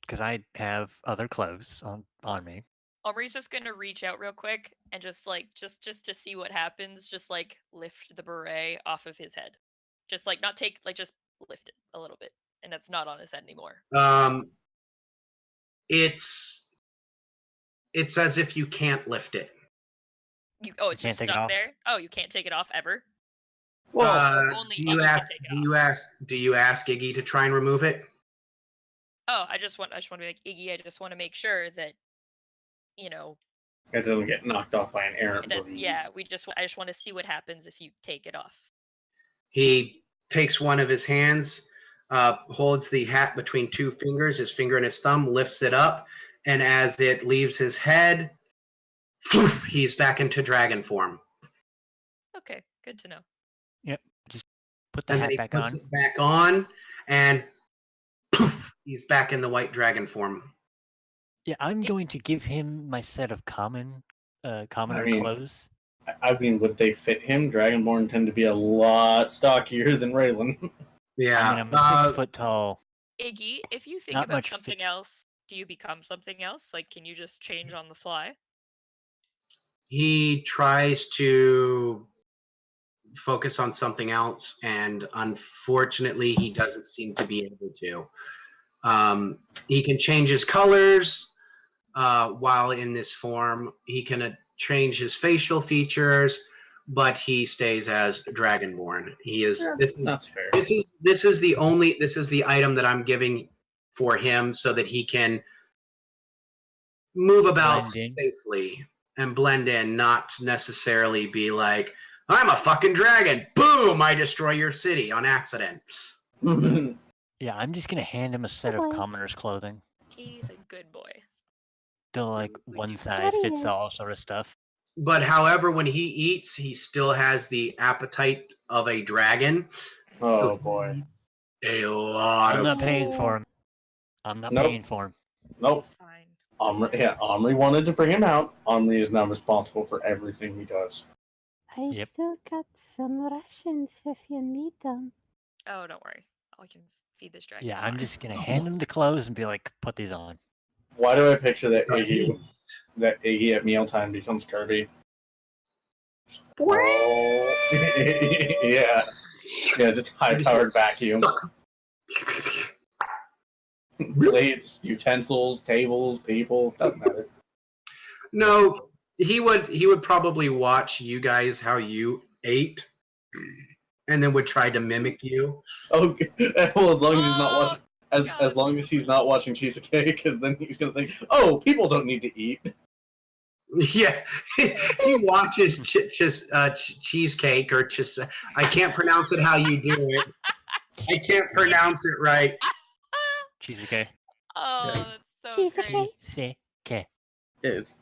because I have other clothes on me.
Omri's just gonna reach out real quick and just to see what happens. Just like lift the beret off of his head. Just like not take just lift it a little bit, and it's not on his head anymore.
It's as if you can't lift it.
It's
can't
just
take it
stuck
off?
there. Oh, you can't take it off ever. only
do
Iggy
you
can
ask?
take it
Do you ask Iggy to try and remove it?
Oh, I just want to be like Iggy. I just want to make sure that, you know,
It doesn't get knocked off by an errant
it does.
breeze.
Yeah, I just want to see what happens if you take it off.
He takes one of his hands, holds the hat between two fingers, his finger and his thumb, lifts it up, and as it leaves his head, he's back into dragon form.
Okay, good to know.
Yep. Just put the
And then
hat
he
back
puts
on.
it back on, and poof, he's back in the white dragon form.
Yeah, I'm going to give him my set of commoner clothes.
I mean, would they fit him? Dragonborn tend to be a lot stockier than Raylan.
Yeah.
I mean, I'm a 6 foot tall.
Iggy, if you think
Not
about
much
something
fit-
else, do you become something else? Like, can you just change on the fly?
He tries to focus on something else, and unfortunately, he doesn't seem to be able to. He can change his colors while in this form. He can change his facial features, but he stays as Dragonborn. He is.
That's fair.
This is the item that I'm giving for him so that he can move about
Blend in.
safely. and blend in, not necessarily be like, I'm a fucking dragon. Boom! I destroy your city on accident.
Yeah, I'm just gonna hand him a set of commoner's clothing.
He's a good boy.
The like one size fits all sort of stuff.
But however, when he eats, he still has the appetite of a dragon.
Oh boy.
A lot
I'm
of
not paying for him. I'm not
Nope.
paying for him.
Nope.
It's fine.
Omri wanted to bring him out. Omri is now responsible for everything he does.
I
Yep.
still got some rations if you need them.
Oh, don't worry. I can feed this dragon.
Yeah,
it's
I'm
fine.
just gonna hand him the clothes and be like, put these on.
Why do I picture that Iggy at mealtime becomes Kirby? Oh. Yeah, just high-powered vacuum. Plates, utensils, tables, people, doesn't matter.
No, he would probably watch you guys how you ate, and then would try to mimic you.
Oh, well, as long as he's not watching, as
God.
long as he's not watching Cheesecake, because then he's gonna say, "Oh, people don't need to eat."
Yeah, he watches cheesecake or just. I can't pronounce it how you do it. I can't pronounce it right.
Cheesecake.
Oh, that's so
Cheesecake?
great.
Cheesecake.
It's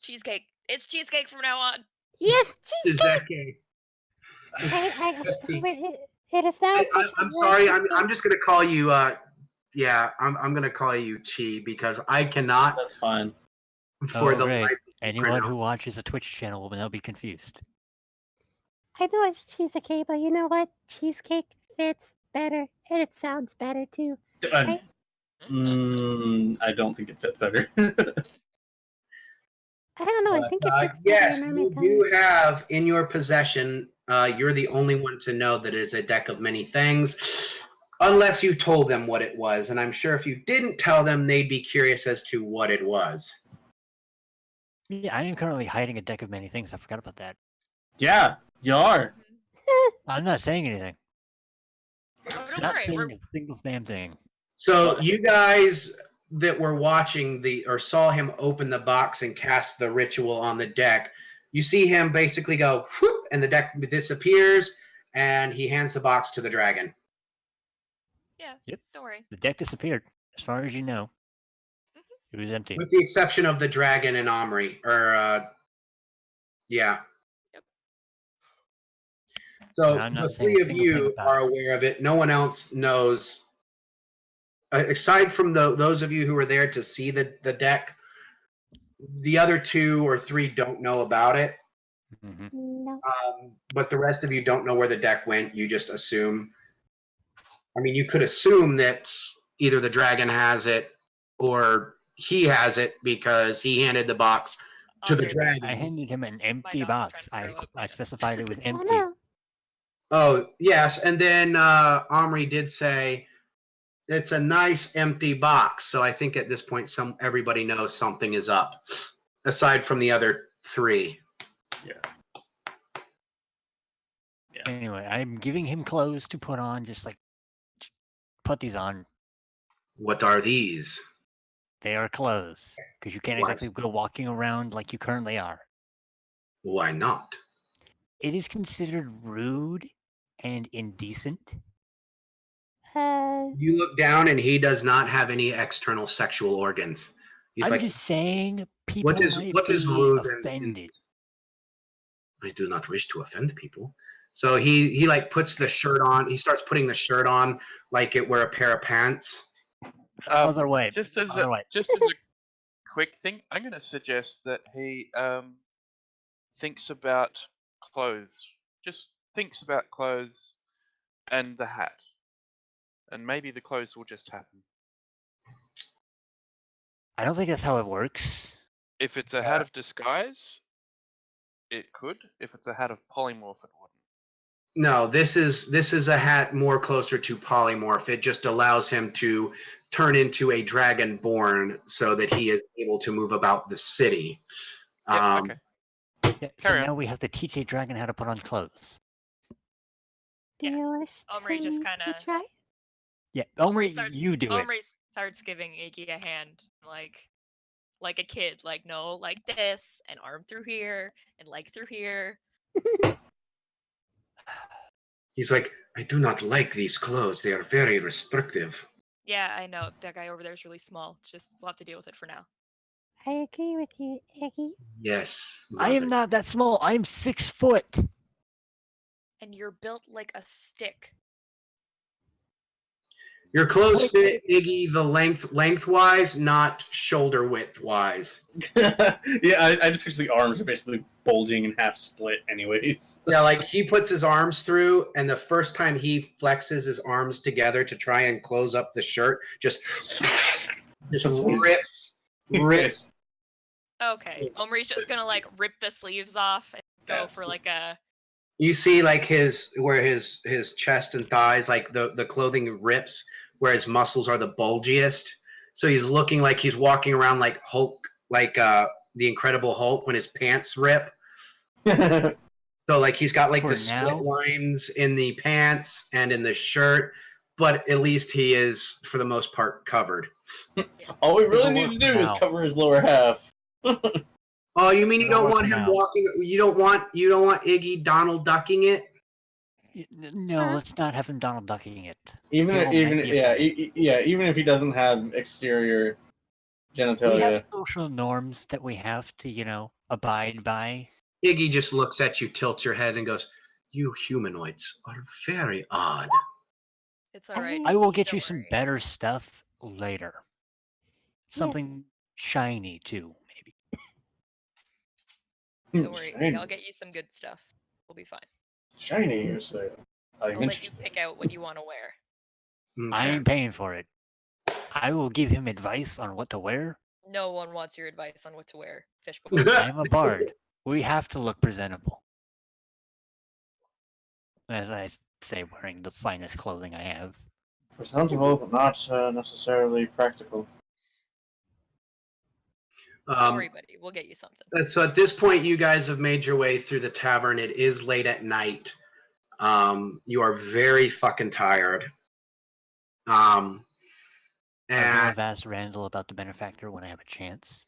Cheesecake. It's cheesecake from now on.
Yes,
Is
cheesecake.
that gay?
It is now.
I'm sorry. I'm just gonna call you. Yeah, I'm gonna call you Chi because I cannot
that's fine.
for
Oh,
the
great.
life of me
Anyone who
pronounce.
watches a Twitch channel will now be confused.
I know it's cheesecake, but you know what? Cheesecake fits better, and it sounds better too. Right?
I don't think it fits better.
I don't know. I think it fits better
Yes,
in our
you
mentality.
do have in your possession. You're the only one to know that it is a deck of many things, unless you told them what it was. And I'm sure if you didn't tell them, they'd be curious as to what it was.
Yeah, I am currently hiding a deck of many things. I forgot about that.
Yeah, you are.
I'm not saying anything.
Oh, don't
Not
worry.
saying
We're
a single damn thing.
So you guys that were watching or saw him open the box and cast the ritual on the deck, you see him basically go whoop, and the deck disappears, and he hands the box to the dragon.
yeah.
Yep.
Don't worry.
The deck disappeared, as far as you know. It was empty.
With the exception of the dragon and Omri, yeah.
Yep.
So
I'm not
the
saying
three
a
of
single thing
you
about
are
it.
aware of it. No one else knows. Aside from those of you who were there to see the deck, the other 2 or 3 don't know about it.
Mhm.
No.
But the rest of you don't know where the deck went. You just assume. I mean, you could assume that either the dragon has it or he has it because he handed the box to the
Okay,
dragon.
I handed him an empty
dog's
box.
trying to throw up.
I specified it was
Oh
empty.
no.
Oh, yes. And then Omri did say it's a nice empty box. So I think at this point everybody knows something is up, aside from the other 3.
Anyway, I'm giving him clothes to put on, just like, put these on.
What are these?
They are clothes. Because you can't
What?
exactly go walking around like you currently are.
Why not?
It is considered rude and indecent.
You look down and he does not have any external sexual organs. He's
I'm
like,
just saying people
what is
might
rude
be
and
offended.
I do not wish to offend people. So he like puts the shirt on. He starts putting the shirt on like it were a pair of pants.
Other way.
Just as
Other way.
a quick thing, I'm going to suggest that he thinks about clothes. Just thinks about clothes and the hat, and maybe the clothes will just happen.
I don't think that's how it works.
If it's a hat of disguise, it could. If it's a hat of polymorph, it wouldn't.
No, this is a hat more closer to polymorph. It just allows him to turn into a dragonborn so that he is able to move about the city.
Yeah, okay.
Yeah, so
Carry on.
now we have to teach a dragon how to put on clothes.
Do
Yeah.
you wish
Omri
for
just
me
kinda-
to try?
Yeah, Omri,
starts-
you do it.
Omri starts giving Iggy a hand, like, like a kid. Like, no, like this, and arm through here, and leg through here.
He's like, I do not like these clothes. They are very restrictive.
Yeah, I know. That guy over there is really small. Just, we'll have to deal with it for now.
I agree with you, Iggy.
Yes.
I am
mother.
not that small. I'm 6 foot.
And you're built like a stick.
Your clothes
Wait.
fit Iggy the lengthwise, not shoulder width wise.
Yeah, I just picture the arms are basically bulging and half split, anyways.
Yeah, like he puts his arms through, and the first time he flexes his arms together to try and close up the shirt, just rips.
Okay, Omri's just gonna like rip the sleeves off and go for like a.
You see, like his chest and thighs, like the clothing rips where his muscles are the bulgiest. So he's looking like he's walking around like Hulk, like the Incredible Hulk when his pants rip. So like he's got like
For
the split
now?
lines in the pants and in the shirt, but at least he is for the most part covered.
All we really
It'll
need
work
to do
for
is
now.
cover his lower half.
Oh, you mean you
It'll
don't
work
want
for
him
now.
walking? You don't want Iggy Donald ducking it?
No, let's not have him Donald ducking it.
Even
People
even
might be
yeah
offended.
even if he doesn't have exterior
We
genitalia.
have social norms that we have to, abide by.
Iggy just looks at you, tilts your head, and goes, "You humanoids are very odd."
It's all right.
I will
Iggy,
get you
don't
some
worry.
better stuff later. Something shiny too, maybe.
Don't worry, Iggy,
Shiny.
I'll get you some good stuff. We'll be fine.
Shiny, you say? I'm
I'll let you
interested.
pick out what you want to wear.
I
Okay.
ain't paying for it. I will give him advice on what to wear.
No one wants your advice on what to wear, Fishbowl.
I am a bard. We have to look presentable. As I say, wearing the finest clothing I have.
Presentable, but not necessarily practical.
Don't worry, buddy. We'll get you something.
So at this point, you guys have made your way through the tavern. It is late at night. You are very fucking tired.
I will
And
have asked Randall about the benefactor when I have a chance.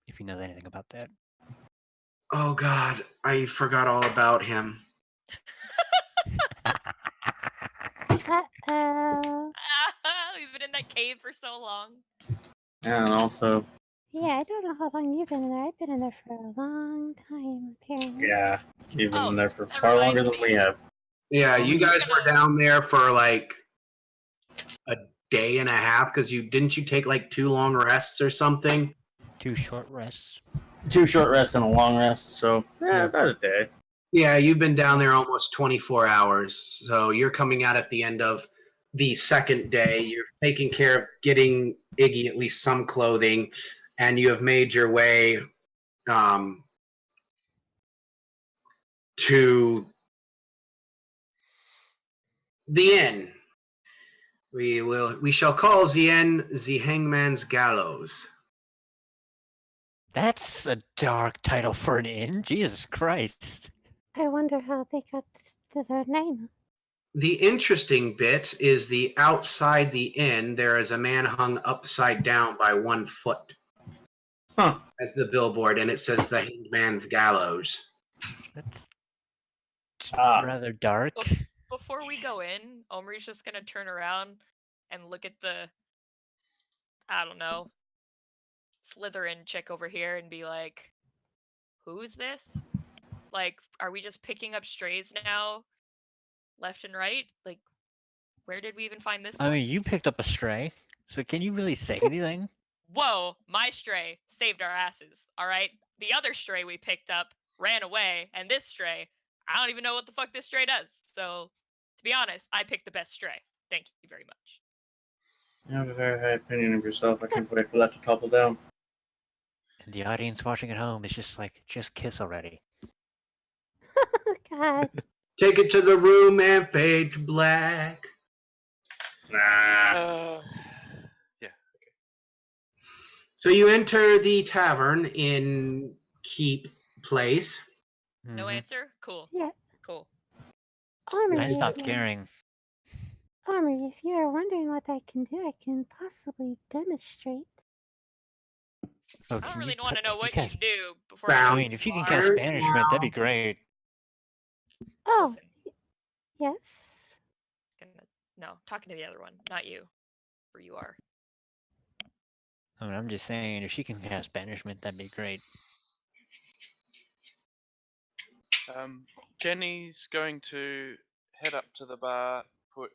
If he knows anything about that.
oh god, I forgot all about him.
Uh-oh.
We've been in that cave for so long.
And also,
Yeah, I don't know how long you've been in there. I've been in there for a long time, apparently.
yeah, you've been
Oh,
in there for
that
far longer
reminds
than we
me.
have.
Yeah,
Well,
you
we-
guys were down there for like a day and a half because you take like 2 long rests or something.
2 short rests.
2 short rests and a long rest, so
Yeah.
about a day.
Yeah, you've been down there almost 24 hours. So you're coming out at the end of the second day. You're taking care of getting Iggy at least some clothing, and you have made your way to the inn. We shall call the inn the Hangman's Gallows.
That's a dark title for an inn. Jesus Christ.
I wonder how they got to their name.
The interesting bit is the outside the inn, there is a man hung upside down by 1 foot.
Huh.
As the billboard, and it says the Hangman's Gallows.
That's
Ah.
rather dark.
Before we go in, Omri's just gonna turn around and look at the, I don't know, Slytherin chick over here and be like, "Who's this? Like, are we just picking up strays now, left and right? Like, where did we even find this
I
one?"
mean, you picked up a stray, so can you really say anything?
Whoa, my stray saved our asses, alright? The other stray we picked up ran away, and this stray, I don't even know what the fuck this stray does. So, to be honest, I picked the best stray. Thank you very much.
You have a very high opinion of yourself. I can't wait for that to topple down.
And the audience watching at home is just like, just kiss already.
Oh, God.
Take it to the room and fade to black.
Nah.
Yeah.
So you enter the tavern in Keep Place.
No
Mhm.
answer? Cool.
Yeah.
Cool.
Omri,
I stopped
if-
caring.
Omri, if you are wondering what I can do, I can possibly demonstrate.
Oh,
I don't really want to know what you
cast,
do before
I
I
mean, if you can cast banishment, that'd be great.
Oh,
Listen,
yes.
no, talking to the other one, not you. Where you are.
I mean, I'm just saying, if she can cast banishment, that'd be great.
Jenny's going to head up to the bar, put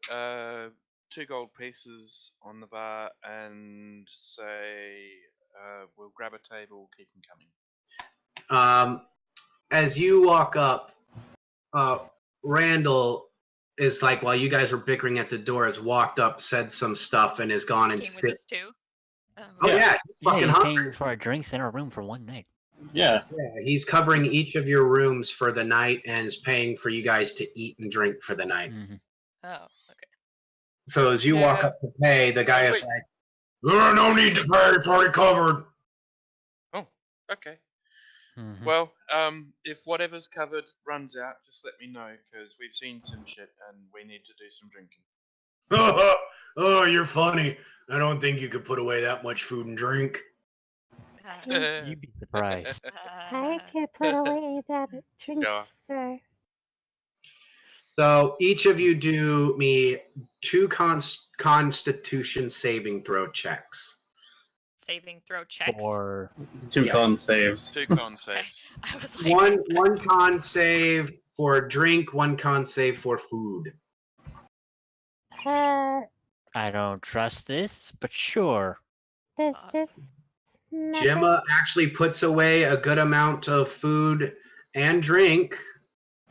2 gold pieces on the bar, and say, "We'll grab a table, keep them coming."
As you walk up, Randall is like, while you guys were bickering at the door, has walked up, said some stuff, and has gone and
Came with
sit.
us too.
Oh yeah, he's
Yeah,
fucking
he's
hungry.
paying for our drinks in our room for one night.
Yeah.
Yeah, he's covering each of your rooms for the night and is paying for you guys to eat and drink for the night.
Mm-hmm.
Oh, okay.
So as you walk
Yeah.
up to pay, the guy is
Wait.
like, "No need to pay, it's already covered."
Oh, okay.
Mm-hmm.
Well, if whatever's covered runs out, just let me know, because we've seen some shit and we need to do some drinking.
Oh, you're funny. I don't think you could put away that much food and drink.
You'd be surprised.
I could put away that drink,
Yeah.
sir.
So each of you do me 2 Constitution saving throw checks.
Saving throw checks.
Or
2
Yeah.
con saves.
2 con saves.
I was like,
One con save for drink, 1 con save for food.
I don't trust this, but sure.
Does this
Awesome.
matter?
Gemma actually puts away a good amount of food and drink.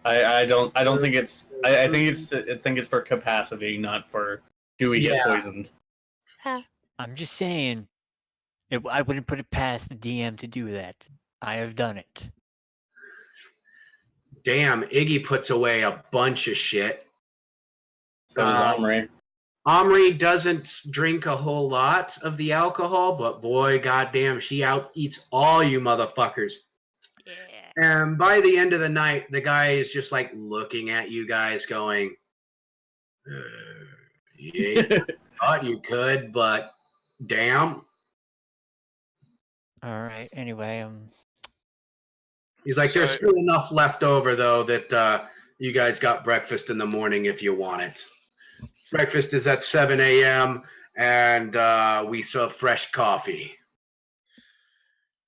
I don't think it's I think it's for capacity, not for do we get
Yeah.
poisoned.
I'm just saying, I wouldn't put it past the DM to do that. I have done it.
Damn, Iggy puts away a bunch of shit.
So does Omri.
Omri doesn't drink a whole lot of the alcohol, but boy, goddamn, she out-eats all you motherfuckers.
Yeah.
And by the end of the night, the guy is just like looking at you guys going, yeah, thought you could, but damn.
Alright, anyway,
He's like, there's
So-
still enough left over, though, that you guys got breakfast in the morning if you want it. Breakfast is at 7 a.m., and we serve fresh coffee.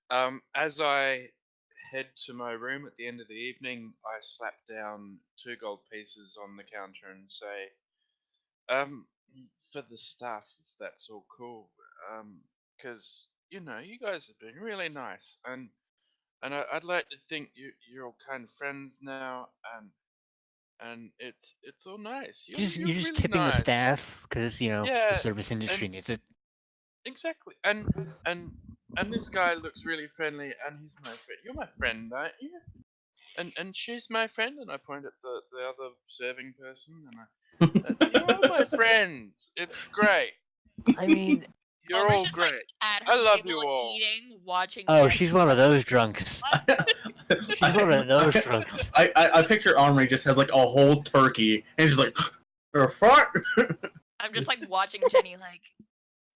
As I head to my room at the end of the evening, I slap down 2 gold pieces on the counter and say, for the staff, if that's all cool, because you guys have been really nice, and I'd like to think you're all kind of friends now, and it's all nice. You're
you're just
really
tipping the
nice.
staff because the
Yeah,
service industry needs it.
Exactly, and this guy looks really friendly, and he's my friend. You're my friend, aren't you? And she's my friend, and I point at the other serving person, and you're all my friends. It's great.
I mean,
You're
Omri's
all
just,
great.
Like, at her
I love
table
you all.
Eating, watching.
oh,
Jen
she's one of those drunks. She's one of those drunks.
I picture Omri just has like a whole turkey and he's just like fuck.
I'm just like watching Jenny, like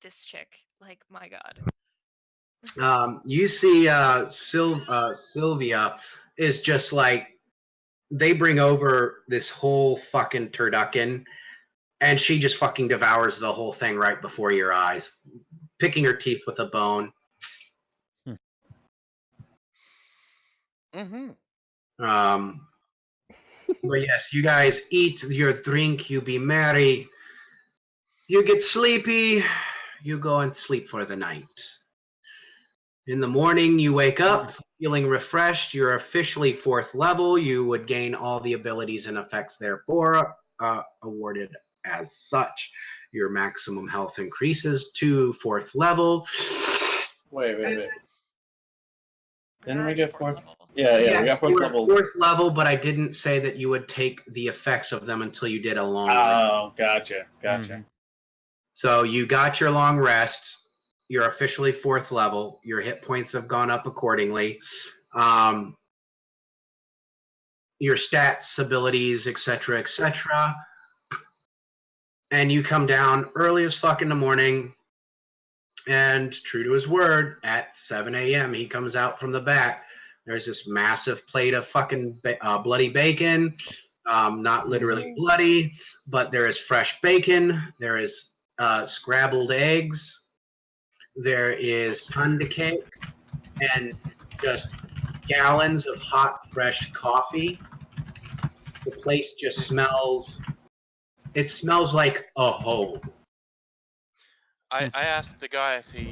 this chick. Like, my god.
You see Sylvia is just like, they bring over this whole fucking turducken, and she just fucking devours the whole thing right before your eyes, picking her teeth with a bone.
Mm-hmm.
But yes, you guys eat your drink, you be merry, you get sleepy, you go and sleep for the night. In the morning, you wake up feeling refreshed. You're officially 4th level. You would gain all the abilities and effects therefore awarded as such. Your maximum health increases to 4th level.
Wait. Didn't we get 4th?
level.
Yeah,
Yes,
we got 4th
you were
level.
4th level, but I didn't say that you would take the effects of them until you did a long rest.
Oh, gotcha.
Mhm.
So you got your long rest. You're officially 4th level. Your hit points have gone up accordingly. Your stats, abilities, etc., etc. And you come down early as fuck in the morning, And true to his word, at 7 a.m., he comes out from the back. There's this massive plate of fucking bloody bacon. Not literally bloody, but there is fresh bacon. There is scrabbled eggs. There is panda cake. And just gallons of hot, fresh coffee. The place just smells... It smells like a home.
I asked the guy if he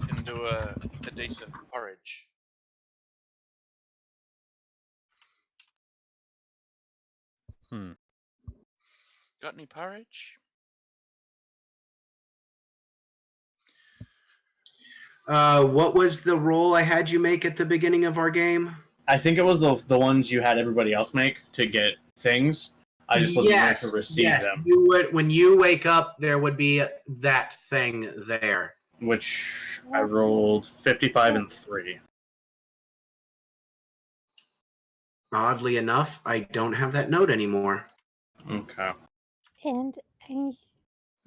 can do a decent porridge. Got any porridge?
What was the roll I had you make at the beginning of our game?
I think it was the ones you had everybody else make to get things. I just wasn't there to receive them.
You would, when you wake up, there would be that thing there.
Which I rolled 55 and 3.
Oddly enough, I don't have that note anymore.
Okay.
And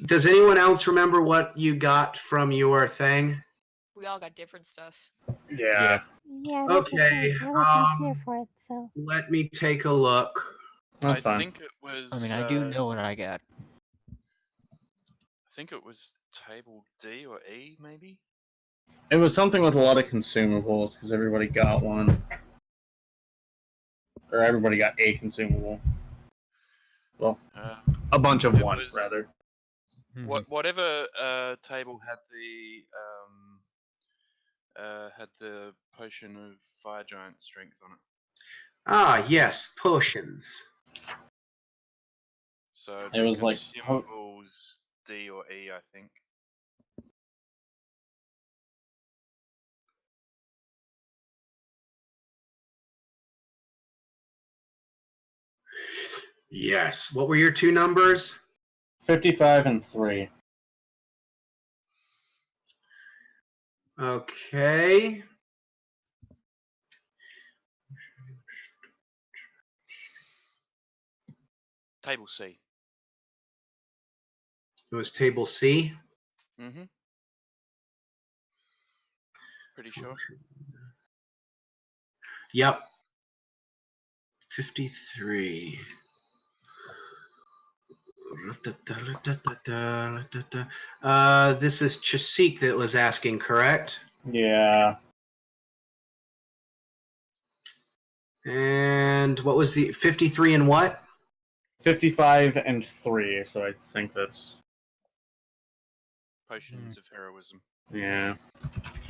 Does anyone else remember what you got from your thing?
We all got different stuff.
Yeah.
yeah, that's the
Okay,
thing. I wasn't here for it, so.
let me take a look.
That's
I
fine.
think it was.
I mean, I do know what I got.
I think it was table D or E, maybe.
It was something with a lot of consumables because everybody got one. Or everybody got a consumable. Well, a bunch of one, rather.
Whatever table had the potion of fire giant strength on it.
Ah, yes, potions.
So
It was like
consumables D or E, I think.
Yes. What were your two numbers?
55 and 3.
Okay.
Table C.
It was table C.
Mm-hmm. Pretty sure.
Yep. 53. This is Chasik that was asking, correct?
Yeah.
And what was the 53 and what?
55 and 3, so I think that's...
Potions of heroism.
Yeah.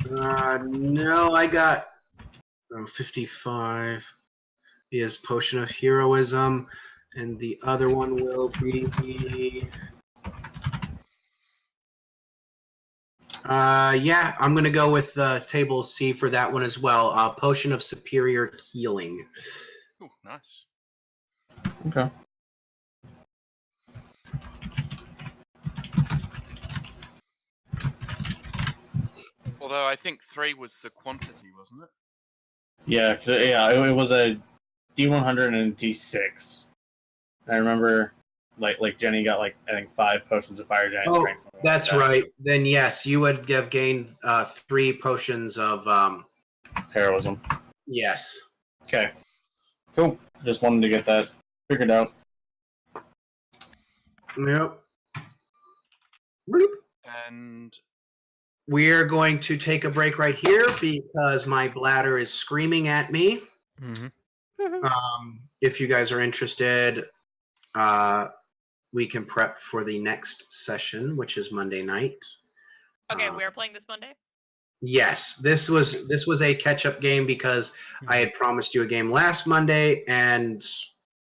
No, I got 55. Is Potion of Heroism, and the other one will be... yeah, I'm going to go with table C for that one as well. Potion of Superior Healing.
Ooh, nice.
Okay.
Although I think 3 was the quantity, wasn't it?
Yeah, it was a D100 and a D6. I remember, like Jenny got I think 5 potions of fire giant strength.
That's right. Then yes, you would have gained 3 potions of
heroism.
Yes.
Okay. Cool. Just wanted to get that figured out.
Yep. Bloop.
And
we're going to take a break right here because my bladder is screaming at me. If you guys are interested, we can prep for the next session, which is Monday night.
Okay, we're playing this Monday?
Yes, this was a catch-up game because I had promised you a game last Monday, and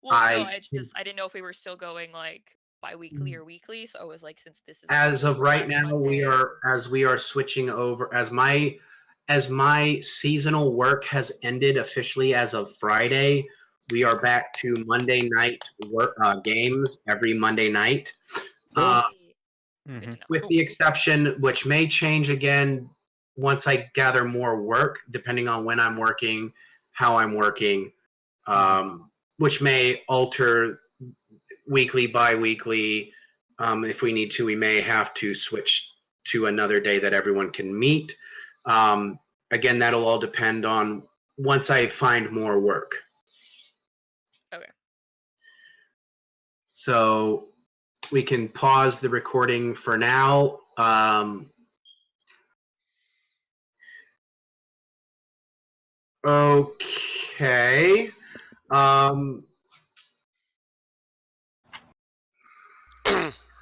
no, I didn't know if we were still going bi-weekly or weekly, so I was like, since this is
as of right now
Monday,
we are switching over as my seasonal work has ended officially as of Friday. We are back to Monday night games every Monday night, with the exception, which may change again once I gather more work, depending on when I'm working, how I'm working, which may alter weekly, bi-weekly. If we need to, we may have to switch to another day that everyone can meet. Again, that'll all depend on once I find more work.
Okay.
So we can pause the recording for now. Okay.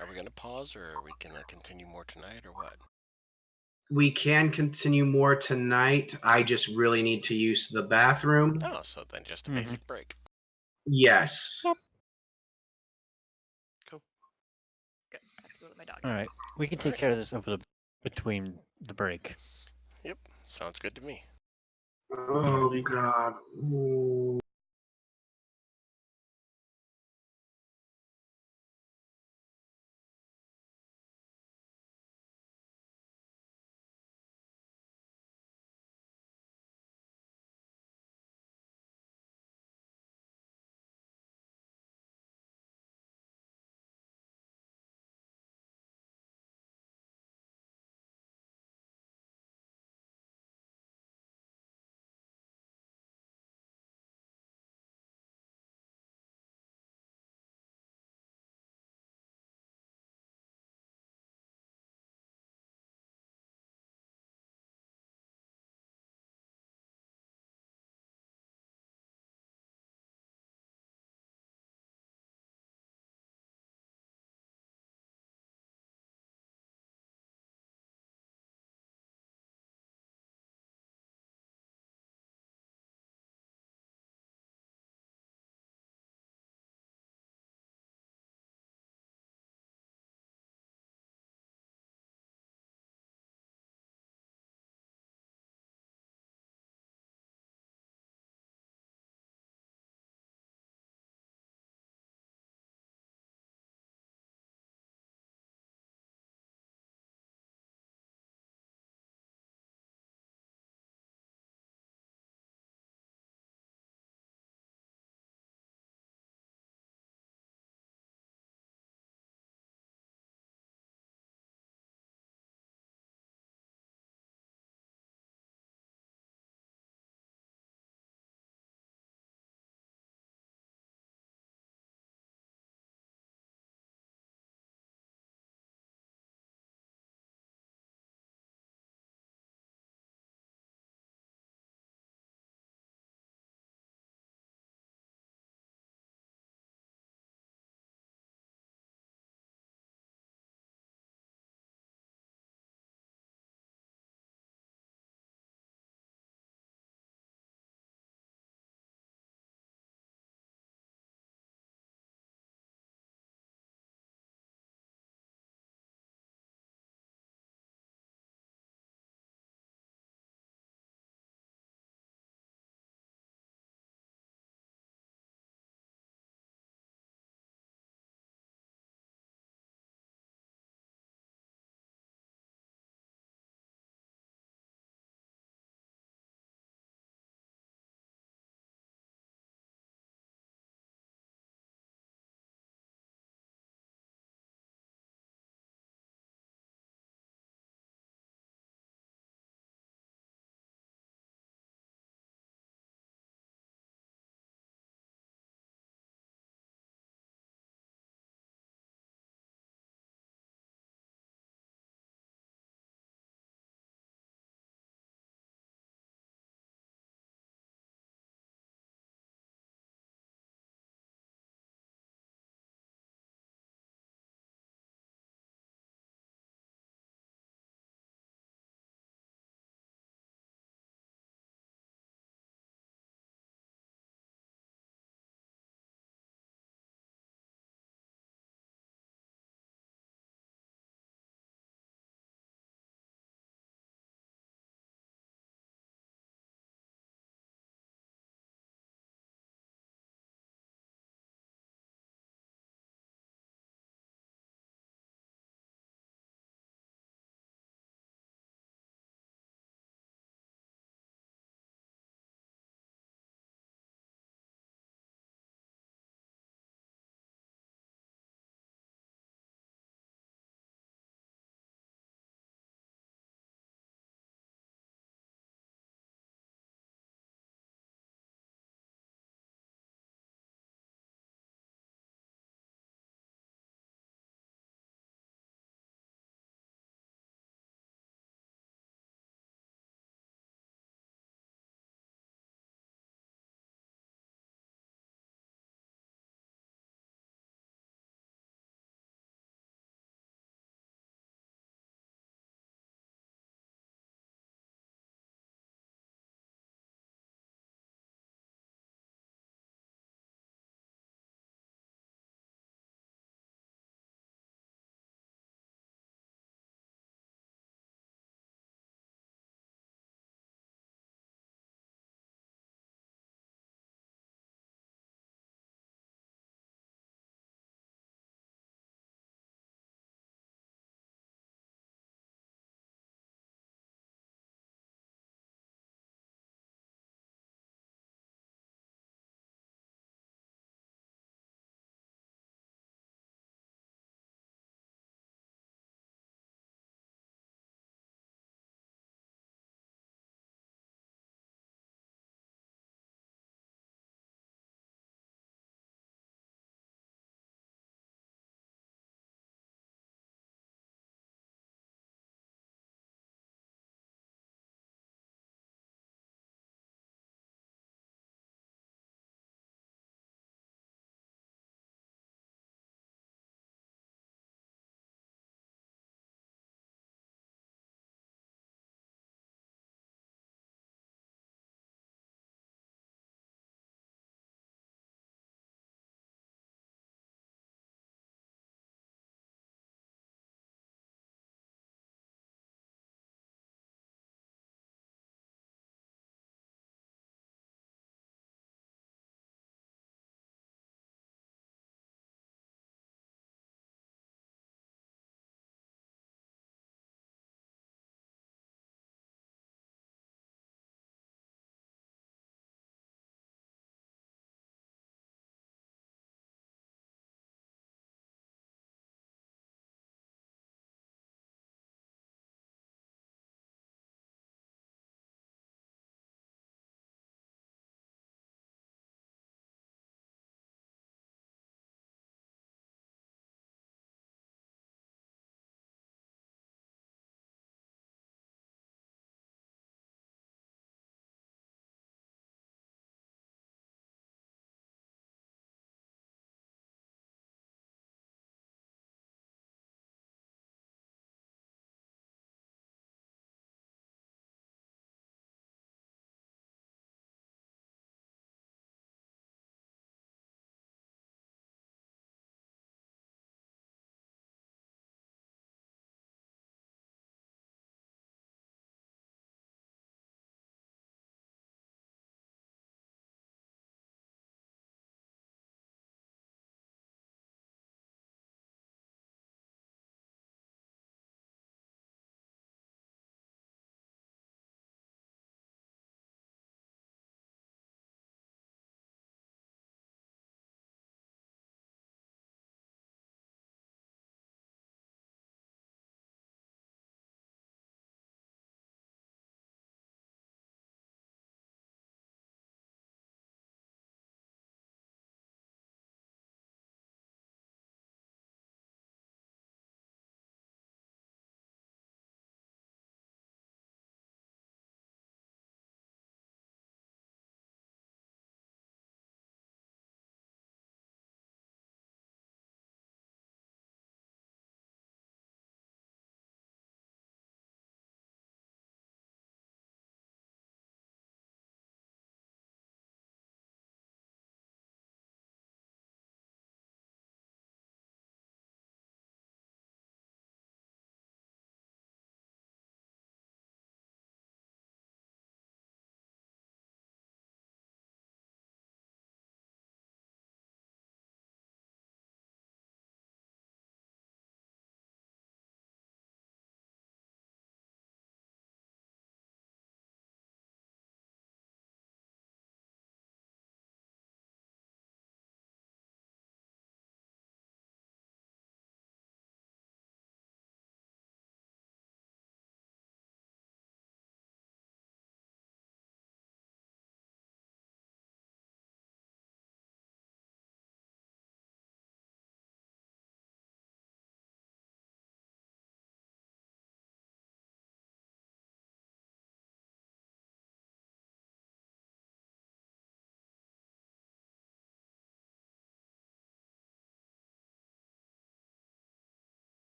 Are we gonna pause, or are we gonna continue more tonight, or what?
We can continue more tonight. I just really need to use the bathroom.
Oh, so then just a
Mhm.
basic break.
Yes.
Yep.
Cool.
Good. I have to go with my dog.
All right, we can take
Alright.
care of this over between the break.
Yep, sounds good to me.
Oh God. Ooh.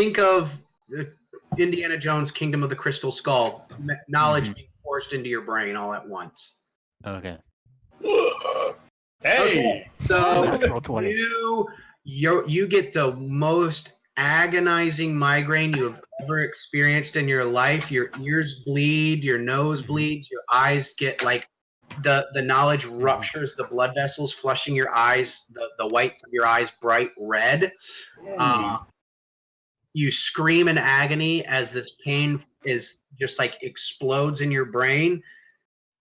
think of Indiana Jones' Kingdom of the Crystal Skull. Knowledge
Mhm.
being forced into your brain all at once.
Okay.
Hey!
So
Natural 20.
you get the most agonizing migraine you have ever experienced in your life. Your ears bleed, your nose bleeds, your eyes get like the knowledge ruptures the blood vessels, flushing your eyes, the whites of your eyes bright red. You scream in agony as this pain is just like explodes in your brain,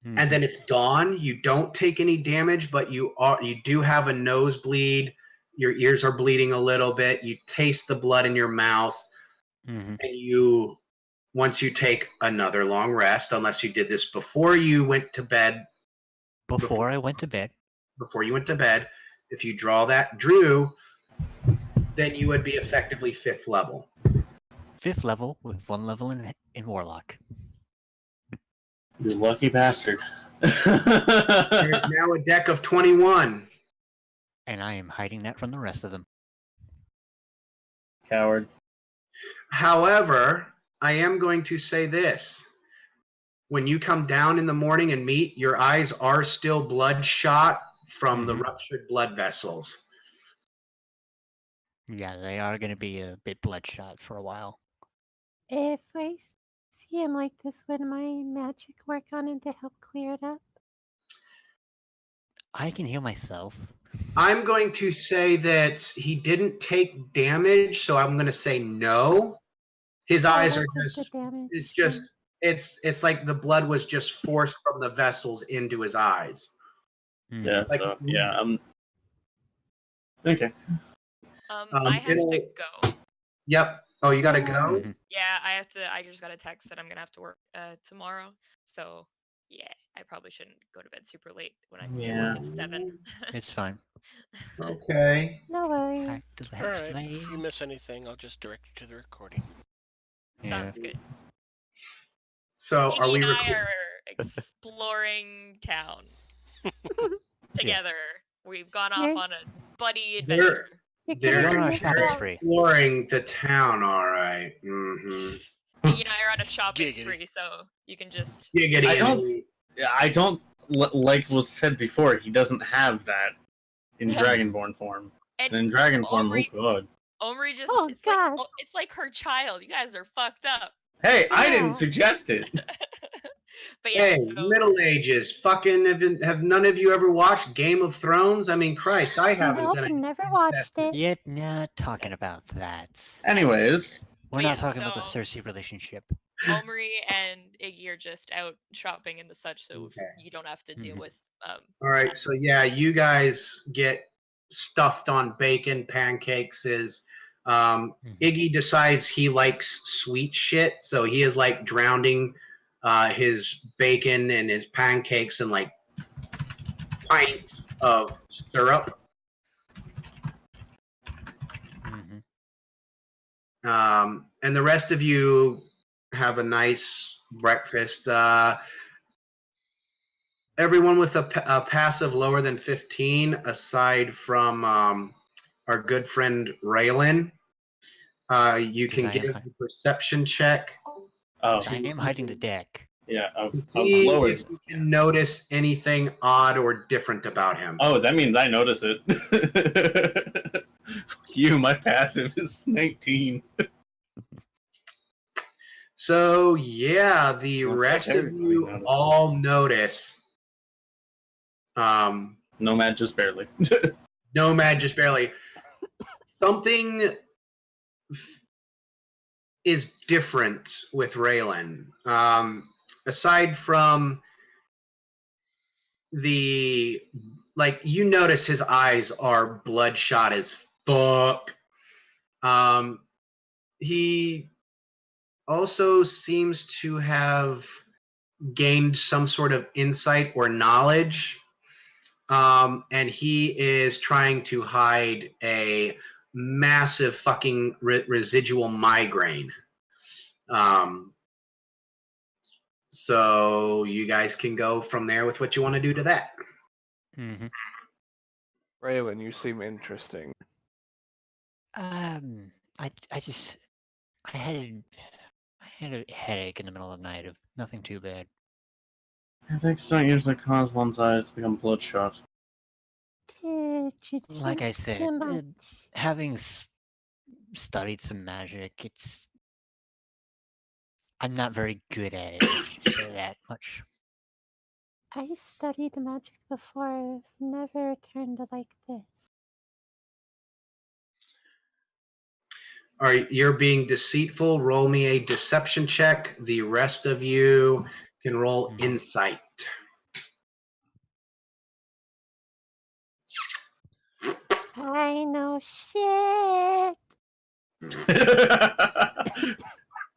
and then it's gone. You don't take any damage, but you do have a nosebleed. Your ears are bleeding a little bit. You taste the blood in your mouth, and once you take another long rest, unless you did this before you went to bed.
Before I went to bed.
Before you went to bed, if you drew, then you would be effectively 5th level.
5th level with 1 level in Warlock.
You lucky bastard.
There is now a deck of 21.
And I am hiding that from the rest of them.
Coward.
However, I am going to say this. When you come down in the morning and meet, your eyes are still bloodshot from the ruptured blood vessels.
Yeah, they are going to be a bit bloodshot for a while.
If I see him like this, would my magic work on him to help clear it up?
I can heal myself.
I'm going to say that he didn't take damage, so I'm going to say no. His eyes are just, it's like the blood was just forced from the vessels into his eyes.
Yeah,
Like,
so, yeah, okay.
I have to go.
Yep. Oh, you gotta go?
Yeah, I just got a text that I'm gonna have to work tomorrow. So yeah, I probably shouldn't go to bed super late when I have to be at work at 7.
It's fine.
Okay.
No worries.
Back to the
Alright, if you miss anything, I'll just direct you to the recording.
Sounds good.
So
Iggy
are we
and I are exploring town together. We've gone off on a buddy adventure.
They're exploring the town, all right.
Iggy and I are on a shopping spree, so you can just.
I don't like was said before. He doesn't have that in Dragonborn form. And in Dragon form, oh god.
Omri just.
Oh god.
It's like her child. You guys are fucked up.
Hey, I didn't suggest it.
But yeah,
hey, Middle Ages, fucking have none of you ever watched Game of Thrones? I mean, Christ, I haven't.
Nope, never watched it.
Yet not talking about that.
Anyways,
we're not talking about the Cersei relationship.
Omri and Iggy are just out shopping and the such, so you don't have to deal with.
All right, so yeah, you guys get stuffed on bacon pancakes. Iggy decides he likes sweet shit, so he is like drowning his bacon and his pancakes in like pints of syrup. And the rest of you have a nice breakfast. Everyone with a passive lower than 15, aside from our good friend Raylan, you can give a perception check.
Oh,
I am hiding the deck.
Yeah,
see if you can notice anything odd or different about him.
Oh, that means I notice it. My passive is 19.
So yeah, the rest of you all notice.
Nomad just barely.
Nomad just barely. Something is different with Raylan. Aside from you notice his eyes are bloodshot as fuck. He also seems to have gained some sort of insight or knowledge. And he is trying to hide a massive fucking residual migraine. So you guys can go from there with what you want to do to that.
Raylan, you seem interesting.
I just I had a headache in the middle of the night. Nothing too bad.
Headaches don't usually cause one's eyes to become bloodshot.
Did you
Like I
drink
said,
too much?
having studied some magic, I'm not very good at it. Let's just say that much.
I studied magic before. I've never turned like this.
All right, you're being deceitful. Roll me a deception check. The rest of you can roll insight.
I know shit.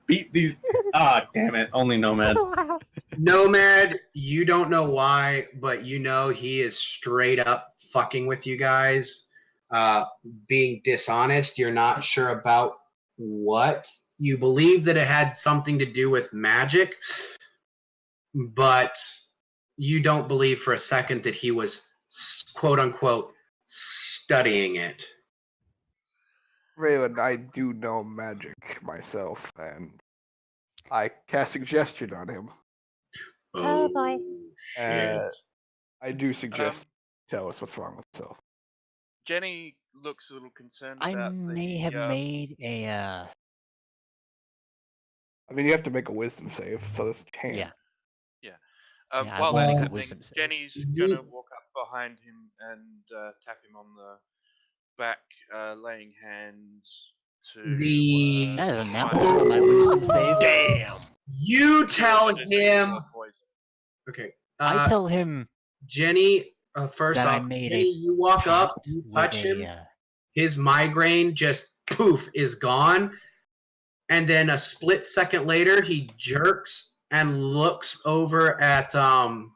Beat these. Ah, damn it. Only Nomad.
Wow.
Nomad, you don't know why, but you know he is straight up fucking with you guys. Being dishonest, you're not sure about what. You believe that it had something to do with magic, but you don't believe for a second that he was quote unquote studying it.
Raylan, I do know magic myself, and I cast suggestion on him.
Oh, boy.
Shit.
I do suggest tell us what's wrong with himself.
Jenny looks a little concerned
I
about
may have made a.
I mean, you have to make a wisdom save, so this can.
Yeah. Yeah, I
While
will
that's
make a
happening,
wisdom save.
Jenny's gonna walk up behind him and tap him on the back, laying hands to.
That is a
find
nat one on my wisdom save.
Damn.
You tell
the disease
him.
or poison.
Okay.
I tell him
Jenny, first
that I
off,
made
Jenny, you walk up,
pact
you
with
touch him, his migraine just poof is gone, and then a split second later, he jerks and looks over at
Hold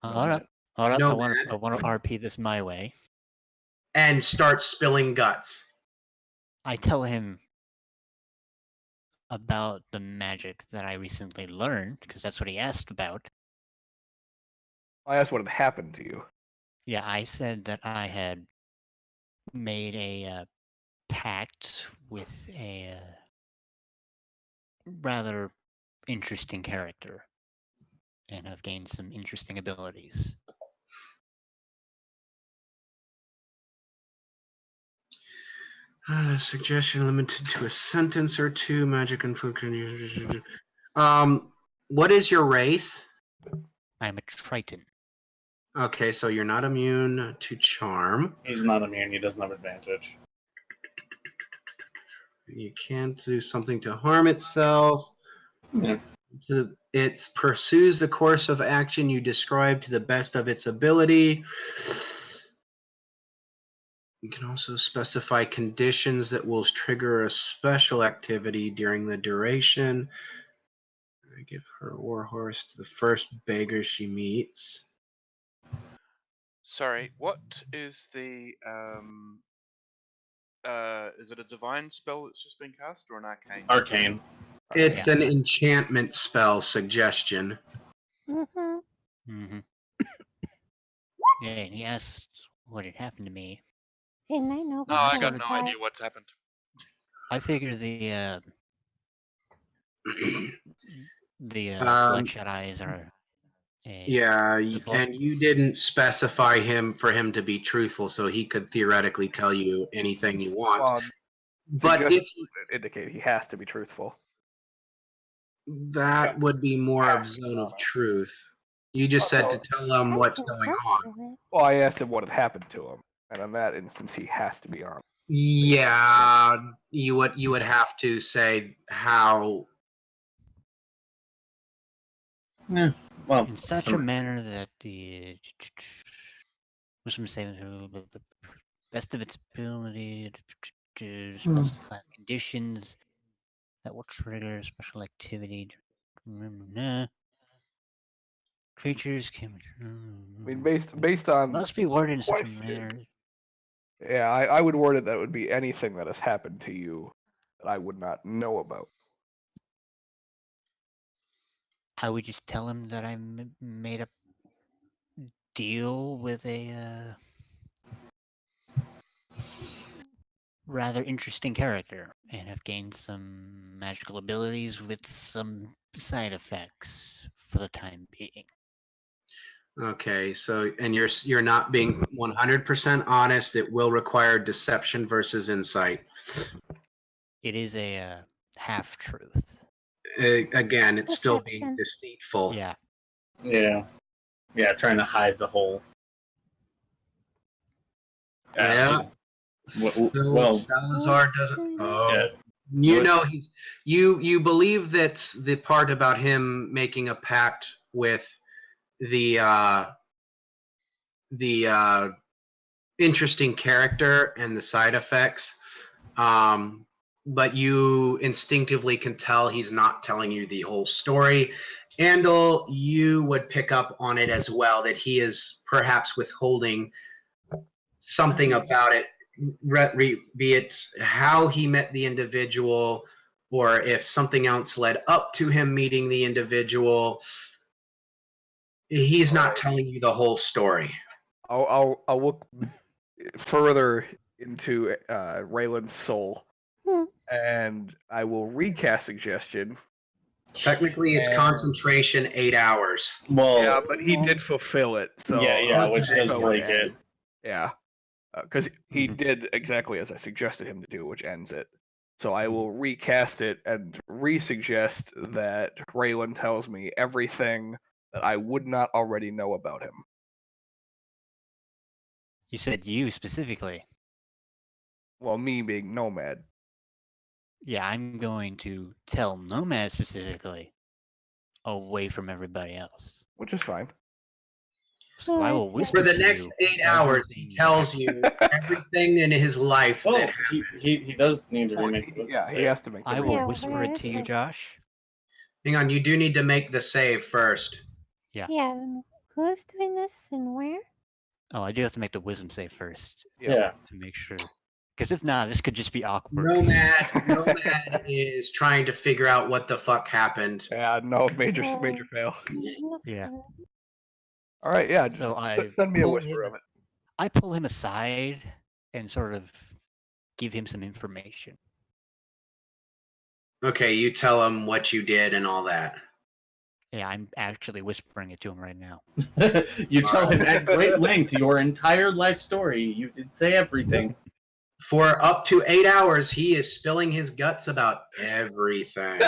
up. I
Nomad.
want to RP this my way.
And starts spilling guts.
I tell him about the magic that I recently learned, because that's what he asked about.
I asked what had happened to you.
Yeah, I said that I had made a pact with a rather interesting character and have gained some interesting abilities.
Suggestion limited to a sentence or two. Magic inflict. What is your race?
I'm a Triton.
Okay, so you're not immune to charm.
He's not immune. He doesn't have advantage.
You can't do something to harm itself.
Yeah.
It pursues the course of action you describe to the best of its ability. You can also specify conditions that will trigger a special activity during the duration. I give her warhorse to the first beggar she meets.
Sorry, what is the is it a divine spell that's just been cast or an arcane?
Arcane.
It's an enchantment spell suggestion.
Yeah, and he asked what had happened to me.
And I know.
No, I got no idea what's happened.
I figure the bloodshot eyes are.
Yeah, and you didn't specify him for him to be truthful, so he could theoretically tell you anything he wants. But if
indicate he has to be truthful,
that would be more of zone of truth. You just said to tell him what's going on.
Well, I asked him what had happened to him, and in that instance, he has to be honest.
Yeah, you would have to say how.
Yeah, well,
in such a manner that the wisdom saving throw the best of its ability to specify conditions that will trigger special activity. Creatures can.
I mean, based on
must be worded in such a manner.
Yeah, I would word it that it would be anything that has happened to you that I would not know about.
I would just tell him that I made a deal with a rather interesting character and have gained some magical abilities with some side effects for the time being.
Okay, so and you're not being 100% honest. It will require deception versus insight.
It is a half truth.
Again, it's still being
Deception.
deceitful.
Yeah.
Yeah, trying to hide the whole.
Yeah. So
well,
Salazar doesn't. Oh,
yeah.
you know you believe that the part about him making a pact with the interesting character and the side effects, but you instinctively can tell he's not telling you the whole story. Andal, you would pick up on it as well, that he is perhaps withholding something about it, be it how he met the individual, or if something else led up to him meeting the individual. He's not telling you the whole story.
I'll look further into Raylan's soul, and I will recast suggestion.
Technically, it's
And-
concentration 8 hours.
Well,
Yeah, but he did fulfill it. So
yeah, which
Okay.
does break it.
Yeah, because he
Mhm.
did exactly as I suggested him to do, which ends it. So I will recast it and re-suggest that Raylan tells me everything that I would not already know about him.
You said you specifically.
Well, me being Nomad.
Yeah, I'm going to tell Nomad specifically, away from everybody else.
Which is fine.
So I will whisper
For the
to
next
you
8 hours, he
everything-
tells you everything in his life.
Oh,
that
he does need to
Well,
remake the
yeah, he has to make the
I will
Yeah,
remake.
whisper
where
it
is
to you,
it?
Josh.
Hang on, you do need to make the save first.
Yeah.
Yeah, and who's doing this and where?
Oh, I do have to make the wisdom save first
Yeah.
to make sure. Because if not, this could just be awkward.
Nomad is trying to figure out what the fuck happened.
Yeah, no, major fail.
Yeah.
All right, yeah, just
So I
send me a
pull
whisper
him-
of it.
I pull him aside and sort of give him some information.
Okay, you tell him what you did and all that.
Yeah, I'm actually whispering it to him right now.
You tell him at great length your entire life story. You did say everything.
For up to 8 hours, he is spilling his guts about everything.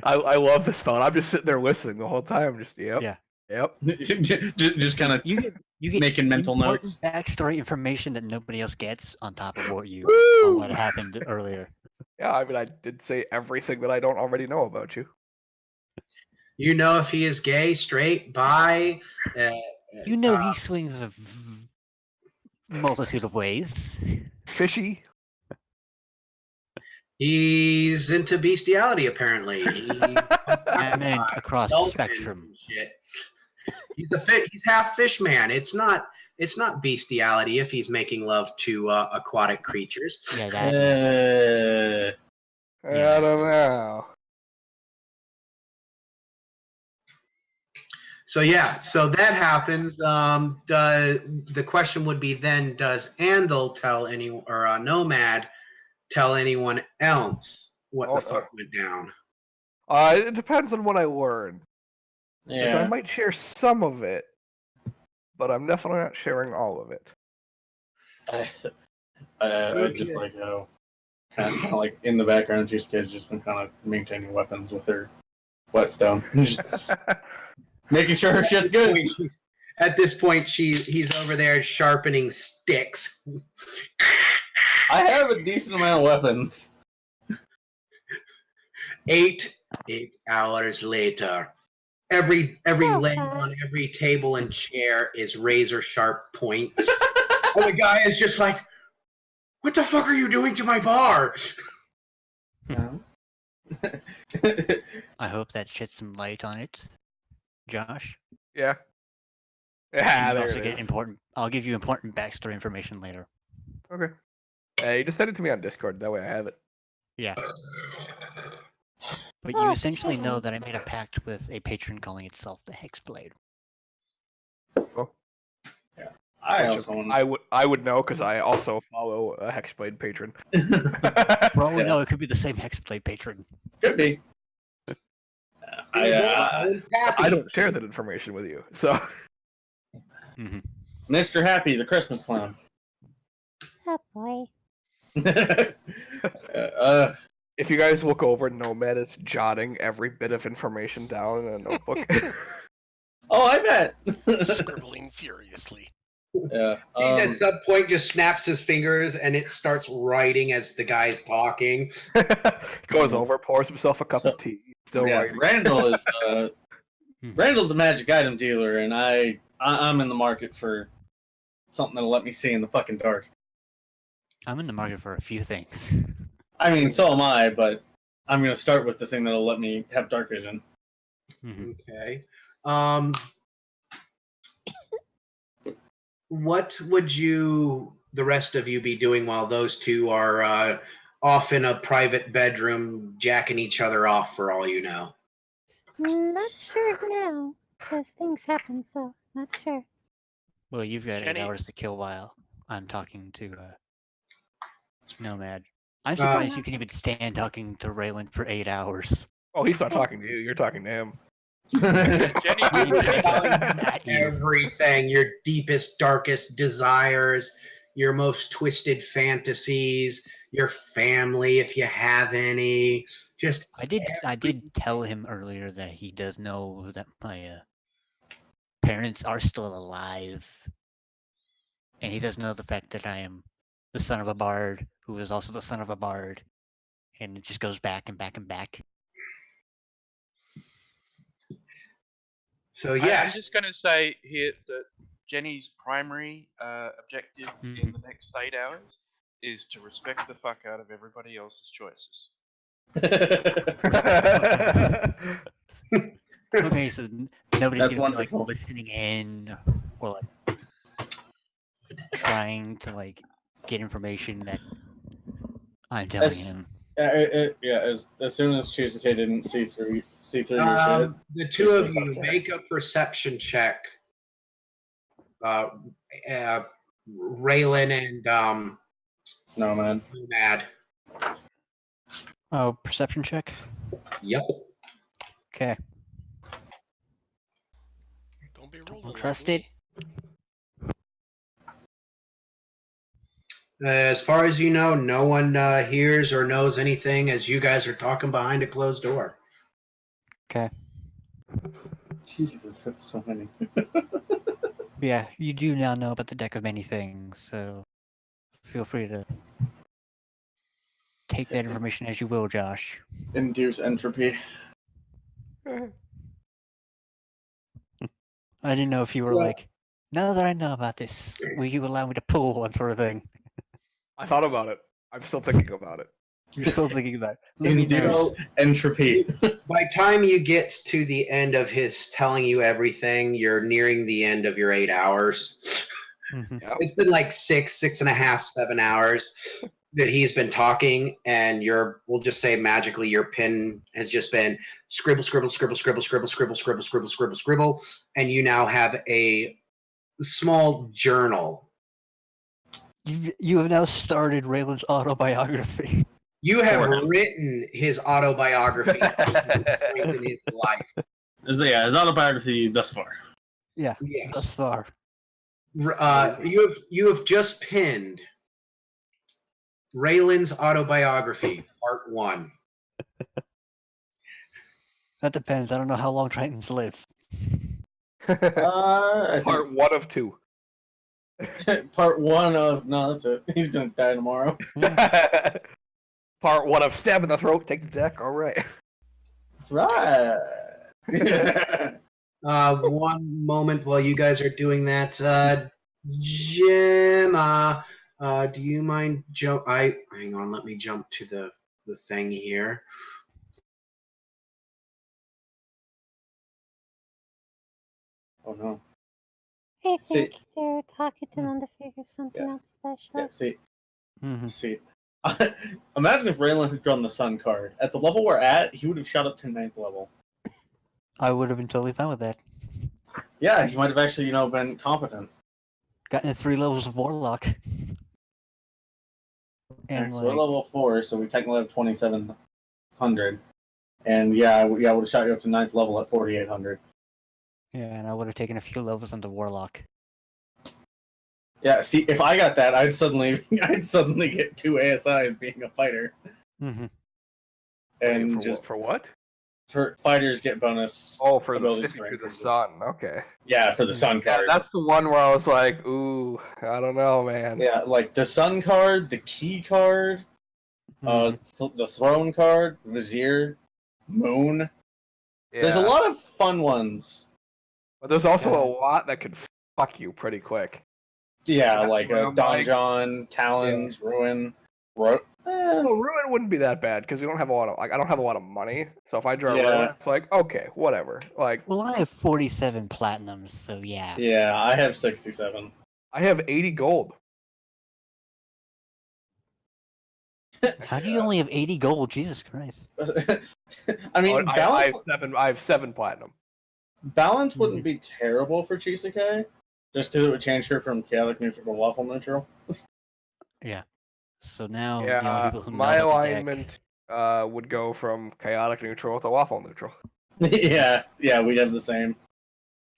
I love this phone. I'm just sitting there listening the whole time. Just
Yeah.
yep.
just kind of
You get
making mental
important
notes.
backstory information that nobody else gets on top of what you
Woo!
what happened earlier.
Yeah, I mean, I did say everything that I don't already know about you.
You know if he is gay, straight, bi.
You know he swings a multitude of ways.
Fishy.
He's into bestiality, apparently.
I meant across the
Dolphin
spectrum.
and shit. He's half fish man. It's not bestiality if he's making love to aquatic creatures.
Yeah, that.
I don't know.
So that happens. The question would be then: does Andal tell anyone, or Nomad tell anyone else what the fuck went down?
It depends on what I learn. 'Cause I might share some of it, but I'm definitely not sharing all of it.
I just like how kind of like in the background, Juice's just been kind of maintaining weapons with her whetstone, just making sure her shit's good.
At this point, he's over there sharpening sticks.
I have a decent amount of weapons.
8 hours later, every leg
Okay.
on every table and chair is razor sharp points. And the guy is just like, "What the fuck are you doing to my bar?"
I hope that sheds some light on it, Josh.
Yeah.
You
Yeah, there
also
it
get
is.
important. I'll give you important backstory information later.
Okay. Hey, just send it to me on Discord. That way I have it.
Yeah. But you
Oh,
essentially know
shit.
that I made a pact with a patron calling itself the Hexblade.
I
Which
also want.
I would know because I also follow a Hexblade patron.
For all we
Yeah.
know, it could be the same Hexblade patron.
Could be.
I don't share that information with you, so.
Mm-hmm.
Mr. Happy, the Christmas clown.
Oh boy.
If you guys look over, Nomad is jotting every bit of information down in a notebook.
Oh, I bet.
Scribbling furiously.
Yeah.
He at some point just snaps his fingers and it starts writing as the guy's talking.
Goes over, pours himself a cup
So-
of tea. Still
yeah,
writing.
Randall is Randall's a magic item dealer, and I'm in the market for something that'll let me see in the fucking dark.
I'm in the market for a few things.
I mean, so am I, but I'm gonna start with the thing that'll let me have dark vision.
Mm-hmm.
Okay. What would the rest of you be doing while those two are off in a private bedroom jacking each other off for all you know?
Not sure now, because things happen, so not sure.
Well, you've got
Jenny-
8 hours to kill while I'm talking to Nomad. I'm surprised you can even stand talking to Raylan for 8 hours.
Oh, he's not talking to you. You're talking to him.
Jenny,
At you.
Everything, your deepest, darkest desires, your most twisted fantasies, your family, if you have any. Just
I did tell him earlier that he does know that my parents are still alive, and he does know the fact that I am the son of a bard who is also the son of a bard, and it just goes back and back and back.
so,
I'm
yes.
just going to say here that Jenny's primary objective in the next 8 hours is to respect the fuck out of everybody else's choices.
Okay, so nobody's
That's
gonna be like
wonderful.
listening in or like trying to like get information that I'm telling
As-
him.
As soon as Chisuke didn't see through your shit.
The two of you make a perception check. Raylan and
No, man.
Mad.
Oh, perception check.
Yep.
Okay.
Don't be rolling.
Don't
like
trust
me.
it.
As far as you know, no one hears or knows anything as you guys are talking behind a closed door.
Okay.
Jesus, that's so many.
Yeah, you do now know about the deck of many things, so feel free to take that information as you will, Josh.
Induce entropy.
I didn't know if you were
Yeah.
like, now that I know about this, will you allow me to pull one sort of thing?
I thought about it. I'm still thinking about it.
You're still thinking about it. Let me know.
Induce entropy.
By time you get to the end of his telling you everything, you're nearing the end of your 8 hours.
Mhm.
It's been like 6.5, 7 hours that he's been talking, and we'll just say magically your pen has just been scribble, scribble, scribble, scribble, scribble, scribble, scribble, scribble, scribble, scribble, and you now have a small journal.
You have now started Raylan's autobiography.
You have
Sort of.
written his autobiography in his life.
His autobiography thus far.
Yeah,
Yes.
thus far.
You have just pinned Raylan's autobiography, part 1.
That depends. I don't know how long Tritons live.
I
Part 1 of 2.
think part 1 of that's it. He's gonna die tomorrow.
Part 1 of stab in the throat, take the deck, alright.
Right.
One moment while you guys are doing that. Jim, do you mind hang on, let me jump to the thing here.
Oh no.
I
See-
think they're talking to them to figure something
Yeah.
out special.
Yeah, see.
Mhm.
See. Imagine if Raylan had drawn the sun card. At the level we're at, he would have shot up to 9th level.
I would have been totally fine with that.
Yeah, he might have actually, been competent.
Gotten 3 levels of Warlock. And
So we're
like,
level 4, so we technically have 2,700. And yeah, I would have shot you up to 9th level at 4,800.
yeah, and I would have taken a few levels into Warlock.
Yeah, see, if I got that, I'd suddenly get 2 ASIs being a fighter.
Mm-hmm.
And
for
just
for what?
for fighters get bonus.
Oh, for the
ability
city
score
through the
increases.
sun. Okay.
Yeah, for the sun
Yeah,
card.
that's the one where I was like, ooh, I don't know, man.
Yeah, like the sun card, the key card, the throne card, vizier, moon.
Yeah.
There's a lot of fun ones.
But there's also
Yeah.
a lot that could fuck you pretty quick.
Yeah,
That's
like
where I'm
Donjon, Talons, Ruin.
Well, Ruin wouldn't be that bad because we don't have a lot of I don't have a lot of money. So if I draw
Yeah.
Ruin, it's like okay, whatever. Like
Well, I have 47 platinums, so yeah.
Yeah, I have 67.
I have 80 gold.
How do you only have 80 gold? Jesus Christ.
I mean, balance,
I have 7 platinum.
balance wouldn't be terrible for Chisake, just because it would change her from chaotic neutral to lawful neutral.
Yeah. So now the only
Yeah,
people who know
my
about the deck-
alignment would go from chaotic neutral to waffle neutral.
yeah, we'd have the same.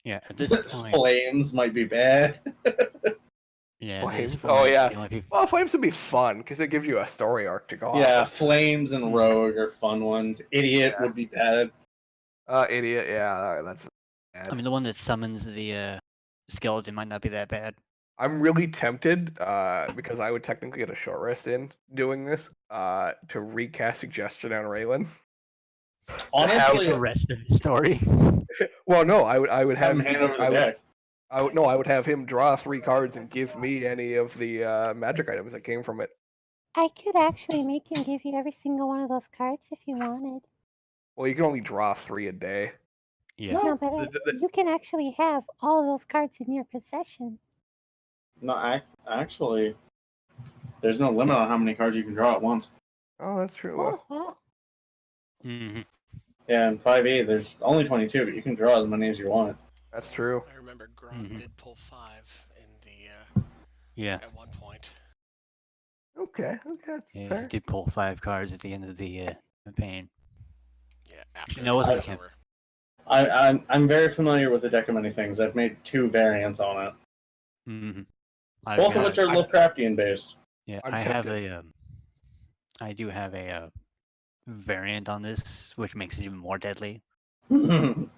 Yeah, at this point,
Flames might be bad.
yeah. at this
Flames?
point,
Oh, yeah.
the only people-
Well, flames would be fun because it gives you a story arc to go off.
Yeah, flames and rogue are fun ones. Idiot would be bad.
Idiot. Yeah, that's bad.
I mean, the one that summons the skeleton might not be that bad.
I'm really tempted, because I would technically get a short rest in doing this, to recast Suggestion on Raylan.
Honestly,
The rest of the story.
Well, no, I would
have
have
him hand over the deck.
I would have him draw 3 cards and give me any of the magic items that came from it.
I could actually make him give you every single one of those cards if you wanted.
Well, you can only draw 3 a day.
Yeah.
No, but you can actually have all of those cards in your possession.
No, actually, there's no limit on how many cards you can draw at once.
Oh, that's true.
Oh, well.
Mm-hmm.
Yeah, in 5e, there's only 22, but you can draw as many as you want.
That's true.
I remember Gronk
Mhm.
did pull 5 in the
Yeah.
at one point.
Okay, that's
Yeah,
fair.
he did pull 5 cards at the end of the campaign.
Yeah, after
No, it wasn't
was
him.
over.
I'm very familiar with the deck of many things. I've made 2 variants on it,
Mm-hmm.
both of which are Lovecraftian based.
Yeah,
I'm
I have
tempted.
a. I do have a variant on this, which makes it even more deadly.
Oh,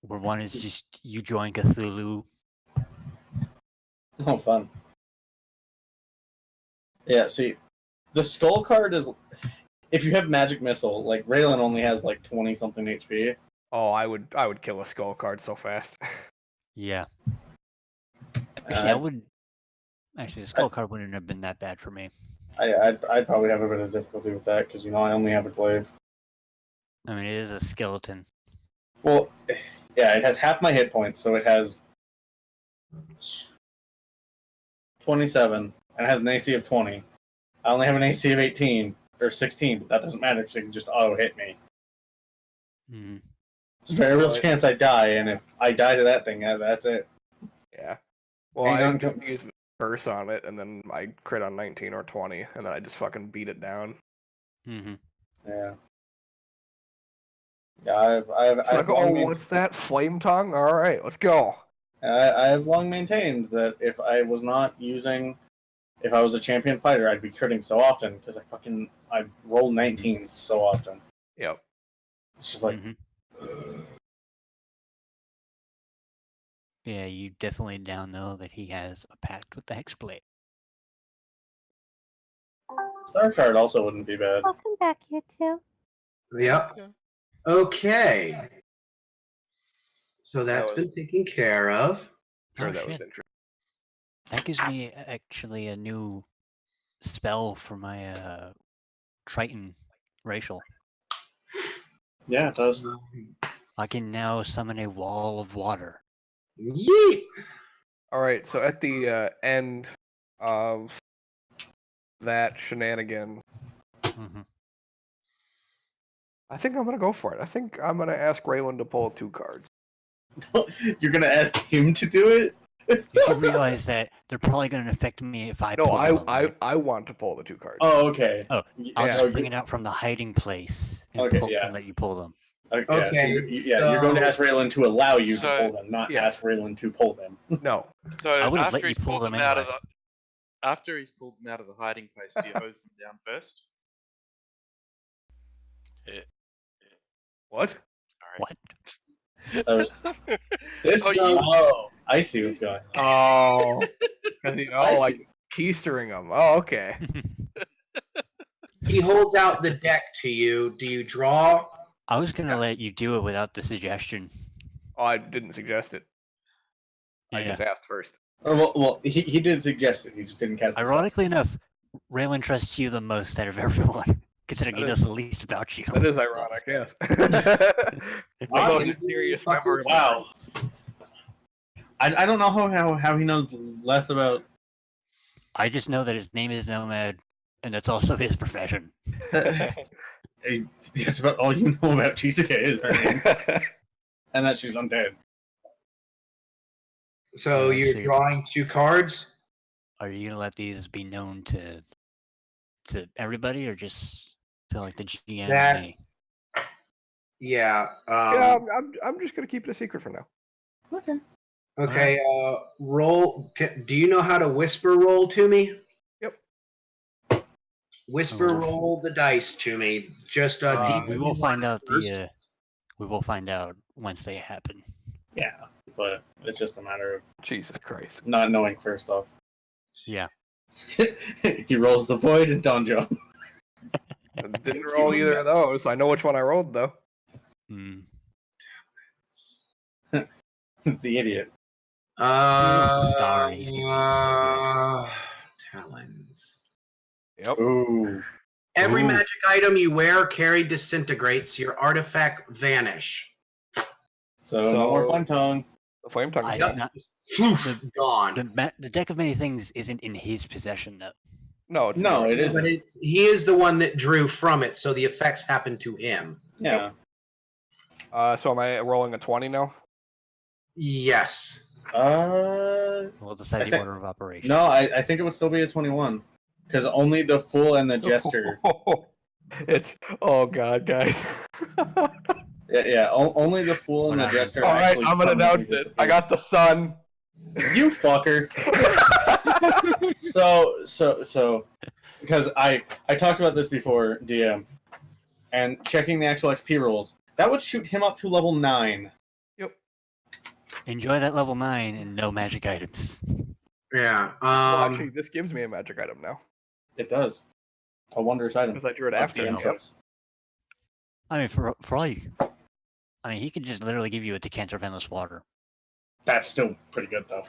Where one is just you join Cthulhu.
fun. Yeah, see, the skull card is. If you have magic missile, like Raylan only has like 20 something HP.
Oh, I would kill a skull card so fast.
Yeah. Actually, I would. Actually, the skull card wouldn't have been that bad for me.
I'd probably have a bit of difficulty with that because I only have a glaive.
I mean, it is a skeleton.
Well, yeah, it has half my hit points, so it has 27, and it has an AC of 20. I only have an AC of 18 or 16, but that doesn't matter because it can just auto hit me.
Mm-hmm.
There's a very real chance I die, and if I die to that thing, that's it.
Yeah. Well,
Hang
I
on,
just use curse on it, and then I crit on 19 or 20, and then I just fucking beat it down.
Mm-hmm.
Yeah. Yeah, I've
what's that? Flame tongue? All right, let's go.
I have long maintained that if I was a champion fighter, I'd be critting so often because I roll 19s so often.
Yep.
It's just like,
Yeah, you definitely now know that he has a pact with the Hexblade.
Star card also wouldn't be bad.
Welcome back, you two.
Yep. Okay. So that's been taken care of.
Sure,
Oh,
that was
shit.
interesting.
That gives me actually a new spell for my Triton racial.
Yeah, it does.
I can now summon a wall of water.
Yeet!
All right, so at the end of that shenanigan,
Mm-hmm.
I think I'm gonna go for it. I think I'm gonna ask Raylan to pull 2 cards.
You're gonna ask him to do it?
You should realize that they're probably going to affect me if I
No,
pull them.
I want to pull the 2 cards.
Oh, okay.
I'll
Yeah.
just bring it out from the hiding place and,
Okay,
pull,
yeah.
and let you pull them.
Okay,
Okay,
you're going to ask Raylan to allow you to
So-
pull them, not
yeah.
ask Raylan to pull them.
No.
So
I would've let
after
you
he's
pull
pulled
them
them out of
anyway.
the, after he's pulled them out of the hiding place, do you hose them down first?
What?
Sorry.
What?
This.
Oh, you-
Oh, I see what's going on.
Oh.
I
Like
see.
keystering them. Oh, okay.
He holds out the deck to you. Do you draw?
I was going to let you do it without the suggestion.
Oh, I didn't suggest it. I
Yeah.
just asked first.
Well, he did suggest it. He just didn't cast. the spell.
Ironically enough, Raylan trusts you the most out of everyone, considering he
That
knows the least about you.
That is ironic, yes.
Wow,
Most
you
serious
fucker.
member of
Wow. I don't know how he knows less about.
I just know that his name is Nomad, and that's also his profession.
That's about all you know about Chisuke is her name, and that she's undead.
So
Yeah,
you're
so you're-
drawing 2 cards?
Are you gonna let these be known to everybody, or just to like the GM? and me?
That's yeah.
Yeah, I'm just gonna keep it a secret for now.
Okay.
Okay. Roll. Do you know how to whisper roll to me?
Yep.
Whisper
Oh.
roll the dice to me. Just
We will find out
first.
we will find out once they happen.
Yeah, but it's just a matter of
Jesus Christ.
not knowing first off.
Yeah.
He rolls the void and Donjo.
I didn't roll either of those. I know which one I rolled though.
Hmm.
The idiot.
Sorry, he's gonna
Talons.
Yep.
Ooh.
Every
Ooh.
magic item you wear carry disintegrates. Your artifact vanish.
So no more fun tongue.
The flame tongue.
I-
Yeah.
It's not-
Poof, gone.
The deck of many things isn't in his possession though.
No, it's
No, it
But
isn't.
he is the one that drew from it, so the effects happen to him.
Yeah.
So am I rolling a 20 now?
Yes.
We'll decide
I
the
think-
order of operation.
No, I think it would still be a 21. Because only the fool and the jester.
It's oh god, guys.
Yeah, only the fool and the jester.
All right,
actually
I'm gonna announce
permanently
it. I got the sun.
disappear. You fucker. So, because I talked about this before, DM, and checking the actual XP rolls, that would shoot him up to level 9.
Enjoy that level 9 and no magic items.
Yeah.
Well, actually, this gives me a magic item now
It does. A wondrous item.
because I drew it
Of
after.
DM
Yep.
choice.
I mean, for all you, I mean, he could just literally give you a decanter of endless water.
That's still pretty good though.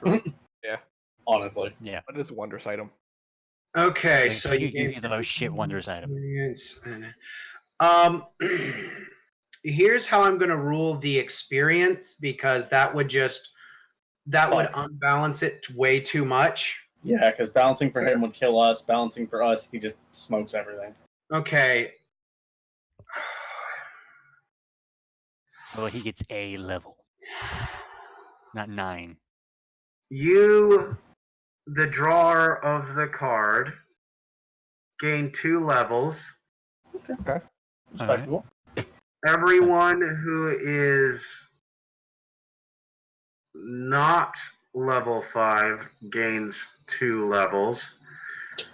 Yeah.
Honestly.
Yeah.
That is a wondrous item.
Okay,
Like,
so
he
you
could give
gave
you the most shit wondrous item.
experience here's how I'm gonna rule the experience because that would unbalance it way too much.
Yeah, because balancing for him would kill us. Balancing for us, he just smokes everything.
Okay.
Well, he gets a level, not 9.
You, the drawer of the card, gain 2 levels.
Respectable.
Everyone who is not level 5 gains 2 levels.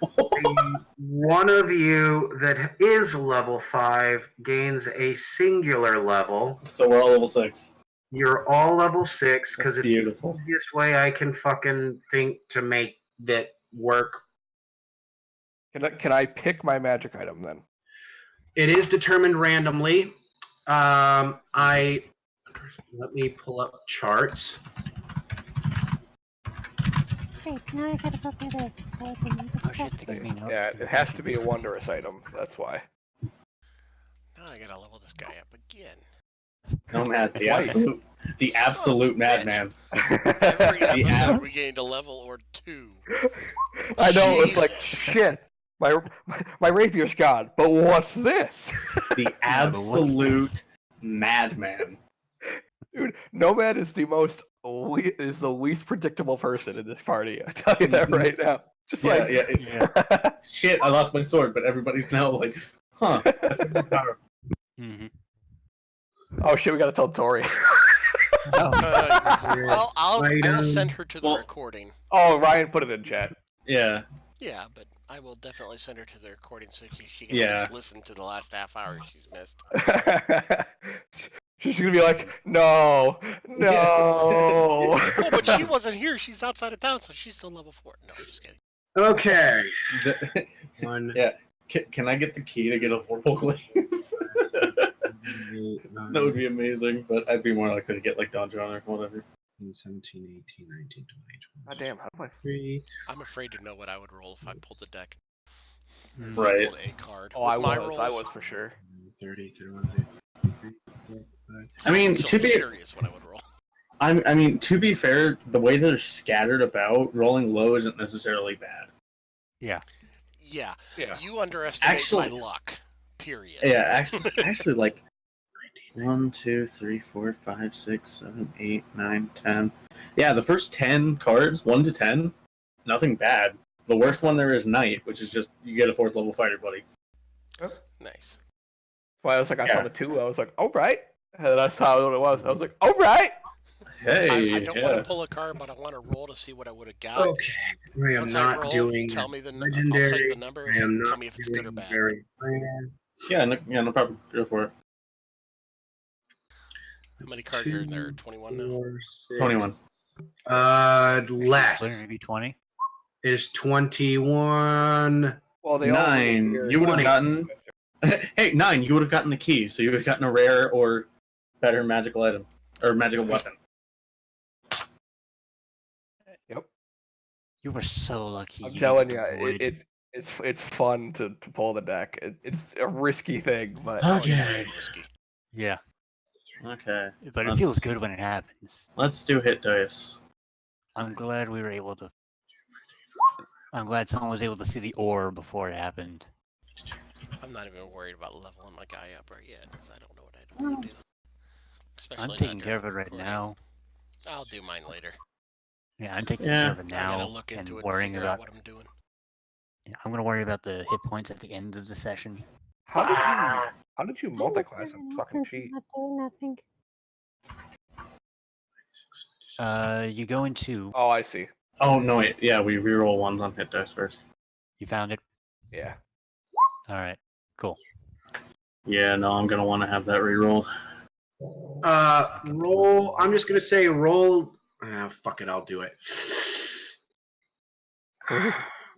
The one of you that is level 5 gains a singular level.
So we're all level 6.
You're all level 6 because it's
Beautiful.
the easiest way I can fucking think to make that work.
Can I pick my magic item then?
It is determined randomly. Let me pull up charts.
Great, now I gotta go through this so I can
Oh shit,
detect
that gives me notes.
Yeah, it has to be a wondrous item. That's why.
Now I gotta level this guy up again.
No, Matt, the
Twice.
absolute madman.
Every
The
episode
ab-
we gained a level or 2.
I know it's like
Jesus.
shit. My rapier's gone, but what's this?
The absolute madman.
Dude, Nomad is the most is the least predictable person in this party. I tell you that right now. Just
Shit, I lost my sword, but everybody's now like, huh? I feel more powerful.
Mm-hmm.
Oh shit, we gotta tell Tori.
I'll send her to the recording.
Oh, Ryan put it in chat.
Yeah.
Yeah, but I will definitely send her to the recording so she can at least listen to the last half hour she's missed.
She's gonna be like, no.
Oh, but she wasn't here. She's outside of town, so she's still level 4. No, I'm just kidding.
Okay.
Yeah. Can I get the key to get a vorpal glaive? That would be amazing, but I'd be more likely to get like Donjon or whatever.
17, 18, 19, 20, 21.
God damn, how do I...
3.
I'm afraid to know what I would roll if I pulled the deck. If
Right.
I pulled a card.
Oh,
With
I
my
was for sure.
30, 31, 32, 34, 35.
I mean,
So
to be
curious what I would roll.
I mean, to be fair, the way they're scattered about, rolling low isn't necessarily bad.
Yeah.
Yeah.
Yeah.
You underestimate
Actually-
my luck. Period.
Yeah, actually, like 1, 2, 3, 4, 5, 6, 7, 8, 9, 10. Yeah, the first 10 cards, 1 to 10, nothing bad. The worst one there is Knight, which is just you get a 4th level fighter, buddy.
Nice.
Well, I was like, I saw the 2, I was like, all right. And then I saw what it was. I was like, all right.
Hey,
I don't want to pull a card, but I want to roll to see what I would have got.
Okay. I am
Once
not
I roll,
doing
tell me the
legendary.
I'll tell you the number.
I am
Tell
not
me if it's good or
doing
bad.
very rare.
Yeah, no problem. Go for it.
How many cards are in there? 21 now?
4, 6.
21.
Less
Maybe 20.
is 21.
Well, they
9. You would have
20.
gotten. Hey, 9. You would have gotten the key, so you would have gotten a rare or better magical item or magical weapon.
Yep.
You were so lucky.
I'm
you
telling
didn't
you,
get the void.
it's fun to pull the deck. It's a risky thing, but
Oh, it's
Okay.
very risky.
Yeah,
Okay.
but it feels good when it happens.
Let's do hit dice.
I'm glad we were able to. I'm glad someone was able to see the ore before it happened.
I'm not even worried about leveling my guy up right yet, because I don't know what I want to do. Especially
I'm
not
taking
during
care of it
the
right
recording.
now.
I'll do mine later.
Yeah, I'm taking
Yeah.
care of it
I gotta
now
look
and
into it and
worrying
figure out
about.
what I'm doing.
Yeah, I'm gonna worry about the hit points at the end of the session.
how did you multi-class a fucking cheat?
Not doing nothing.
You go into.
Oh, I see.
Oh no, wait. Yeah, we reroll ones on hit dice first.
You found it.
Yeah.
All right. Cool.
Yeah, no, I'm gonna want to have that rerolled.
Roll. I'm just gonna say roll. Fuck it. I'll do it.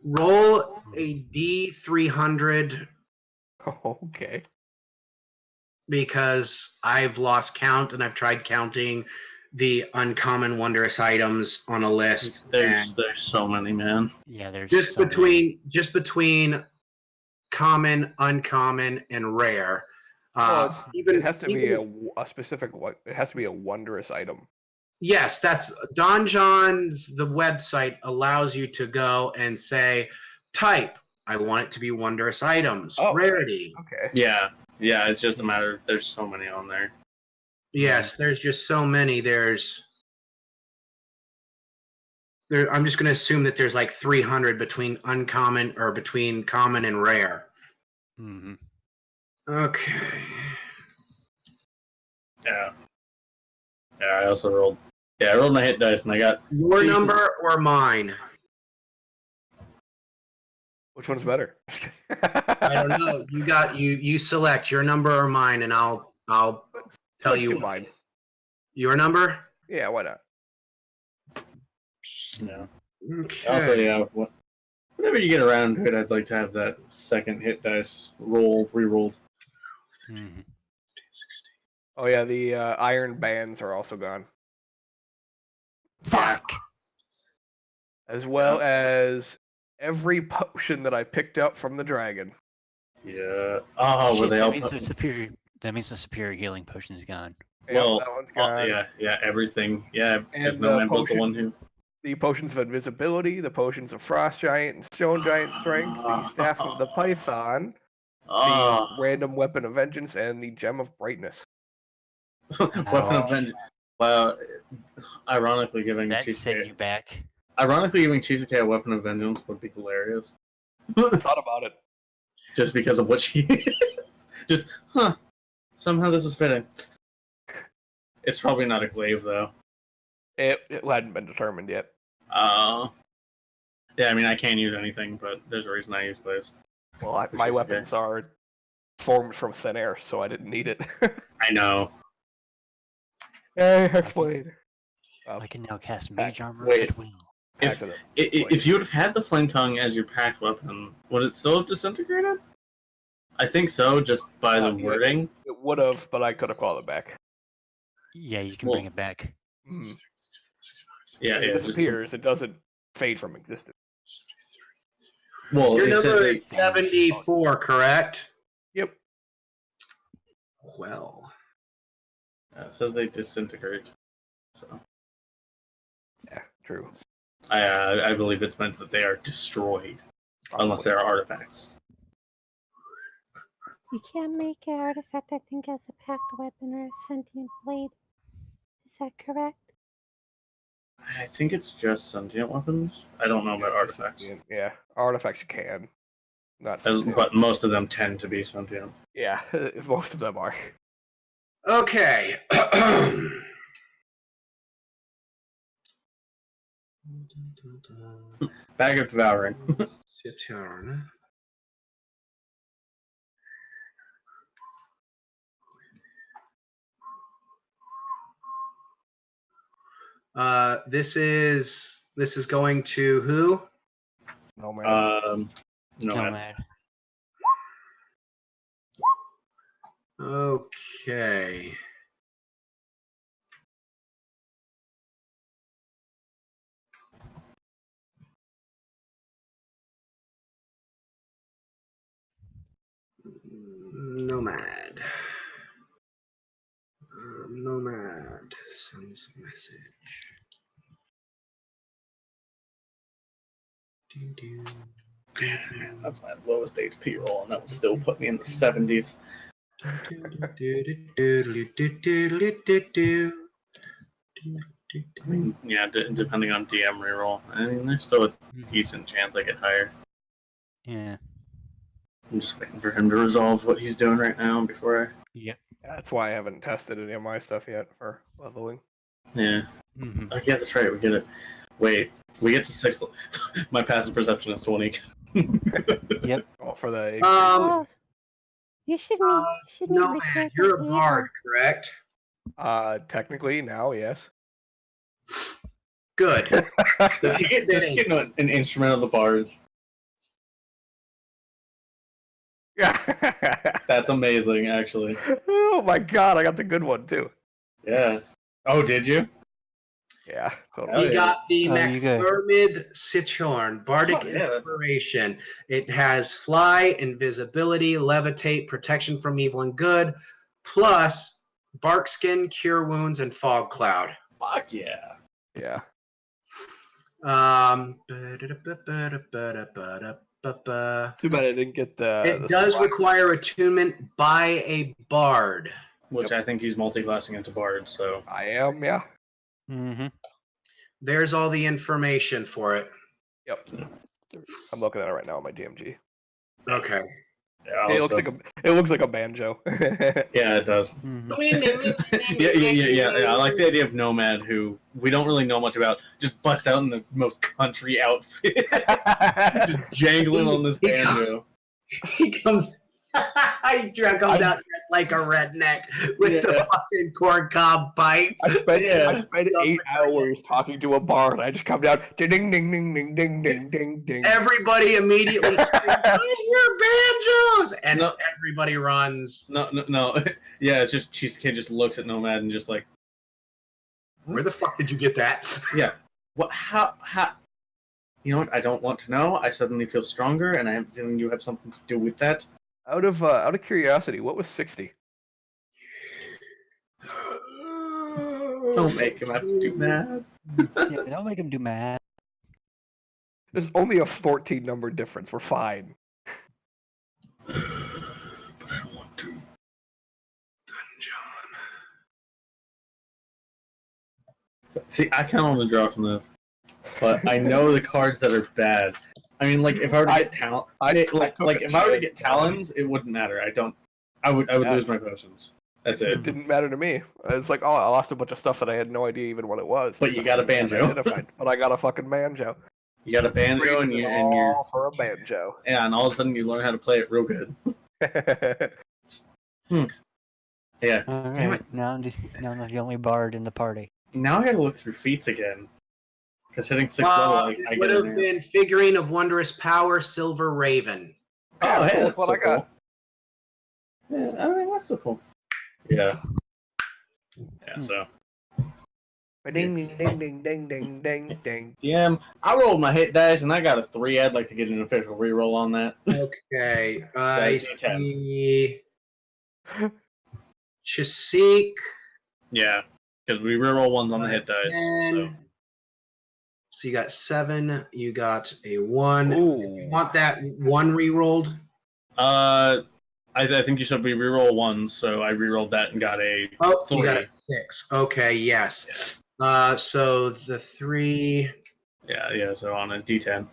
Roll a D300
Okay.
because I've lost count and I've tried counting the uncommon wondrous items on a list.
There's so many, man.
Yeah, there's
just
so many.
between common, uncommon, and rare.
Well,
Even
it has to be
even-
a specific. It has to be a wondrous item.
Yes, that's Donjon's. The website allows you to go and say, type. I want it to be wondrous items,
Oh.
rarity.
Okay.
Yeah, it's just a matter of there's so many on there.
Yes, there's just so many. I'm just going to assume that there's like 300 between uncommon or between common and rare.
Mm-hmm.
Okay.
Yeah. Yeah, I also rolled. Yeah, I rolled my hit dice and I got.
Your
decent-
number or mine?
Which one's better?
I don't know. You select your number or mine, and I'll tell
Let's
you
do
what
mine.
it is. Your number?
Yeah, why not?
Yeah.
Okay.
Also, yeah, whenever you get around to it, I'd like to have that second hit dice re-rolled.
Mm-hmm.
Oh yeah, the iron bands are also gone,
Fuck.
as well as every potion that I picked up from the dragon.
Yeah. Oh, were
Shit,
they
that
all?
means the superior. That means the superior healing potion is gone.
Yep,
Well,
that one's gone.
yeah, everything. Yeah, because
And
no man was the
potion-
one who.
The potions of invisibility, the potions of frost giant and stone giant strength, the staff of the python,
Ah,
the random weapon of vengeance, and the gem of brightness.
weapon of vengeance. Well, ironically, giving
That sent
Cheesecake,
you back.
a weapon of vengeance would be hilarious.
Thought about it.
Just because of what she is. Just, somehow this is fitting. It's probably not a glaive, though.
It hadn't been determined yet.
Yeah, I mean, I can't use anything, but there's a reason I use glaives.
Well,
Which
my
is
weapons are formed from thin air, so I didn't need it.
I know.
Explain.
I can now cast Mage Armor
Wait.
at will.
If you would have had the Flame Tongue as your packed weapon, would it still have disintegrated? I think so, just by the
Yeah.
wording.
It would have, but I could have called it back.
Yeah, you can
Well-
bring it back.
Yeah,
It
yeah. Just,
disappears. It doesn't fade from existence.
well,
Your
it
number
says
is 74, correct?
Yep.
Well,
it says they disintegrate. So
Yeah, true.
I believe it's meant that they are destroyed, unless they are artifacts.
You can't make an artifact, I think, as a packed weapon or a sentient blade. Is that correct?
I think it's just sentient weapons. I don't know about artifacts,
Yeah, artifacts you can. Not
but most of them tend to be sentient.
yeah, most of them are.
okay.
Bag of devouring.
Return. This is going to who?
No man.
Nomad.
Okay. Nomad. Nomad sends a message.
Man, that's my lowest HP roll, and that would still put me in the 70s. I mean, yeah, depending on DM reroll. I mean, there's still a decent chance I get higher.
Yeah.
I'm just waiting for him to resolve what he's doing right now before
Yep.
That's why I haven't tested any of my stuff yet for leveling.
Yeah.
Mm-hmm.
Oh, yeah, that's right. We get it. Wait, we get to 6. My passive perception is 20.
Yep.
Oh, for the
Oh, you should meet.
Nomad, you're a bard, correct?
technically now, yes.
Good.
Does he get an instrument of the bards? That's amazing, actually.
Oh my god, I got the good one too.
Yeah. Oh, did you?
Yeah,
We
totally.
got the
you go.
McThermid Cichorn, Bardic
Oh, yeah, that's-
Inspiration. It has Fly, Invisibility, Levitate, Protection from Evil and Good, plus Barkskin, Cure Wounds, and Fog Cloud.
Fuck yeah.
Yeah. Too bad I didn't get the.
It does require attunement by a bard.
Which I think he's multi-classing into bard, so.
I am, yeah.
Mm-hmm.
There's all the information for it.
Yep. I'm looking at it right now on my DMG.
Okay.
Yeah,
It looks like a banjo.
Yeah, it does.
Mm-hmm.
Yeah. I like the idea of Nomad, who we don't really know much about, just busts out in the most country outfit, just jangling on this banjo.
He comes out dressed like a redneck with the fucking corncob pipe.
I spent 8 hours talking to a bard. I just come down, ding, ding, ding, ding, ding, ding, ding, ding.
Everybody immediately screams, "I hear banjos!" And everybody runs.
No. Yeah, it's just Cheesecake just looks at Nomad and just like,
Where the fuck did you get that?
yeah. What? How? You know what? I don't want to know. I suddenly feel stronger, and I have a feeling you have something to do with that.
Out of curiosity, what was 60?
Don't make him have to do math.
Yeah, don't make him do math.
There's only a 14 number difference. We're fine.
But I don't want to. See, I kind of want to draw from this, but I know the cards that are bad. I mean, like if I were to get talent, if I were to get talons, it wouldn't matter. I would lose my potions. That's
It
it.
didn't matter to me. It's like, oh, I lost a bunch of stuff that I had no idea even what it was.
But you got a banjo.
But I got a fucking banjo.
You got a banjo, and you're
all for a banjo.
yeah, and all of a sudden you learn how to play it real good. Yeah.
All
Damn
right,
it.
now I'm the only bard in the party.
Now I gotta look through feats again. Because hitting 6th level, I
It
get
would
in
have
there.
been Figurine of Wondrous Power, Silver Raven.
Oh, hey,
cool.
that's
What
so
I got.
cool. Yeah, I mean, that's so cool. Yeah. Yeah, so.
Ding, ding, ding, ding, ding, ding, ding, ding.
DM, I rolled my hit dice, and I got a 3. I'd like to get an official reroll on that.
Okay. I
That's D10.
see. Chasik.
Yeah, because we reroll ones on the hit dice. So.
10. So you got 7. You got a 1.
Ooh.
You want that 1 rerolled?
I think you said we reroll 1s, so I rerolled that and got a 3.
Oh, you got a 6. Okay, yes. So the 3.
Yeah, so on a D10.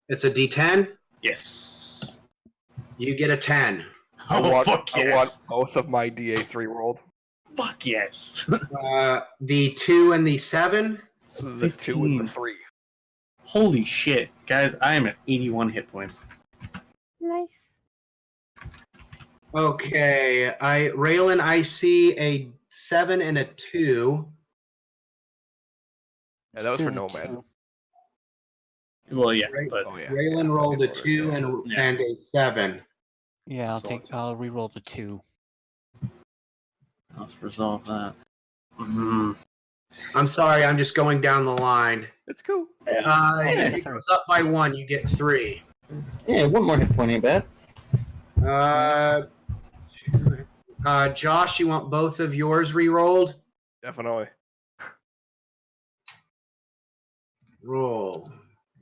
It's a D10?
Yes.
You get a 10.
Oh, fuck
I want
yes.
both of my D8s rerolled.
Fuck yes.
The 2 and the 7?
So the 2 and the 3.
Holy shit. Guys, I am at 81 hit points.
Nice.
Okay, Raylan, I see a 7 and a 2.
Yeah, that was for
Doing
Nomad.
2.
Well, yeah,
Right.
but
Oh, yeah.
Raylan
yeah,
rolled a
in order,
2
yeah.
and a 7.
Yeah,
So-
I'll reroll the 2.
let's resolve that. Mm-hmm.
I'm sorry, I'm just going down the line.
It's cool.
If it goes up by 1, you get 3.
Yeah, 1 more hit point ain't bad.
Josh, you want both of yours re-rolled?
Definitely.
Roll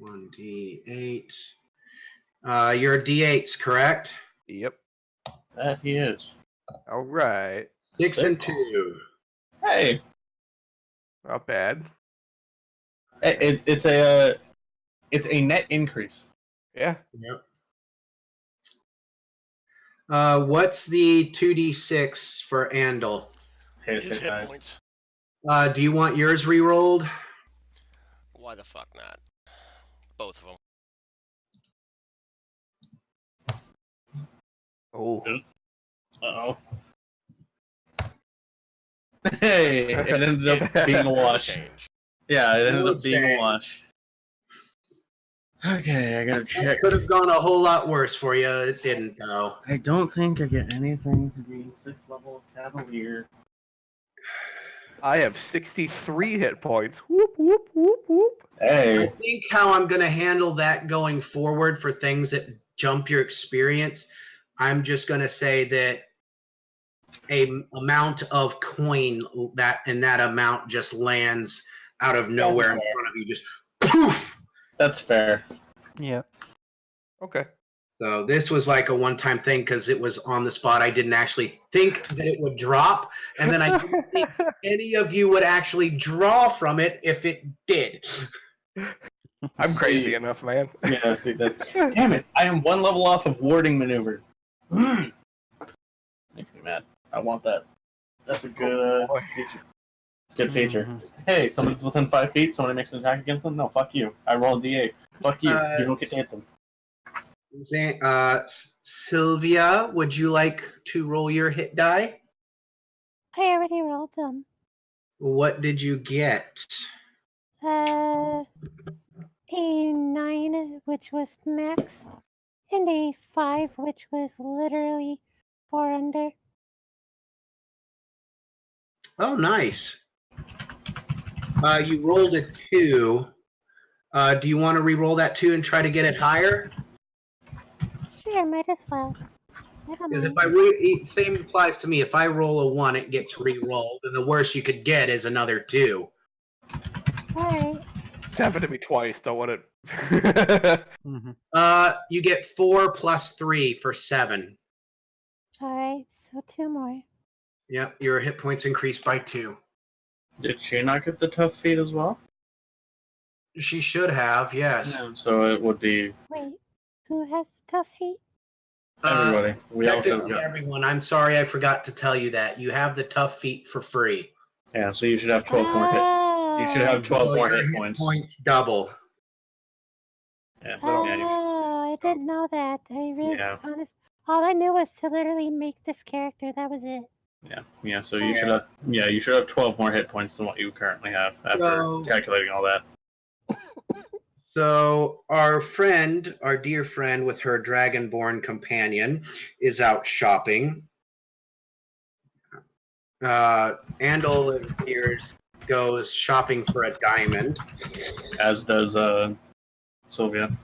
1d8. Your d8s, correct?
Yep.
That he is.
All right.
6 and
6.
2.
Hey,
Not bad.
it's a net increase.
Yeah.
Yep. What's the 2d6 for Andal?
His hit
dice.
points.
Do you want yours re-rolled?
Why the fuck not? Both of them.
Oh.
Uh-oh. Hey, it ended up being a wash.
Change.
Yeah, it ended up being
Okay.
a wash. Okay, I gotta
That
check.
could have gone a whole lot worse for you. It didn't, though.
I don't think I get anything for being 6th level of Cavalier.
I have 63 hit points. Whoop, whoop, whoop, whoop.
I
Hey.
think how I'm going to handle that going forward for things that jump your experience, I'm just going to say that a amount of coin that amount just lands out of nowhere in front of you, just poof.
That's fair.
Yeah.
Okay.
So this was like a one-time thing because it was on the spot. I didn't actually think that it would drop, and then I didn't think any of you would actually draw from it if it did.
I'm crazy
See-
enough, man.
Yeah, see, that's... Damn it, I am 1 level off of warding maneuver. Makes me mad. I want that. That's a good
boy.
feature. It's a good feature.
Mhm.
Hey, someone's within 5 feet, somebody makes an attack against them? No, fuck you. I roll a d8. Fuck you. You don't get to hit them.
Sylvia, would you like to roll your hit die?
I already rolled them.
What did you get?
A 9, which was max, and a 5, which was literally 4 under.
Oh, nice. You rolled a 2. Do you want to re-roll that 2 and try to get it higher?
Sure, might as well. I don't
Because if
mind.
same applies to me. If I roll a 1, it gets re-rolled, and the worst you could get is another 2.
Alright.
It's happened to me twice. Don't want it.
Mm-hmm.
You get 4 plus 3 for 7.
Alright, so 2 more.
Yep, your hit points increased by 2.
Did she not get the tough feat as well?
She should have, yes.
Yeah, so it would be
Wait, who has the tough feet?
everybody. We all should have
Technically
got.
everyone. I'm sorry, I forgot to tell you that. You have the tough feat for free.
Yeah, so you should have 12 more hit. You should
Oh.
have 12
So
more
your
hit points.
Points double.
Yeah,
Oh,
yeah,
I didn't know that. I really,
Yeah.
all I knew was to literally make this character. That was it.
yeah. So you should have, you should have 12 more hit points than what you currently have after calculating all that.
So our dear friend with her dragonborn companion is out shopping. Andal, it appears, goes shopping for a diamond.
As does Sylvia.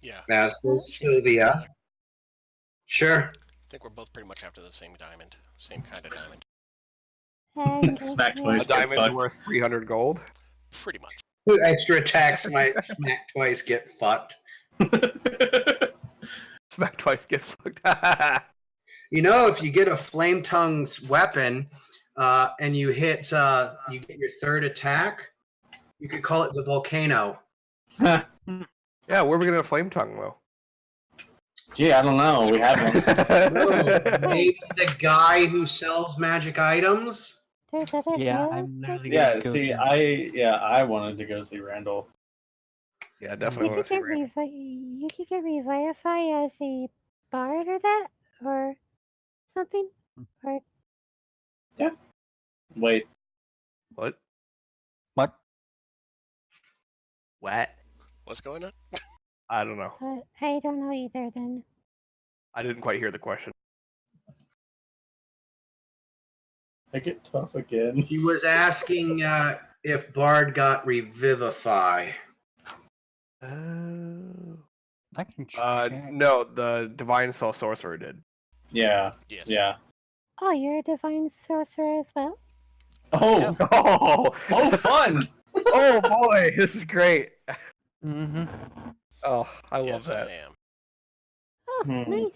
Yeah.
As does Sylvia. Sure.
I think we're both pretty much after the same diamond. Same kind of diamond.
And
Smack
A
twice. Get
diamond's
fucked.
worth 300 gold.
Pretty much.
Extra attacks might smack twice, get fucked.
Smack twice, get fucked.
You know, if you get a flame tongue's weapon and you hit, you get your third attack, you could call it the volcano.
Yeah, where are we gonna flame tongue though?
Gee, I don't know. We had one.
Maybe the guy who sells magic items.
there's other
Yeah,
girls?
I'm literally
Yeah,
gonna go
see,
to-
I wanted to go see Randall.
Yeah, definitely
You
want
could
to see
get
Randy.
you could get Revivify as a bard or that or something. Or
Wait,
What?
What?
What?
What's going on?
I don't know.
I don't know either. Then
I didn't quite hear the question.
I get tough again.
He was asking if Bard got Revivify.
Oh.
I can check.
No, the Divine Soul Sorcerer did.
Yeah,
Yes.
yeah.
oh, you're a divine sorcerer as well.
Oh,
Oh,
fun!
oh boy, this is great.
Mm-hmm.
Oh, I love
Yes,
that.
I am.
Oh,
Hmm.
nice.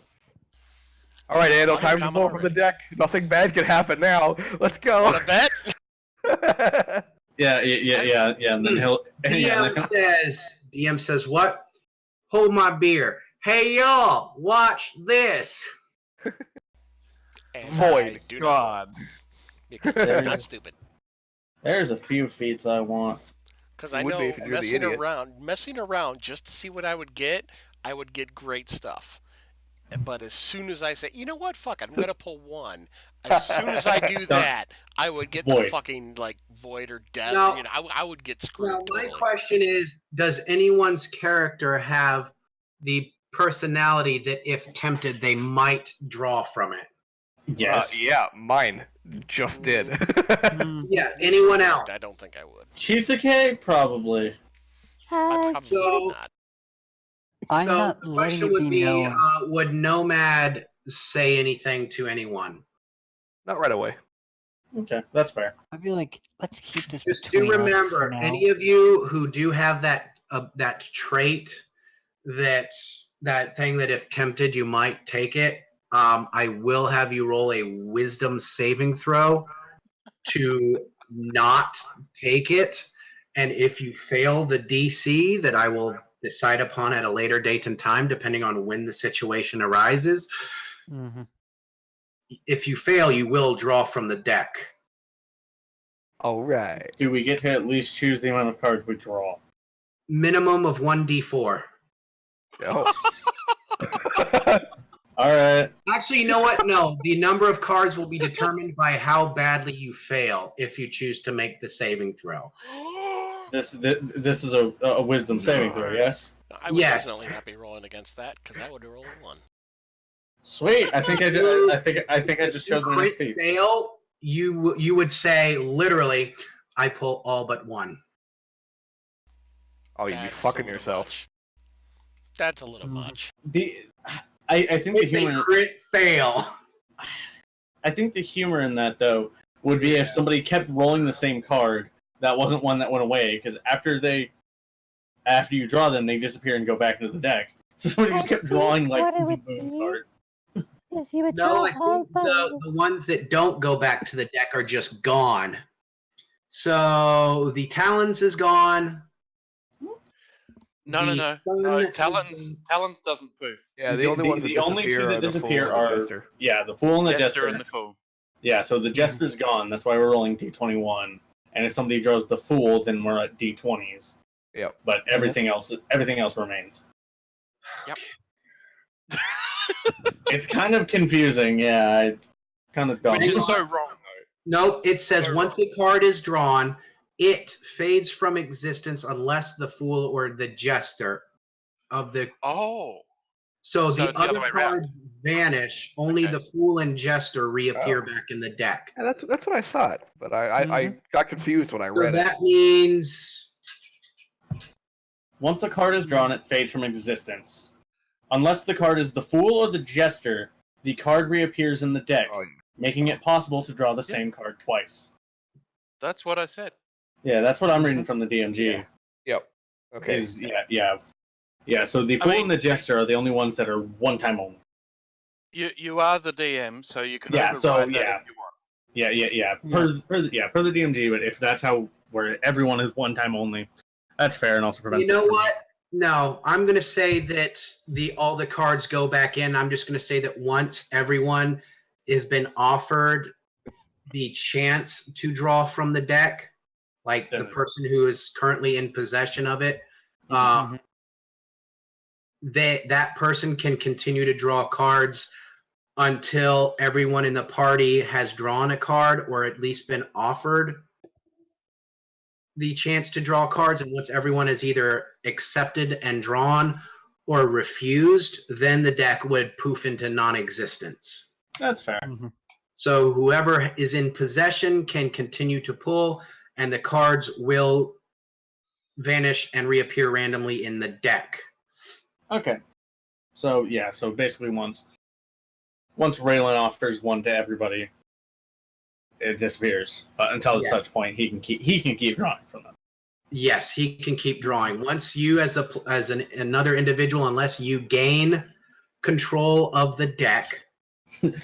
All right, Andal,
Why
time to
come
pull from the
already?
deck. Nothing bad can happen now. Let's go.
Want to bet?
Yeah. And then he'll.
DM says, what? Hold my beer. Hey, y'all, watch this.
And
Void
I do not want,
God.
because I'm not stupid.
There's a few feats I want.
Because
You
I
would be
know
if you're the
messing around just to see what I would get great stuff. But as soon as I say, you know what, fuck it, I'm gonna pull one. As soon as I do that, I would get the
Void.
fucking like void or death.
Now-
I would get screwed.
Now, my
totally.
question is, does anyone's character have the personality that if tempted, they might draw from it?
Yes.
Yeah, mine just did.
Yeah, anyone else?
I don't think I would.
Chisuke, probably.
I probably
So-
would not.
I'm
So
not
the
letting
question
it
would
be
be,
known.
would Nomad say anything to anyone?
Not right away.
Okay, that's fair.
I feel like let's keep this
Just do
between us
remember,
for now.
any of you who do have that trait, that thing that if tempted you might take it, I will have you roll a wisdom saving throw to not take it. And if you fail the DC that I will decide upon at a later date and time, depending on when the situation arises,
Mhm.
if you fail, you will draw from the deck.
All right.
Do we get to at least choose the amount of cards we draw?
Minimum of 1d4.
Oh.
All right.
Actually, you know what? No, the number of cards will be determined by how badly you fail if you choose to make the saving throw.
This is a wisdom saving throw, yes?
I would
Yes.
definitely not be rolling against that because I would roll a 1.
Sweet. I think I just chose my next
Crit
feat.
fail, you would say literally, I pull all but one.
Oh, you'd be
That's a
fucking
little
yourself.
much. That's a little
Mhm.
much.
I think the
It's a
humor.
crit fail.
I think the humor in that though would be if somebody kept rolling the same card. That wasn't one that went away because after you draw them, they disappear and go back into the deck. So somebody just kept drawing like
What it
the
would
boom
be-
card.
Is you would
No,
draw
I
all
think
but
the ones that don't go back to the deck are just gone. So the Talons is gone.
No,
The
no.
sun
Talons doesn't poof.
Yeah, the only ones that
only two that disappear
are
are
the Jester.
the Fool and the Jester.
and the Fool.
Yeah, so the Jester's gone. That's why we're rolling D21. And if somebody draws the Fool, then we're at D20s.
Yep.
But everything else remains.
Yep.
It's
kind of confusing, yeah. Kind of dumb.
Which is so wrong, though.
No, it says once a card is drawn, it fades from existence unless the Fool or the Jester of the.
Oh.
So the
it's the other
other
way around.
cards vanish. Only the Fool and Jester reappear back in the deck.
Yeah, that's what I thought, but I got confused when I
So
read it.
that means
Once a card is drawn, it fades from existence. Unless the card is the Fool or the Jester, the card reappears in the deck, making it possible to draw the same card twice.
That's what I said.
Yeah, that's what I'm reading from the DMG.
Yep. Okay.
Yeah, so the Fool and the Jester are the only ones that are one time only.
You are the DM, so you can
Yeah,
override
so,
that
yeah.
if you want.
Yeah. Per the DMG, but if that's how where everyone is one time only, that's fair and also prevents.
You know what? No, I'm going to say that all the cards go back in. I'm just going to say that once everyone has been offered the chance to draw from the deck, like the person who is currently in possession of it, that person can continue to draw cards until everyone in the party has drawn a card or at least been offered the chance to draw cards. And once everyone has either accepted and drawn or refused, then the deck would poof into non-existence.
That's fair.
So whoever is in possession can continue to pull, and the cards will vanish and reappear randomly in the deck.
Okay. So basically once Raylan offers one to everybody, it disappears. Until at such point he can keep drawing from them.
Yes, he can keep drawing. Once you as another individual, unless you gain control of the deck.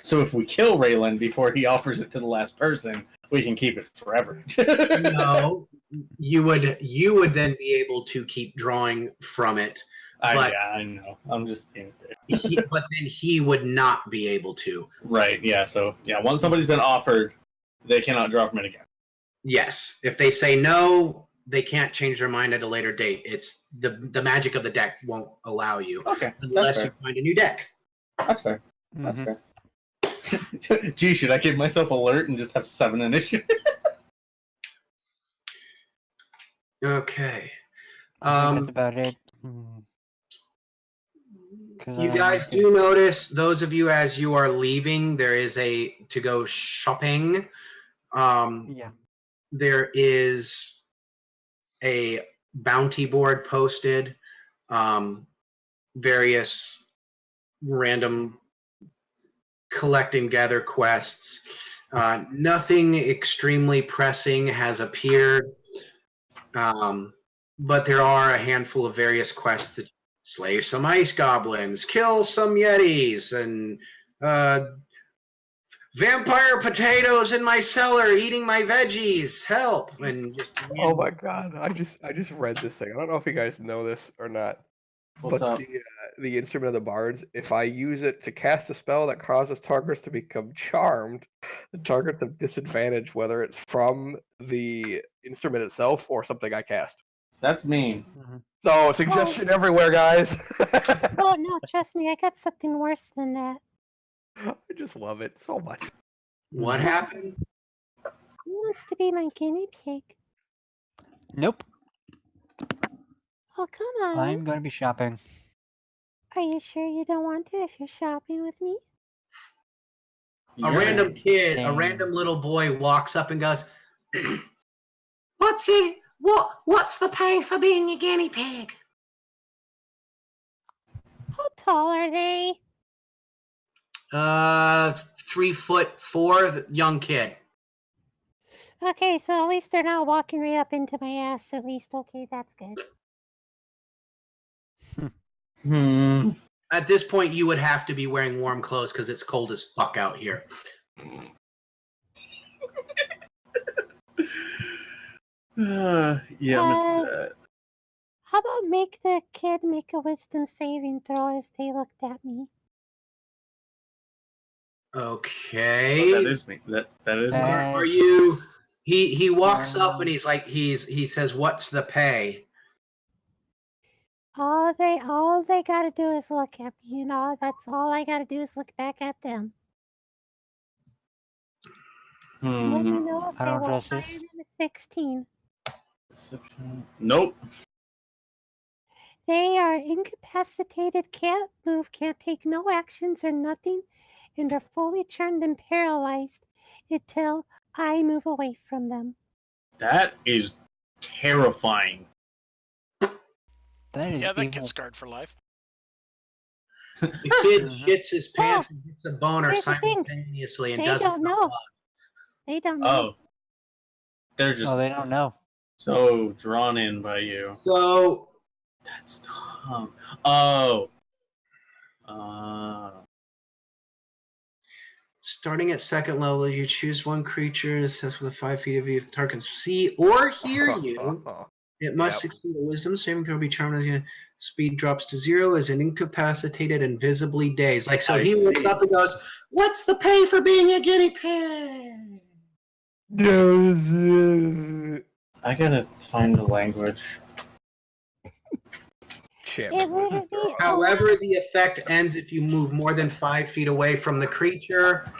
So if we kill Raylan before he offers it to the last person, we can keep it forever.
No, you would then be able to keep drawing from it.
I know. I'm just
but then he would not be able to.
Right, yeah. So once somebody's been offered, they cannot draw from it again.
Yes. If they say no, they can't change their mind at a later date. It's the magic of the deck won't allow you.
Okay.
Unless you find a new deck.
That's fair. That's fair. Gee, should I give myself alert and just have 7 initiative?
Okay.
That's about it.
You guys do notice, those of you as you are leaving, there is to go shopping. There is a bounty board posted, various random collect and gather quests. Nothing extremely pressing has appeared, but there are a handful of various quests that slay some ice goblins, kill some yetis, and vampire potatoes in my cellar eating my veggies. Help! And just,
oh my god! I just read this thing. I don't know if you guys know this or not.
What's up?
The instrument of the bards, if I use it to cast a spell that causes targets to become charmed, the targets have disadvantage whether it's from the instrument itself or something I cast.
That's mean.
So, suggestion everywhere, guys.
Oh no, trust me, I got something worse than that.
I just love it so much.
What happened?
Who wants to be my guinea pig?
Nope.
Oh, come on.
I'm going to be shopping.
Are you sure you don't want to if you're shopping with me?
A random kid, a random little boy walks up and goes, What's the pay for being a guinea pig?
How tall are they?
3'4", young kid.
Okay, so at least they're not walking right up into my ass, at least. Okay, that's good.
At this point, you would have to be wearing warm clothes because it's cold as fuck out here.
Yeah, I'm gonna do that.
How about make the kid make a wisdom saving throw as they looked at me?
Okay.
Oh, that is me. That is me.
Are you? He walks up
Fine.
and he's like he says, "What's the pay?"
All they gotta do is look at me, that's all I gotta do is look back at them. Let me know if
I
they
don't
roll
trust
higher
this.
than a 16.
Nope.
They are incapacitated, can't move, can't take no actions or nothing, and are fully turned and paralyzed until I move away from them.
That is terrifying.
That is
Yeah, that
evil.
gets scarred for life.
The kid
Mhm.
shits his pants and gets a boner
here's the thing.
simultaneously and
They
doesn't
don't know. They don't know.
Oh, they're
Oh,
just
they don't know.
so drawn in by you.
So
That's dumb. Oh.
starting at second level, you choose one creature and assess within 5 feet of you if the target can see or hear you. It must succeed a wisdom saving throw, be charmed. Speed drops to 0 as an incapacitated and visibly dazed. Like, so
I
he looks
see.
up and goes, "What's the pay for being a guinea pig?"
I gotta find the language.
It literally.
However, the effect ends if you move more than 5 feet away from the creature,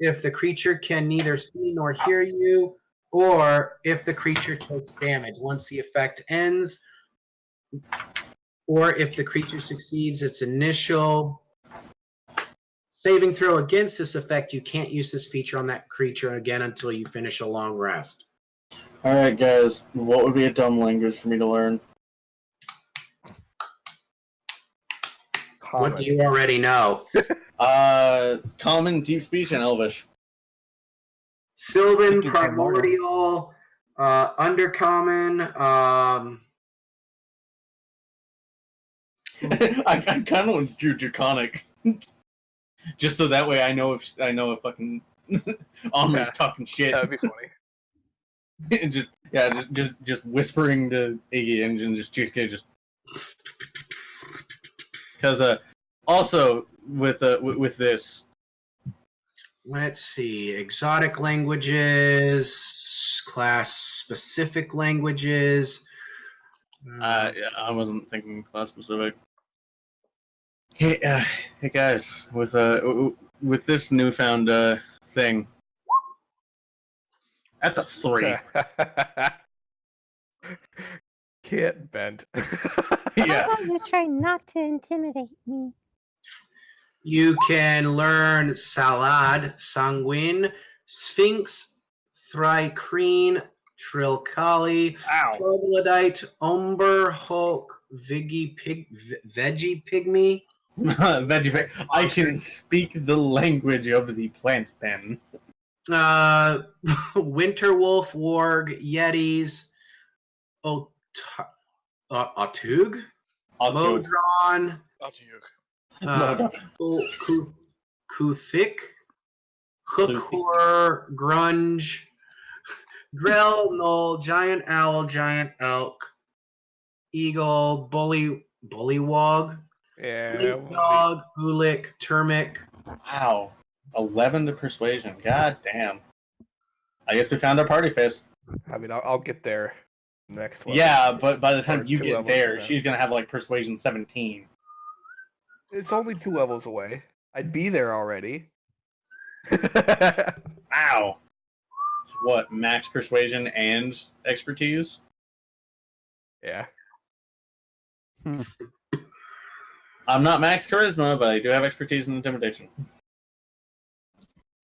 if the creature can neither see nor hear you, or if the creature takes damage. Once the effect ends, or if the creature succeeds its initial saving throw against this effect, you can't use this feature on that creature again until you finish a long rest.
Alright, guys, what would be a dumb language for me to learn?
What do you already know?
Common, deep speech, and Elvish.
Sylvan,
You do
primordial, undercommon,
I kind of want to do Draconic, just so that way I know if fucking Omri's talking shit.
That'd be funny.
And just whispering to Iggy and just Cheesecake just because also with this.
Let's see. Exotic languages, class-specific languages.
Yeah, I wasn't thinking class specific. Hey, hey guys, with this newfound thing, that's a 3.
Get bent.
Yeah.
How about you try not to intimidate me?
You can learn Salad, Sanguine, Sphinx, Thrycreen, Trilkali,
Ow.
Troglodyte, Umber, Hulk, Veggie Pygmy.
Veggie. I can speak the language of the plant pen.
Winterwolf, Warg, Yetis, Otug, Modron, Kuthik, Hookor, Grunge, Grell, Knoll, Giant Owl, Giant Elk, Eagle, Bullywog,
Yeah.
Dog, Ulik, Termic.
Wow. 11 to persuasion. God damn. I guess we found our party face.
I mean, I'll get there next level.
Yeah, but by the time
Or
you
2
get
levels
there,
away.
she's gonna have like persuasion 17.
It's only 2 levels away. I'd be there already.
Wow. It's what, max persuasion and expertise?
Yeah.
I'm not max charisma, but I do have expertise in intimidation.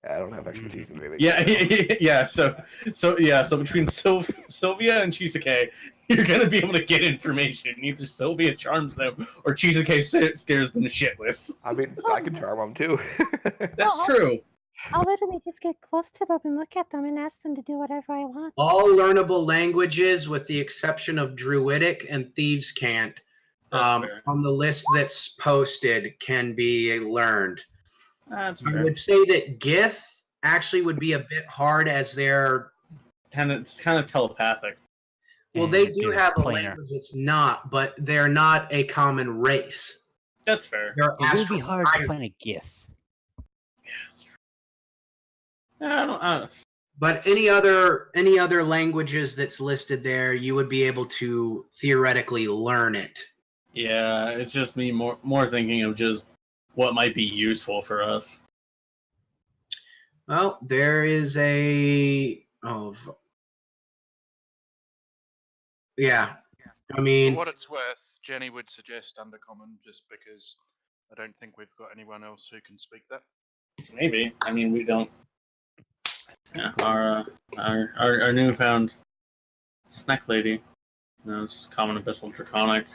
I don't have expertise in moving.
Yeah. So between Sylvia and Chisake, you're gonna be able to get information. Either Sylvia charms them, or Chisake scares them shitless.
I mean, I can charm them too.
That's true.
I'll literally just get close to them and look at them and ask them to do whatever I want.
All learnable languages, with the exception of Druidic and Thieves' Cant, on the list that's posted, can be learned.
That's
I
fair.
would say that Gith actually would be a bit hard as they're
It's kind of telepathic.
Well,
and
they
it'd
do
be
have a
plainer.
language that's not, but they're not a common race.
That's fair.
They're
It would be
astral
hard to
pirates.
find a GIF.
Yeah, that's true. I don't.
But any other languages that's listed there, you would be able to theoretically learn it.
Yeah, it's just me more thinking of just what might be useful for us.
Well, there is a yeah. I
For
mean,
what it's worth, Jenny would suggest Undercommon just because I don't think we've got anyone else who can speak that.
Maybe. I mean, we don't. Yeah, our newfound snack lady knows Common Abyssal Draconic.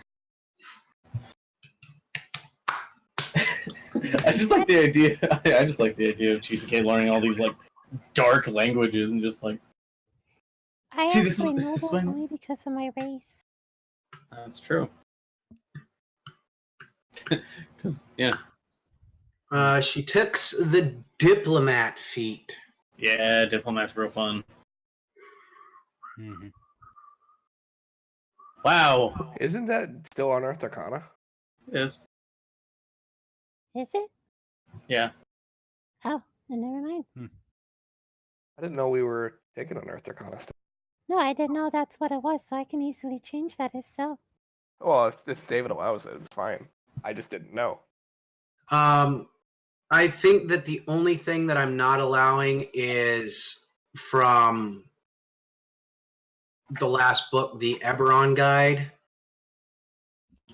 I just like the idea. I just like the idea of Chisake learning all these like dark languages and just like.
I
See, this
actually
is-
know
this
that
one-
only because of my race.
That's true. Because yeah,
she took the diplomat feat.
yeah, diplomat's real fun.
Mm-hmm.
Wow,
Isn't that still Unearthed Arcana?
it is.
Is it?
Yeah.
Oh, then never mind.
I didn't know we were taking Unearthed Arcana still.
No, I didn't know that's what it was, so I can easily change that if so.
Well, if David allows it, it's fine. I just didn't know.
I think that the only thing that I'm not allowing is from the last book, the Eberron Guide,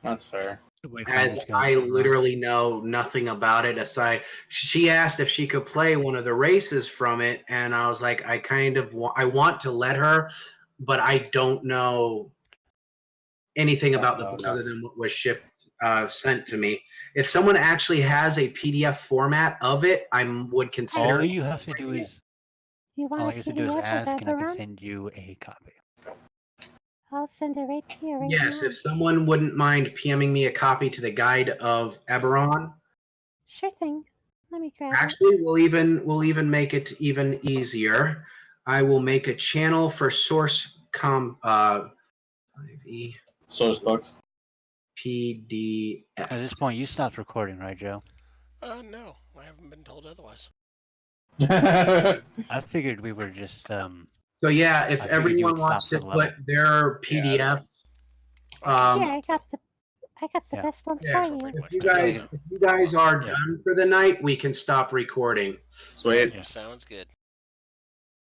That's fair.
as I literally know nothing about it aside. She asked if she could play one of the races from it, and I was like, I want to let her, but I don't know anything about the book other than what was sent to me. If someone actually has a PDF format of it, I would consider.
All you have to do is
You want
all
a
you have to do is
PDF
ask,
of
and I can
Eberron?
send you a copy.
I'll send it right to you right
Yes,
now.
if someone wouldn't mind PMing me a copy to the Guide of Eberron.
Sure thing. Let me grab it.
Actually, we'll even make it even easier. I will make a channel for source 5e
Source books.
PDF.
At this point, you stopped recording, right, Joe?
No, I haven't been told otherwise.
I figured we were just
So yeah, if
I figured you
everyone
would
wants
stop
to
for the
put their PDF,
Yeah, I got the
Yeah.
best one
yeah,
for you.
if you guys are
Yeah.
done for the night, we can stop recording.
Sweet.
Yeah.
Sounds good.